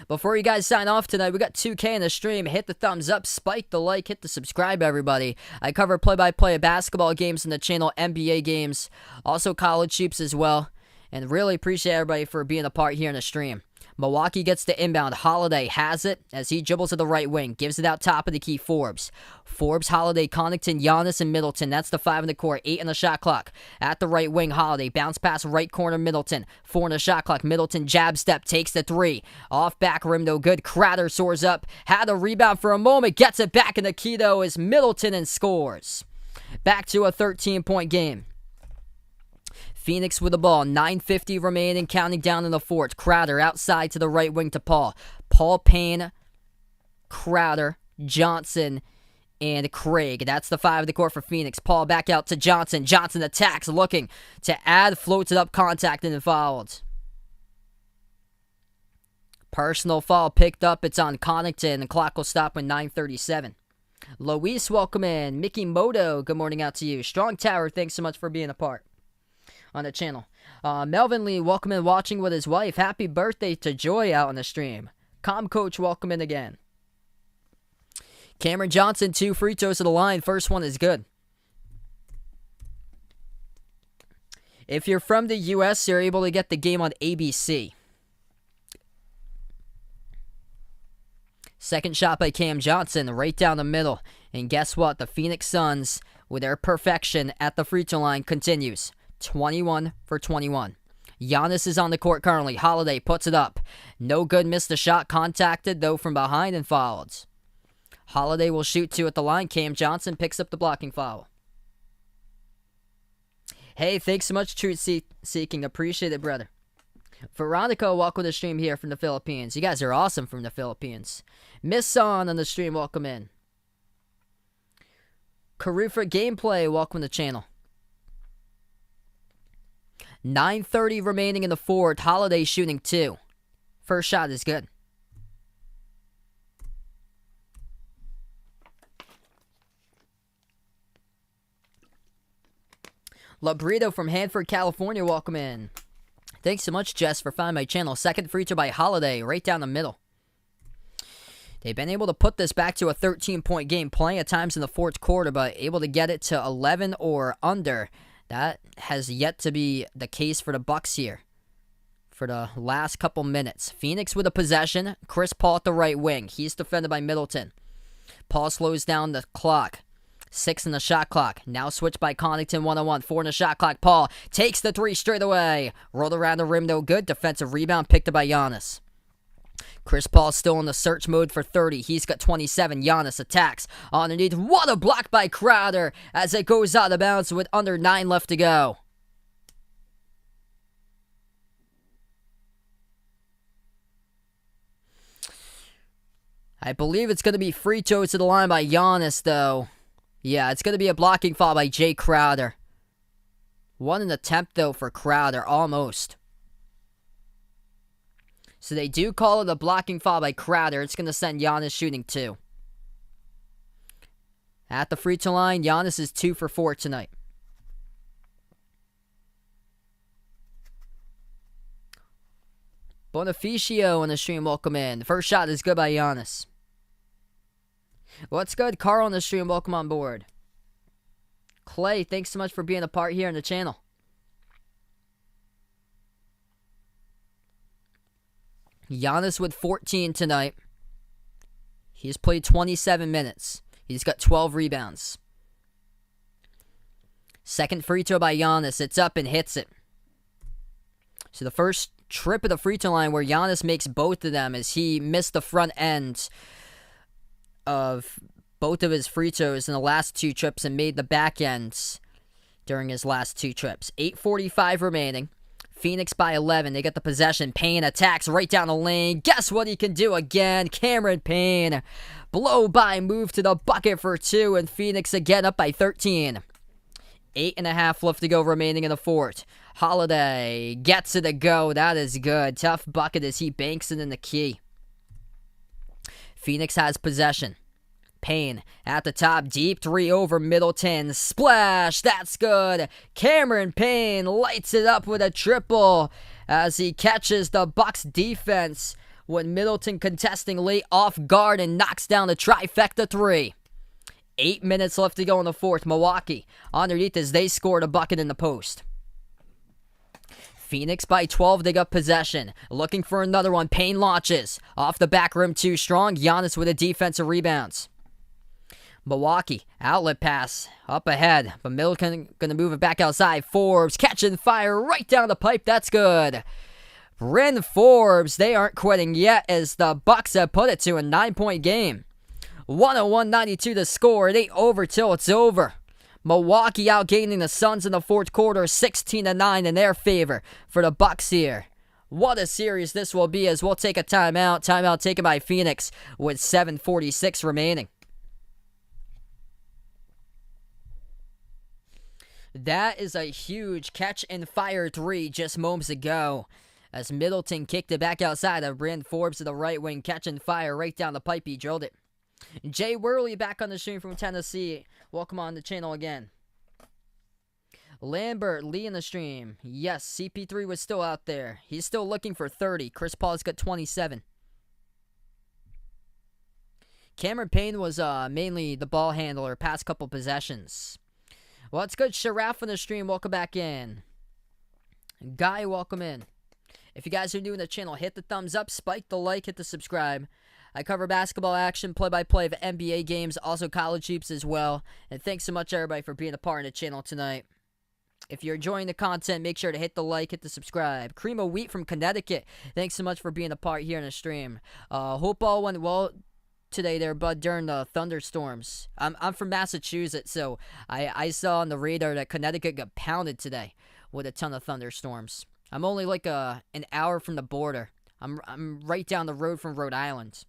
A: Before you guys sign off tonight, we got 2K in the stream. Hit the thumbs up, spike the like, hit the subscribe, everybody. I cover play-by-play of basketball games in the channel, NBA games, also college hoops as well. And really appreciate everybody for being a part here in the stream. Milwaukee gets the inbound. Holiday has it as he dribbles to the right wing. Gives it out top of the key. Forbes, Holiday, Connaughton, Giannis, and Middleton. That's the 5 in the court. 8 in the shot clock. At the right wing, Holiday. Bounce pass right corner, Middleton. 4 in the shot clock. Middleton jab step. Takes the 3. Off back rim, no good. Crowder soars up. Had a rebound for a moment. Gets it back in the key, though, is Middleton and scores. Back to a 13-point game. Phoenix with the ball, 9:50 remaining, counting down in the fourth. Crowder outside to the right wing to Paul. Paul, Payne, Crowder, Johnson, and Craig. That's the 5 of the court for Phoenix. Paul back out to Johnson. Johnson attacks, looking to add, floats it up, contact, and fouled. Personal foul picked up. It's on Connaughton. The clock will stop when 9:37. Luis, welcome in. Mickey Moto, good morning out to you. Strong Tower, thanks so much for being a part on the channel. Melvin Lee, welcome in, watching with his wife. Happy birthday to Joy out on the stream. Com Coach, welcome in again. Cameron Johnson, 2 free throws to the line. First one is good. If you're from the U.S., you're able to get the game on ABC. Second shot by Cam Johnson, right down the middle. And guess what? The Phoenix Suns, with their perfection at the free throw line, continues. 21 for 21. Giannis is on the court currently. Holiday puts it up. No good, missed the shot. Contacted, though, from behind and fouled. Holiday will shoot 2 at the line. Cam Johnson picks up the blocking foul. Hey, thanks so much, Truth Seeking. Appreciate it, brother. Veronica, welcome to the stream here from the Philippines. You guys are awesome from the Philippines. Miss Son on the stream, welcome in. Karufa Gameplay, welcome to the channel. 9:30 remaining in the fourth. Holiday shooting 2. First shot is good. Labrito from Hanford, California, welcome in. Thanks so much, Jess, for finding my channel. Second free throw by Holiday, right down the middle. They've been able to put this back to a 13-point game, plenty of times in the fourth quarter, but able to get it to 11 or under. That has yet to be the case for the Bucks here for the last couple minutes. Phoenix with a possession. Chris Paul at the right wing. He's defended by Middleton. Paul slows down the clock. 6 in the shot clock. Now switched by Connaughton, 1-on-1. 4 in the shot clock. Paul takes the 3 straight away. Rolled around the rim, no good. Defensive rebound picked up by Giannis. Chris Paul still in the search mode for 30. He's got 27. Giannis attacks underneath. What a block by Crowder as it goes out of bounds with under 9 left to go. I believe it's going to be free throws to the line by Giannis, though. Yeah, it's going to be a blocking foul by Jay Crowder. One an attempt, though, for Crowder, almost. So they do call it a blocking foul by Crowder. It's going to send Giannis shooting 2. At the free throw line, Giannis is 2 for 4 tonight. Bonificio on the stream, welcome in. The first shot is good by Giannis. What's good? Carl on the stream, welcome on board. Clay, thanks so much for being a part here on the channel. Giannis with 14 tonight. He's played 27 minutes. He's got 12 rebounds. Second free throw by Giannis. It's up and hits it. So the first trip of the free throw line where Giannis makes both of them as he missed the front end of both of his free throws in the last 2 trips and made the back ends during his last 2 trips. 8:45 remaining. Phoenix by 11. They get the possession. Payne attacks right down the lane. Guess what he can do again? Cameron Payne. Blow by move to the bucket for 2. And Phoenix again up by 13. 8.5 left to go remaining in the fourth. Holiday gets it to go. That is good. Tough bucket as he banks it in the key. Phoenix has possession. Payne at the top, deep 3 over Middleton. Splash, that's good. Cameron Payne lights it up with a triple as he catches the Bucks defense when Middleton contesting late off guard and knocks down the trifecta 3. 8 minutes left to go in the fourth. Milwaukee underneath as they scored a bucket in the post. Phoenix by 12, they got possession. Looking for another one. Payne launches. Off the back rim too strong. Giannis with a defensive rebounds. Milwaukee, outlet pass, up ahead. But Middleton going to move it back outside. Forbes catching fire right down the pipe. That's good. Bryn Forbes, they aren't quitting yet as the Bucks have put it to a 9-point game. 101-92 to score. It ain't over till it's over. Milwaukee outgaining the Suns in the fourth quarter, 16-9 in their favor for the Bucks here. What a series this will be as we'll take a timeout. Timeout taken by Phoenix with 7:46 remaining. That is a huge catch and fire three just moments ago as Middleton kicked it back outside of Bryn Forbes to the right wing, catching fire right down the pipe. He drilled it. Jay Worley back on the stream from Tennessee. Welcome on the channel again. Lambert Lee in the stream. Yes, CP3 was still out there. He's still looking for 30. Chris Paul's got 27. Cameron Payne was mainly the ball handler past couple possessions. Well, it's good. Sharaf on the stream. Welcome back in. Guy, welcome in. If you guys are new to the channel, hit the thumbs up, spike the like, hit the subscribe. I cover basketball action, play-by-play of NBA games, also college hoops as well. And thanks so much, everybody, for being a part of the channel tonight. If you're enjoying the content, make sure to hit the like, hit the subscribe. Cream of Wheat from Connecticut, thanks so much for being a part here in the stream. Hope all went well today there, bud, during the thunderstorms. I'm from Massachusetts, so I saw on the radar that Connecticut got pounded today with a ton of thunderstorms. I'm only like an hour from the border. I'm right down the road from Rhode Island.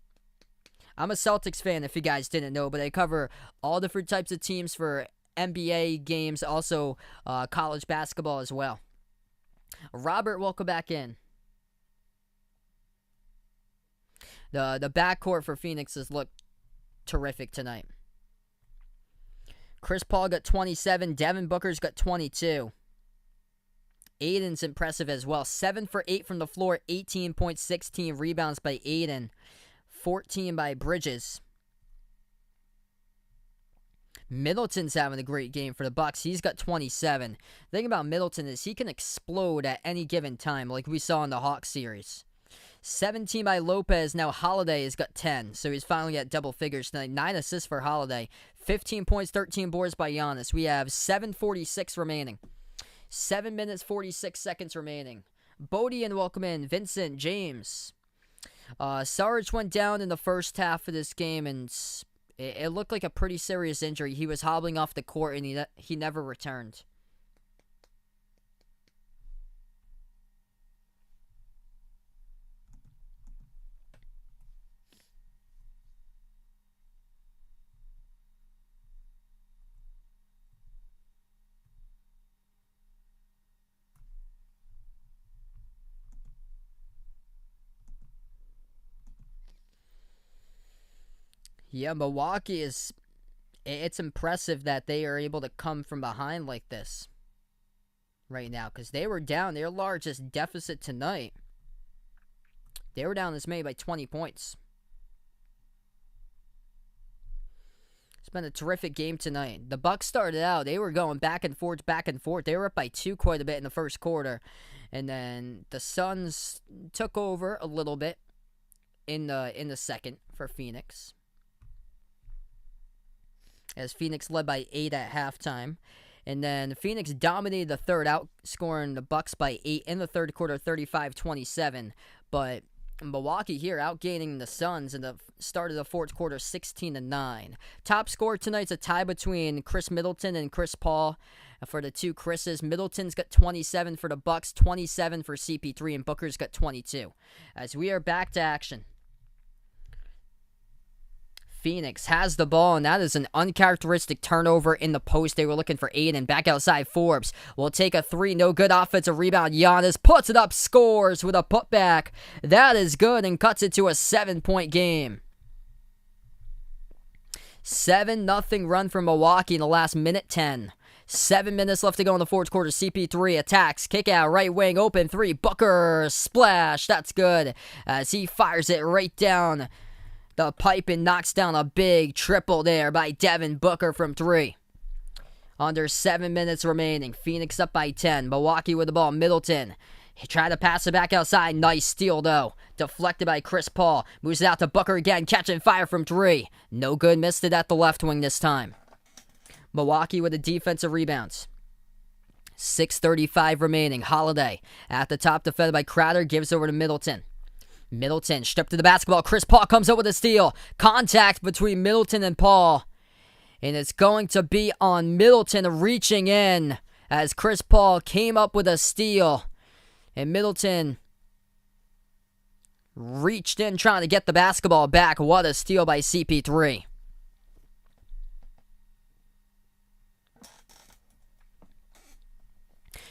A: I'm a Celtics fan, if you guys didn't know, but I cover all different types of teams for NBA games, also college basketball as well. Robert, welcome back in. The backcourt for Phoenix has looked terrific tonight. Chris Paul got 27. Devin Booker's got 22. Aiden's impressive as well. 7 for 8 from the floor. 18 points, 16 rebounds by Aiden. 14 by Bridges. Middleton's having a great game for the Bucks. He's got 27. The thing about Middleton is he can explode at any given time, like we saw in the Hawks series. 17 by Lopez. Now Holiday has got 10, so he's finally at double figures tonight. 9 assists for Holiday. 15 points, 13 boards by Giannis. We have 7:46 remaining. 7 minutes, 46 seconds remaining. Bodie and welcome in. Vincent, James. Sarge went down in the first half of this game, and it looked like a pretty serious injury. He was hobbling off the court, and he never returned. Yeah, Milwaukee it's impressive that they are able to come from behind like this right now, because they were down their largest deficit tonight. They were down this many by 20 points. It's been a terrific game tonight. The Bucks started out, they were going back and forth, back and forth. They were up by 2 quite a bit in the first quarter. And then the Suns took over a little bit in the second for Phoenix, as Phoenix led by 8 at halftime. And then Phoenix dominated the third, outscoring the Bucks by 8 in the third quarter, 35-27. But Milwaukee here outgaining the Suns in the start of the fourth quarter, 16-9. Top scorer tonight's a tie between Chris Middleton and Chris Paul. For the two Chris's, Middleton's got 27 for the Bucks, 27 for CP3, and Booker's got 22. As we are back to action. Phoenix has the ball, and that is an uncharacteristic turnover in the post. They were looking for Aiden. Back outside, Forbes will take a 3. No good offensive rebound. Giannis puts it up, scores with a putback. That is good and cuts it to a 7-point game. 7-0 run for Milwaukee in the last minute 10. 7 minutes left to go in the fourth quarter. CP3 attacks. Kick out, right wing, open 3. Booker, splash. That's good as he fires it right down the pipe and knocks down a big triple there by Devin Booker from 3. Under 7 minutes remaining. Phoenix up by 10. Milwaukee with the ball. Middleton. He tried to pass it back outside. Nice steal, though. Deflected by Chris Paul. Moves it out to Booker again. Catching fire from 3. No good. Missed it at the left wing this time. Milwaukee with the defensive rebounds. 6:35 remaining. Holiday at the top, defended by Crowder. Gives over to Middleton. Middleton stripped to the basketball. Chris Paul comes up with a steal. Contact between Middleton and Paul. And it's going to be on Middleton reaching in as Chris Paul came up with a steal. And Middleton reached in trying to get the basketball back. What a steal by CP3.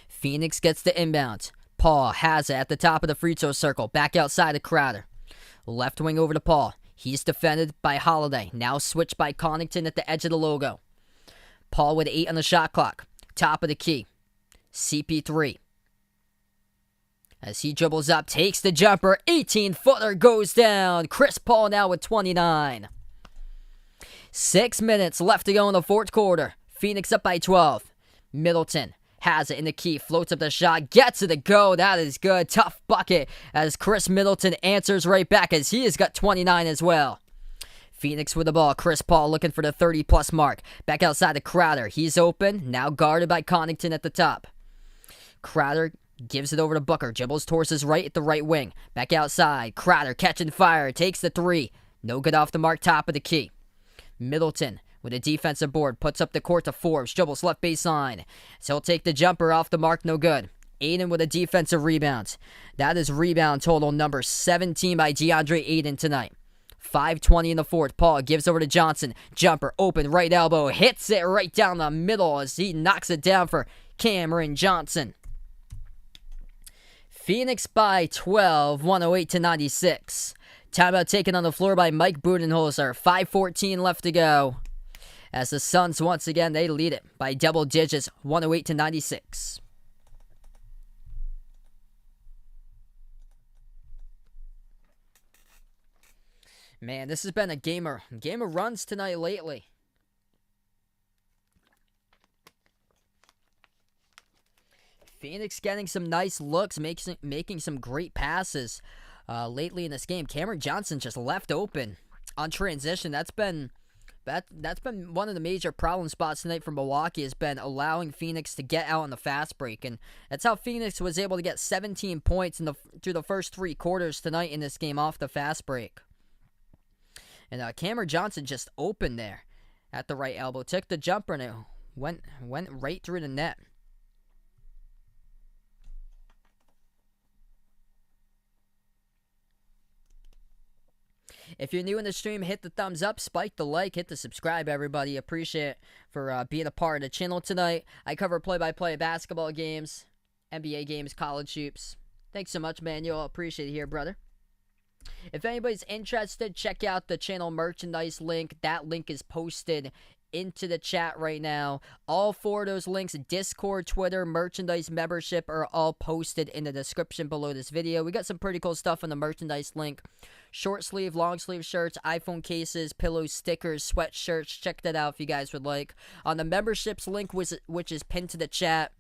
A: Phoenix gets the inbound. Paul has it at the top of the free throw circle. Back outside to Crowder. Left wing over to Paul. He's defended by Holiday. Now switched by Connaughton at the edge of the logo. Paul with 8 on the shot clock. Top of the key. CP3. As he dribbles up, takes the jumper. 18-footer goes down. Chris Paul now with 29. 6 minutes left to go in the fourth quarter. Phoenix up by 12. Middleton has it in the key. Floats up the shot. Gets it to go. That is good. Tough bucket as Chris Middleton answers right back as he has got 29 as well. Phoenix with the ball. Chris Paul looking for the 30-plus mark. Back outside to Crowder. He's open. Now guarded by Connaughton at the top. Crowder gives it over to Booker. Dribbles towards his right at the right wing. Back outside. Crowder catching fire. Takes the 3. No good off the mark. Top of the key. Middleton with a defensive board. Puts up the court to Forbes. Dribbles left baseline. So he'll take the jumper off the mark. No good. Aiden with a defensive rebound. That is rebound total number 17 by DeAndre Aiden tonight. 5:20 in the fourth. Paul gives over to Johnson. Jumper open. Right elbow. Hits it right down the middle as he knocks it down for Cameron Johnson. Phoenix by 12, 108-96. Timeout taken on the floor by Mike Budenholzer. 5:14 left to go. As the Suns, once again, they lead it by double digits, 108-96. Man, this has been a game of runs tonight lately. Phoenix getting some nice looks, making some great passes lately in this game. Cameron Johnson just left open on transition. That's been one of the major problem spots tonight for Milwaukee, has been allowing Phoenix to get out on the fast break, and that's how Phoenix was able to get 17 points through the first 3 quarters tonight in this game off the fast break. And Cameron Johnson just opened there at the right elbow, took the jumper, and it went right through the net. If you're new in the stream, hit the thumbs up, spike the like, hit the subscribe, everybody. Appreciate it for being a part of the channel tonight. I cover play-by-play basketball games, NBA games, college hoops. Thanks so much, man. You'll appreciate it here, brother. If anybody's interested, check out the channel merchandise link. That link is posted into the chat right now. All 4 of those links, Discord, Twitter, merchandise, membership, are all posted in the description below this video. We got some pretty cool stuff on the merchandise link. Short sleeve, long sleeve shirts, iPhone cases, pillows, stickers, sweatshirts. Check that out if you guys would like. On the memberships link, which is pinned to the chat,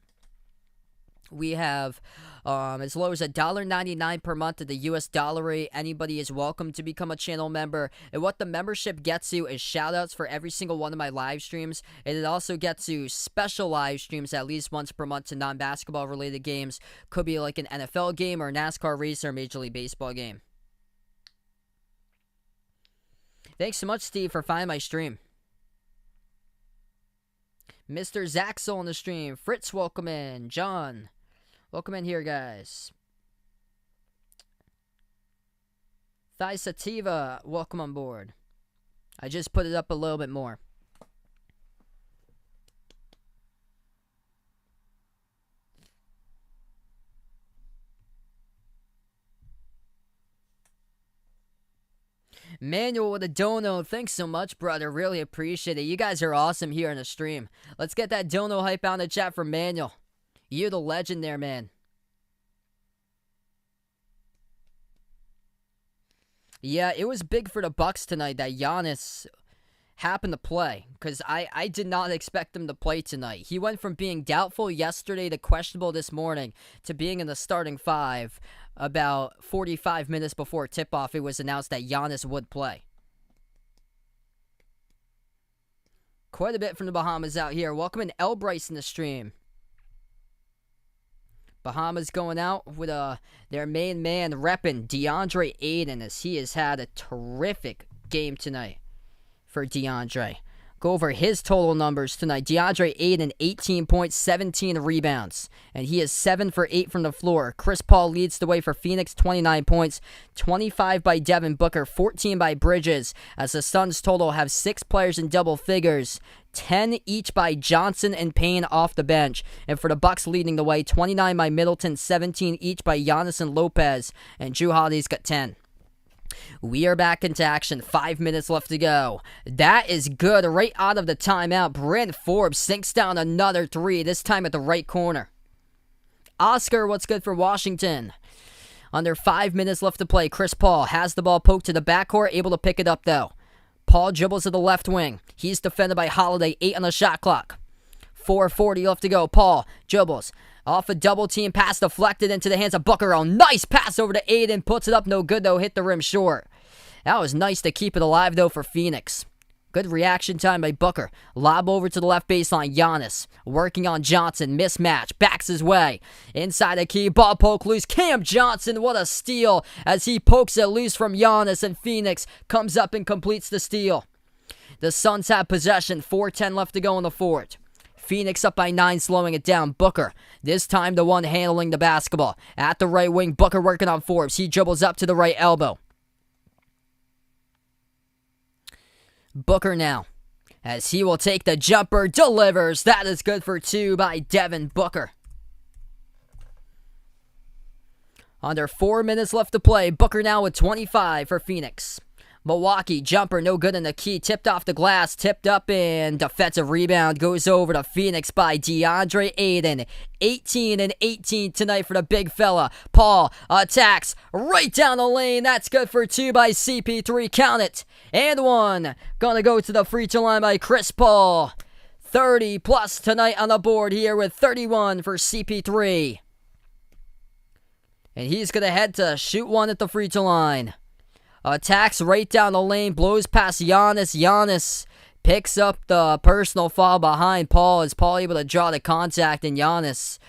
A: we have as low as $1.99 per month at the US dollar rate. Anybody is welcome to become a channel member. And what the membership gets you is shoutouts for every single one of my live streams. And it also gets you special live streams at least once per month to non-basketball related games. Could be like an NFL game or a NASCAR race or a Major League Baseball game. Thanks so much, Steve, for finding my stream. Mr. Zaxel on the stream. Fritz, welcome in. John, welcome in here, guys. Thai Sativa, welcome on board. I just put it up a little bit more. Manuel with a dono. Thanks so much, brother. Really appreciate it. You guys are awesome here in the stream. Let's get that dono hype out in the chat for Manuel. You're the legend there, man. Yeah, it was big for the Bucks tonight that Giannis happen to play, because I did not expect him to play tonight. He went from being doubtful yesterday to questionable this morning to being in the starting five about 45 minutes before tip-off. It was announced that Giannis would play. Quite a bit from the Bahamas out here. Welcome in L. Bryce in the stream. Bahamas going out with their main man repping DeAndre Ayton, as he has had a terrific game tonight for DeAndre. Go over his total numbers tonight. DeAndre Ayton, 18 points, 17 rebounds, and he is 7 for 8 from the floor. Chris Paul leads the way for Phoenix, 29 points, 25 by Devin Booker, 14 by Bridges, as the Suns total have 6 players in double figures, 10 each by Johnson and Payne off the bench. And for the Bucks leading the way, 29 by Middleton, 17 each by Giannis and Lopez, and Jrue Holiday's got 10. We are back into action. 5 minutes left to go. That is good. Right out of the timeout, Bryn Forbes sinks down another three, this time at the right corner. Oscar, what's good for Washington? Under 5 minutes left to play, Chris Paul has the ball poked to the backcourt, able to pick it up though. Paul dribbles to the left wing. He's defended by Holiday, 8 on the shot clock. 4:40 left to go. Paul dribbles off a double team pass, deflected into the hands of Booker. Oh, nice pass over to Ayton. Puts it up, no good though. Hit the rim short. That was nice to keep it alive though for Phoenix. Good reaction time by Booker. Lob over to the left baseline. Giannis working on Johnson. Mismatch. Backs his way. Inside the key. Ball poke loose. Cam Johnson. What a steal as he pokes it loose from Giannis, and Phoenix comes up and completes the steal. The Suns have possession. 4:10 left to go in the fourth. Phoenix up by 9, slowing it down. Booker, this time the one handling the basketball. At the right wing, Booker working on Forbes. He dribbles up to the right elbow. Booker now, as he will take the jumper, delivers. That is good for 2 by Devin Booker. Under 4 minutes left to play. Booker now with 25 for Phoenix. Milwaukee, jumper, no good in the key. Tipped off the glass, tipped up, and defensive rebound goes over to Phoenix by DeAndre Ayton. 18 and 18 tonight for the big fella. Paul attacks right down the lane. That's good for 2 by CP3. Count it. And 1. Gonna go to the free throw line by Chris Paul. 30 plus tonight on the board here with 31 for CP3. And he's gonna head to shoot 1 at the free throw line. Attacks right down the lane, blows past Giannis. Giannis picks up the personal foul behind Paul. Is Paul able to draw the contact, and Giannis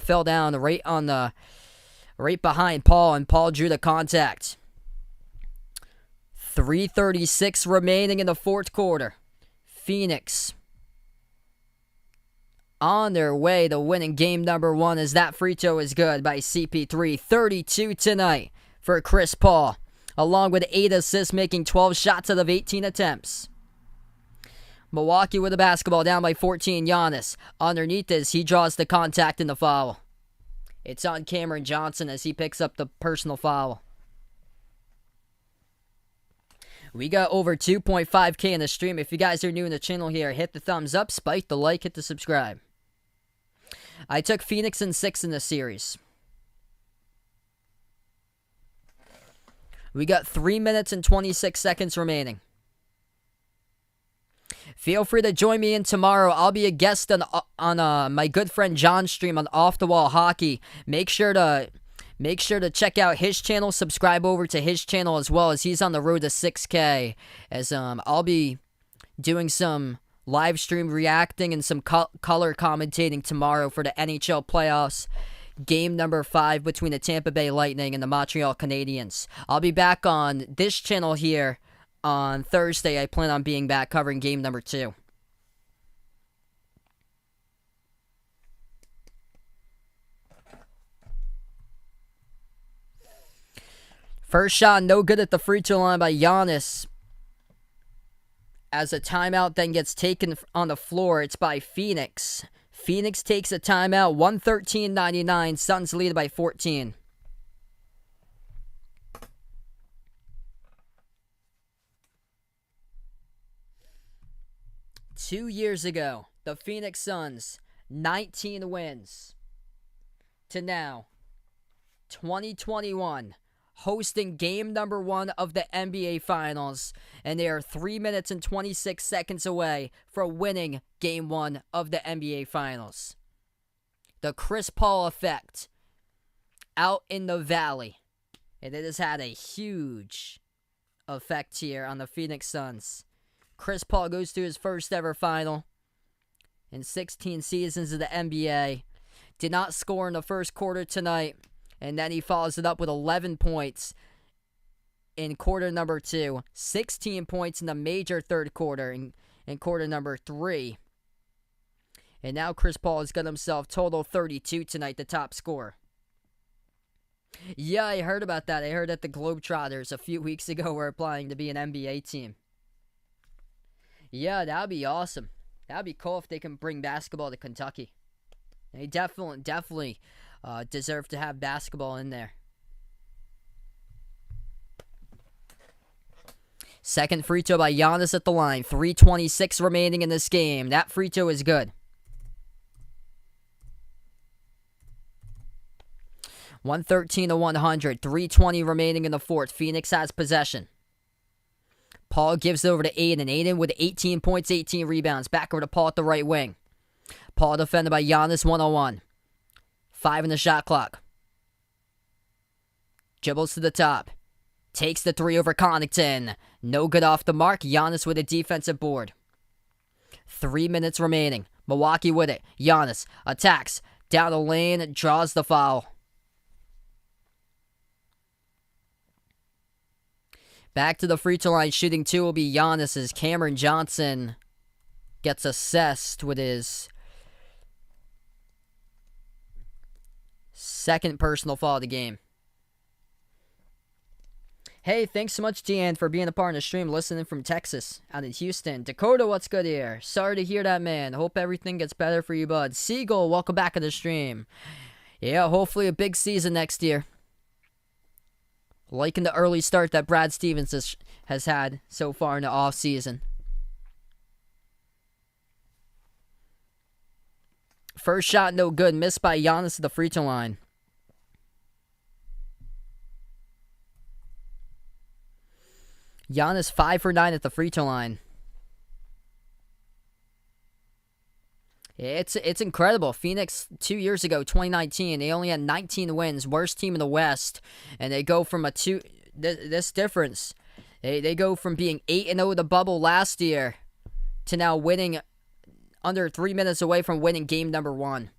A: fell down right behind Paul, and Paul drew the contact. 3:36 remaining in the fourth quarter. Phoenix on their way to winning game number 1, as that free throw is good by CP3. 32 tonight for Chris Paul, along with 8 assists, making 12 shots out of 18 attempts. Milwaukee with the basketball, down by 14. Giannis underneath this, he draws the contact in the foul. It's on Cameron Johnson as he picks up the personal foul. We got over 2.5K in the stream. If you guys are new in the channel here, hit the thumbs up, spike the like, hit the subscribe. I took Phoenix in 6 in this series. We got 3 minutes and 26 seconds remaining. Feel free to join me in tomorrow. I'll be a guest on my good friend John's stream on Off the Wall Hockey. Make sure to check out his channel. Subscribe over to his channel as well, as he's on the road to 6K. As I'll be doing some live stream reacting and some color commentating tomorrow for the NHL playoffs. Game number 5 between the Tampa Bay Lightning and the Montreal Canadiens. I'll be back on this channel here on Thursday. I plan on being back covering game number 2. First shot, no good at the free throw line by Giannis. As a timeout then gets taken on the floor, it's by Phoenix. Phoenix takes a timeout, 113-99. Suns lead by 14. Two years ago, the Phoenix Suns, 19 wins. To now, 2021, hosting game number 1 of the NBA Finals, and they are 3 minutes and 26 seconds away from winning game 1 of the NBA Finals. The Chris Paul effect out in the Valley, and it has had a huge effect here on the Phoenix Suns. Chris Paul goes to his first ever final in 16 seasons of the NBA. Did not score in the first quarter tonight, and then he follows it up with 11 points in quarter number 2, 16 points in the major third quarter in quarter number 3. And now Chris Paul has got himself total 32 tonight, the top scorer. Yeah, I heard about that. I heard that the Globetrotters a few weeks ago were applying to be an NBA team. Yeah, that would be awesome. That would be cool if they can bring basketball to Kentucky. They definitely deserve to have basketball in there. Second free throw by Giannis at the line. 3:26 remaining in this game. That free throw is good. 113-100. 3:20 remaining in the fourth. Phoenix has possession. Paul gives it over to Aiden. Aiden with 18 points, 18 rebounds. Back over to Paul at the right wing. Paul defended by Giannis 1-on-1. 5 in the shot clock. Dribbles to the top. Takes the 3 over Connaughton. No good off the mark. Giannis with a defensive board. 3 minutes remaining. Milwaukee with it. Giannis attacks. Down the lane. Draws the foul. Back to the free throw line. Shooting 2 will be Giannis as Cameron Johnson gets assessed with his second personal foul of the game. Hey, thanks so much, Deanne, for being a part of the stream, listening from Texas, out in Houston. Dakota, what's good here? Sorry to hear that, man. Hope everything gets better for you, bud. Siegel, welcome back to the stream. Yeah, hopefully a big season next year. Liking the early start that Brad Stevens has had so far in the offseason. First shot, no good. Missed by Giannis at the free throw line. Giannis 5 for 9 at the free throw line. It's incredible. Phoenix 2 years ago, 2019, they only had 19 wins, worst team in the West, and they go from this difference. They go from being 8-0 in the bubble last year to now winning under 3 minutes away from winning game number 1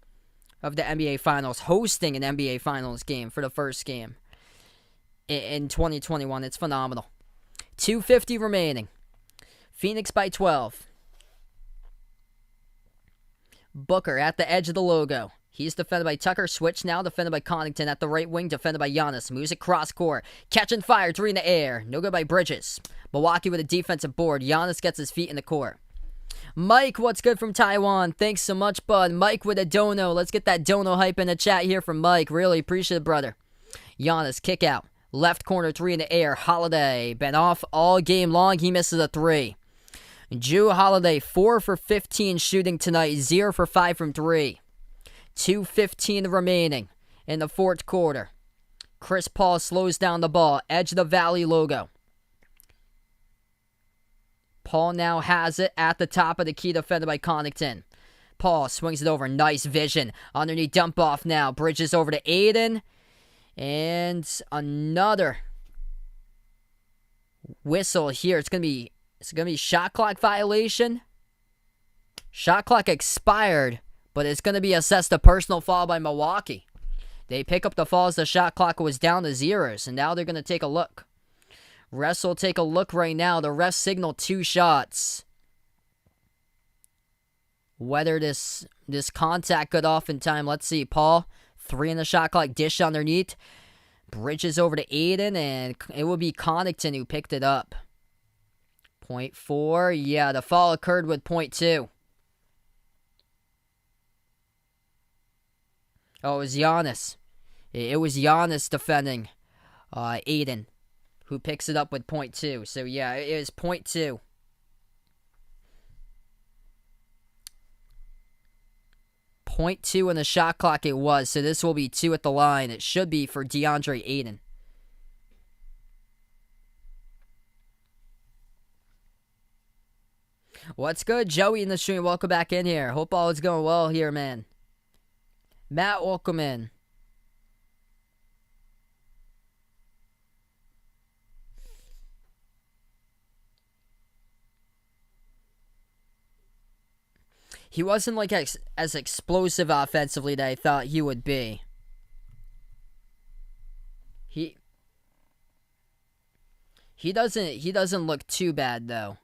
A: of the NBA Finals, hosting an NBA Finals game for the first game in 2021. It's phenomenal. 2:50 remaining. Phoenix by 12. Booker at the edge of the logo. He's defended by Tucker. Switch now. Defended by Connaughton at the right wing. Defended by Giannis. Moves it cross court. Catching fire. 3 in the air. No good by Bridges. Milwaukee with a defensive board. Giannis gets his feet in the court. Mike, what's good from Taiwan? Thanks so much, bud. Mike with a dono. Let's get that dono hype in the chat here from Mike. Really appreciate it, brother. Giannis, kick out. Left corner, 3 in the air. Holiday. Been off all game long. He misses a 3. Jrue Holiday, 4 for 15 shooting tonight. 0 for 5 from 3. 2:15 remaining in the fourth quarter. Chris Paul slows down the ball. Edge of the Valley logo. Paul now has it at the top of the key, defended by Connaughton. Paul swings it over. Nice vision. Underneath dump off now. Bridges over to Aiden. And another whistle here. It's gonna be shot clock violation. Shot clock expired, but it's gonna be assessed a personal foul by Milwaukee. They pick up the fall as the shot clock was down to 0s, and now they're gonna take a look. Refs will take a look right now. The refs signal 2 shots. Whether this contact got off in time, let's see. Paul, 3 in the shot clock, dish underneath. Bridges over to Aiden, and it will be Connaughton who picked it up. 0.4. Yeah, the foul occurred with 0.2. Oh, it was Giannis. It was Giannis defending Aiden, who picks it up with 0.2. So, yeah, it is 0.2. 0.2 in the shot clock it was, so this will be 2 at the line. It should be for DeAndre Aiden. What's good, Joey in the stream? Welcome back in here. Hope all is going well here, man. Matt, welcome in. He wasn't like as explosive offensively that I thought he would be. He doesn't look too bad though.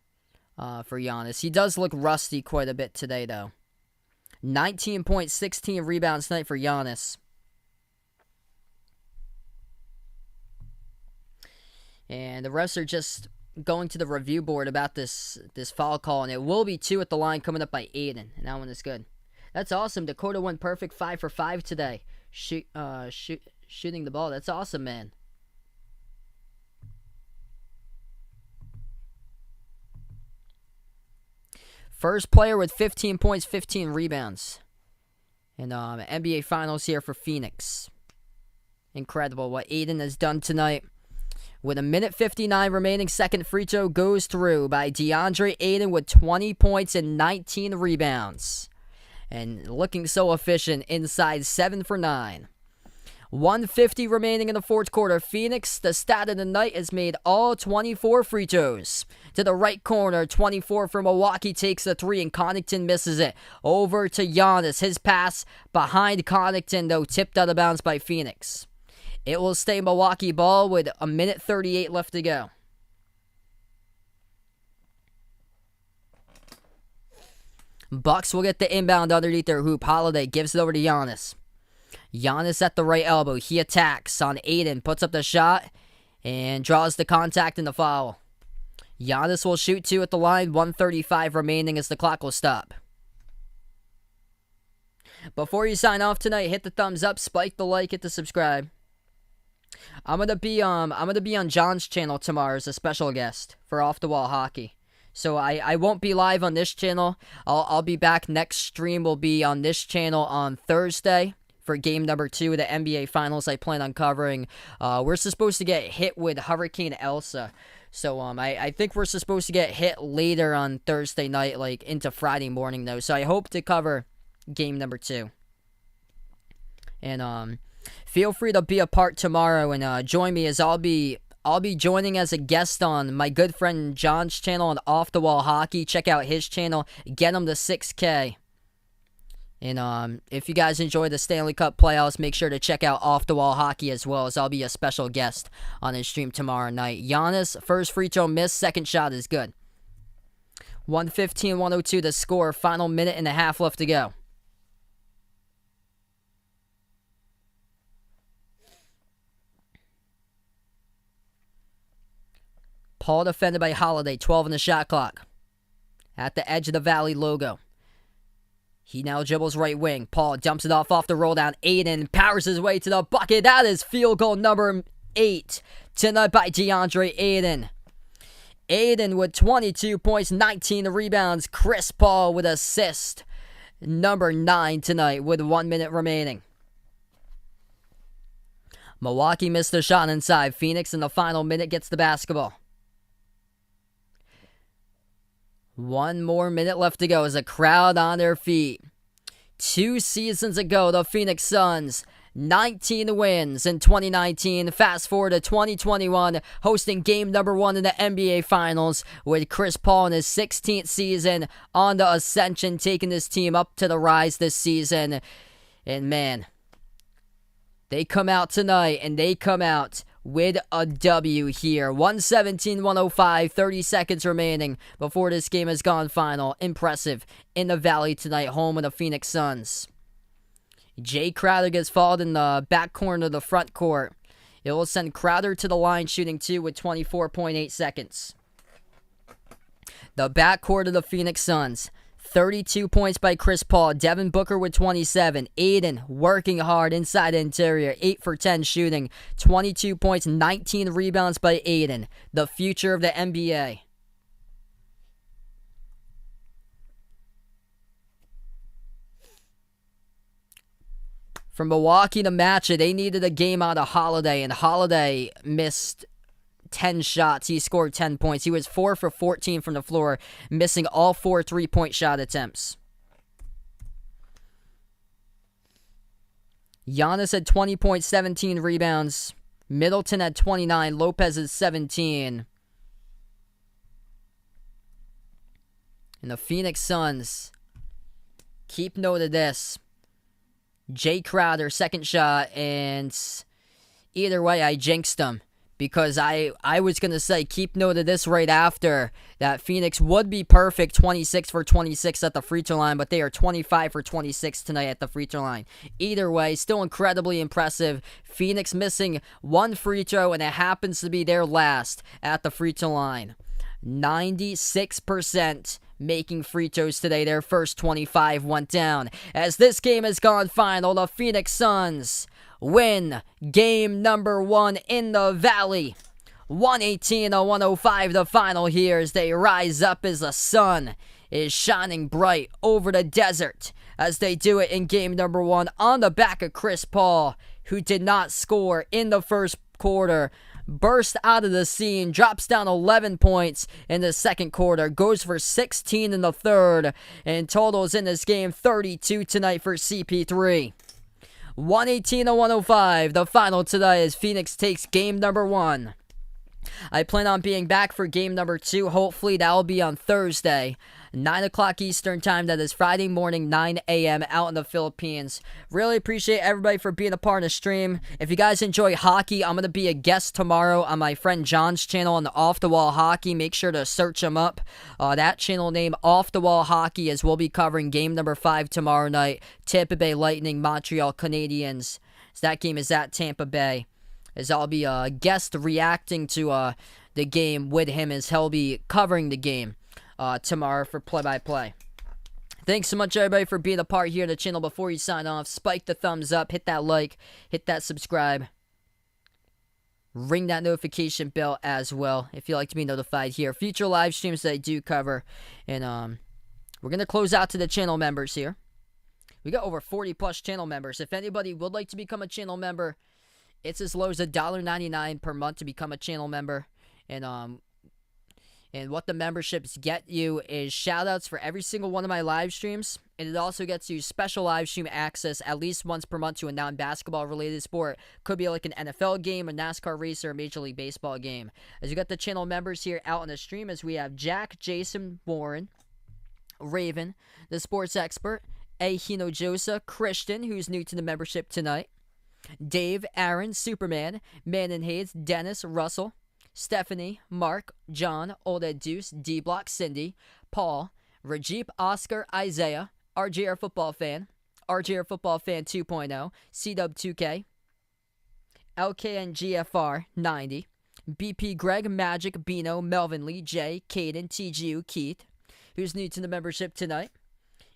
A: For Giannis, he does look rusty quite a bit today though. 19 points, 16 rebounds tonight for Giannis. And the refs are just going to the review board about this foul call, and it will be 2 at the line coming up by Aiden, and that one is good. That's awesome. Dakota went perfect 5 for 5 today. Shooting the ball. That's awesome, man. First player with 15 points, 15 rebounds. And NBA Finals here for Phoenix. Incredible what Aiden has done tonight. With a minute 59 remaining, second free throw goes through by DeAndre Ayton with 20 points and 19 rebounds. And looking so efficient inside 7 for 9. 1:50 remaining in the fourth quarter. Phoenix, the stat of the night, has made all 24 free throws. To the right corner, 24 for Milwaukee takes the 3 and Connaughton misses it. Over to Giannis. His pass behind Connaughton, though, tipped out of bounds by Phoenix. It will stay Milwaukee ball with a minute 38 left to go. Bucks will get the inbound underneath their hoop. Holiday gives it over to Giannis. Giannis at the right elbow. He attacks on Aiden. Puts up the shot and draws the contact and the foul. Giannis will shoot 2 at the line. 1:35 remaining as the clock will stop. Before you sign off tonight, hit the thumbs up, spike the like, hit the subscribe. I'm gonna be on John's channel tomorrow as a special guest for Off the Wall Hockey. So I won't be live on this channel. I'll be back. Next stream will be on this channel on Thursday for game number 2 of the NBA Finals. I plan on covering. We're supposed to get hit with Hurricane Elsa. So I think we're supposed to get hit later on Thursday night, like into Friday morning though. So I hope to cover game number 2. And feel free to be a part tomorrow and join me as I'll be joining as a guest on my good friend John's channel on Off the Wall Hockey. Check out his channel. Get him to 6K. And if you guys enjoy the Stanley Cup playoffs, make sure to check out Off the Wall Hockey as well, as I'll be a special guest on his stream tomorrow night. Giannis, first free throw missed, second shot is good. 1:15-102 to score, final minute and a half left to go. Paul defended by Holiday, 12 on the shot clock. At the edge of the Valley logo. He now dribbles right wing. Paul dumps it off the roll down. Aiden powers his way to the bucket. That is field goal number 8 tonight by DeAndre Ayton. Aiden with 22 points, 19 rebounds. Chris Paul with assist number 9 tonight with 1 minute remaining. Milwaukee missed a shot inside. Phoenix in the final minute gets the basketball. 1 more minute left to go as a crowd on their feet. 2 seasons ago, the Phoenix Suns, 19 wins in 2019. Fast forward to 2021, hosting game number 1 in the NBA Finals with Chris Paul in his 16th season on the ascension, taking his team up to the rise this season. And man, they come out tonight, and they come out with a W here. 117-105, 30 seconds remaining before this game has gone final. Impressive in the Valley tonight, home of the Phoenix Suns. Jay Crowder gets fouled in the back corner of the front court. It will send Crowder to the line shooting 2 with 24.8 seconds. The backcourt of the Phoenix Suns. 32 points by Chris Paul. Devin Booker with 27. Aiden working hard inside the interior. 8 for 10 shooting. 22 points, 19 rebounds by Aiden. The future of the NBA. For Milwaukee to match it, they needed a game out of Holiday, and Holiday missed 10 shots. He scored 10 points. He was 4 for 14 from the floor, missing all 4 3-point shot attempts. Giannis had 20 points, 17 rebounds. Middleton had 29. Lopez is 17. And the Phoenix Suns, keep note of this. Jay Crowder, second shot, and either way, I jinxed him. Because I was going to say, keep note of this right after, that Phoenix would be perfect 26 for 26 at the free throw line, but they are 25 for 26 tonight at the free throw line. Either way, still incredibly impressive. Phoenix missing one free throw, and it happens to be their last at the free throw line. 96% making free throws today. Their first 25 went down. As this game has gone final, the Phoenix Suns win game number 1 in the Valley. 118-105 the final here as they rise up as the sun is shining bright over the desert as they do it in game number 1 on the back of Chris Paul, who did not score in the first quarter. Burst out of the scene, drops down 11 points in the second quarter, goes for 16 in the third, and totals in this game 32 tonight for CP3. 118-105, the final today as Phoenix takes game number 1. I plan on being back for game number 2. Hopefully that will be on Thursday, 9 o'clock Eastern time. That is Friday morning, 9 a.m. out in the Philippines. Really appreciate everybody for being a part of the stream. If you guys enjoy hockey, I'm going to be a guest tomorrow on my friend John's channel on the Off the Wall Hockey. Make sure to search him up. That channel name, Off the Wall Hockey, as we'll be covering game number 5 tomorrow night. Tampa Bay Lightning, Montreal Canadiens. So that game is at Tampa Bay. As I'll be a guest reacting to the game with him, as he'll be covering the game tomorrow for play-by-play. Thanks so much, everybody, for being a part here of the channel. Before you sign off, spike the thumbs up, hit that like, hit that subscribe. Ring that notification bell as well if you'd like to be notified here. Future live streams that I do cover. And we're going to close out to the channel members here. We got over 40-plus channel members. If anybody would like to become a channel member, it's as low as $1.99 per month to become a channel member. And what the memberships get you is shoutouts for every single one of my live streams. And it also gets you special live stream access at least once per month to a non-basketball related sport. Could be like an NFL game, a NASCAR race, or a Major League Baseball game. As you got the channel members here out on the stream, as we have Jack, Jason, Warren, Raven, the sports expert, A. Hinojosa, Christian, who's new to the membership tonight, Dave, Aaron, Superman, Man and Hayes, Dennis, Russell, Stephanie, Mark, John, Old Ed Deuce, D-Block, Cindy, Paul, Rajeep, Oscar, Isaiah, RJR Football Fan, RJR Football Fan 2.0, CW2K, LKNGFR 90, BP Greg, Magic, Bino, Melvin Lee, Jay, Caden, TGU, Keith, who's new to the membership tonight,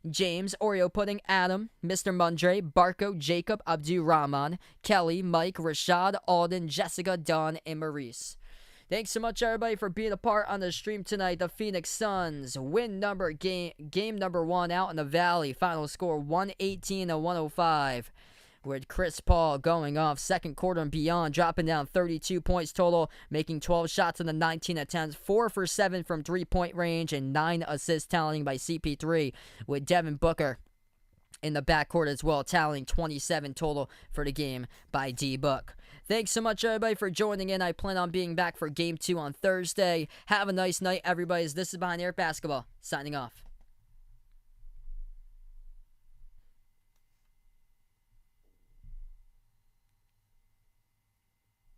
A: James, Oreo Pudding, Adam, Mr. Mundre, Barco, Jacob, Abdu Rahman, Kelly, Mike, Rashad, Alden, Jessica, Don, and Maurice. Thanks so much, everybody, for being a part on the stream tonight. The Phoenix Suns win game number 1 out in the Valley. Final score 118-105. With Chris Paul going off second quarter and beyond, dropping down 32 points total, making 12 shots in the 19 attempts, 4 for 7 from three-point range, and 9 assists tallying by CP3, with Devin Booker in the backcourt as well, tallying 27 total for the game by D-Book. Thanks so much, everybody, for joining in. I plan on being back for Game 2 on Thursday. Have a nice night, everybody. This is Behind Air Basketball, signing off.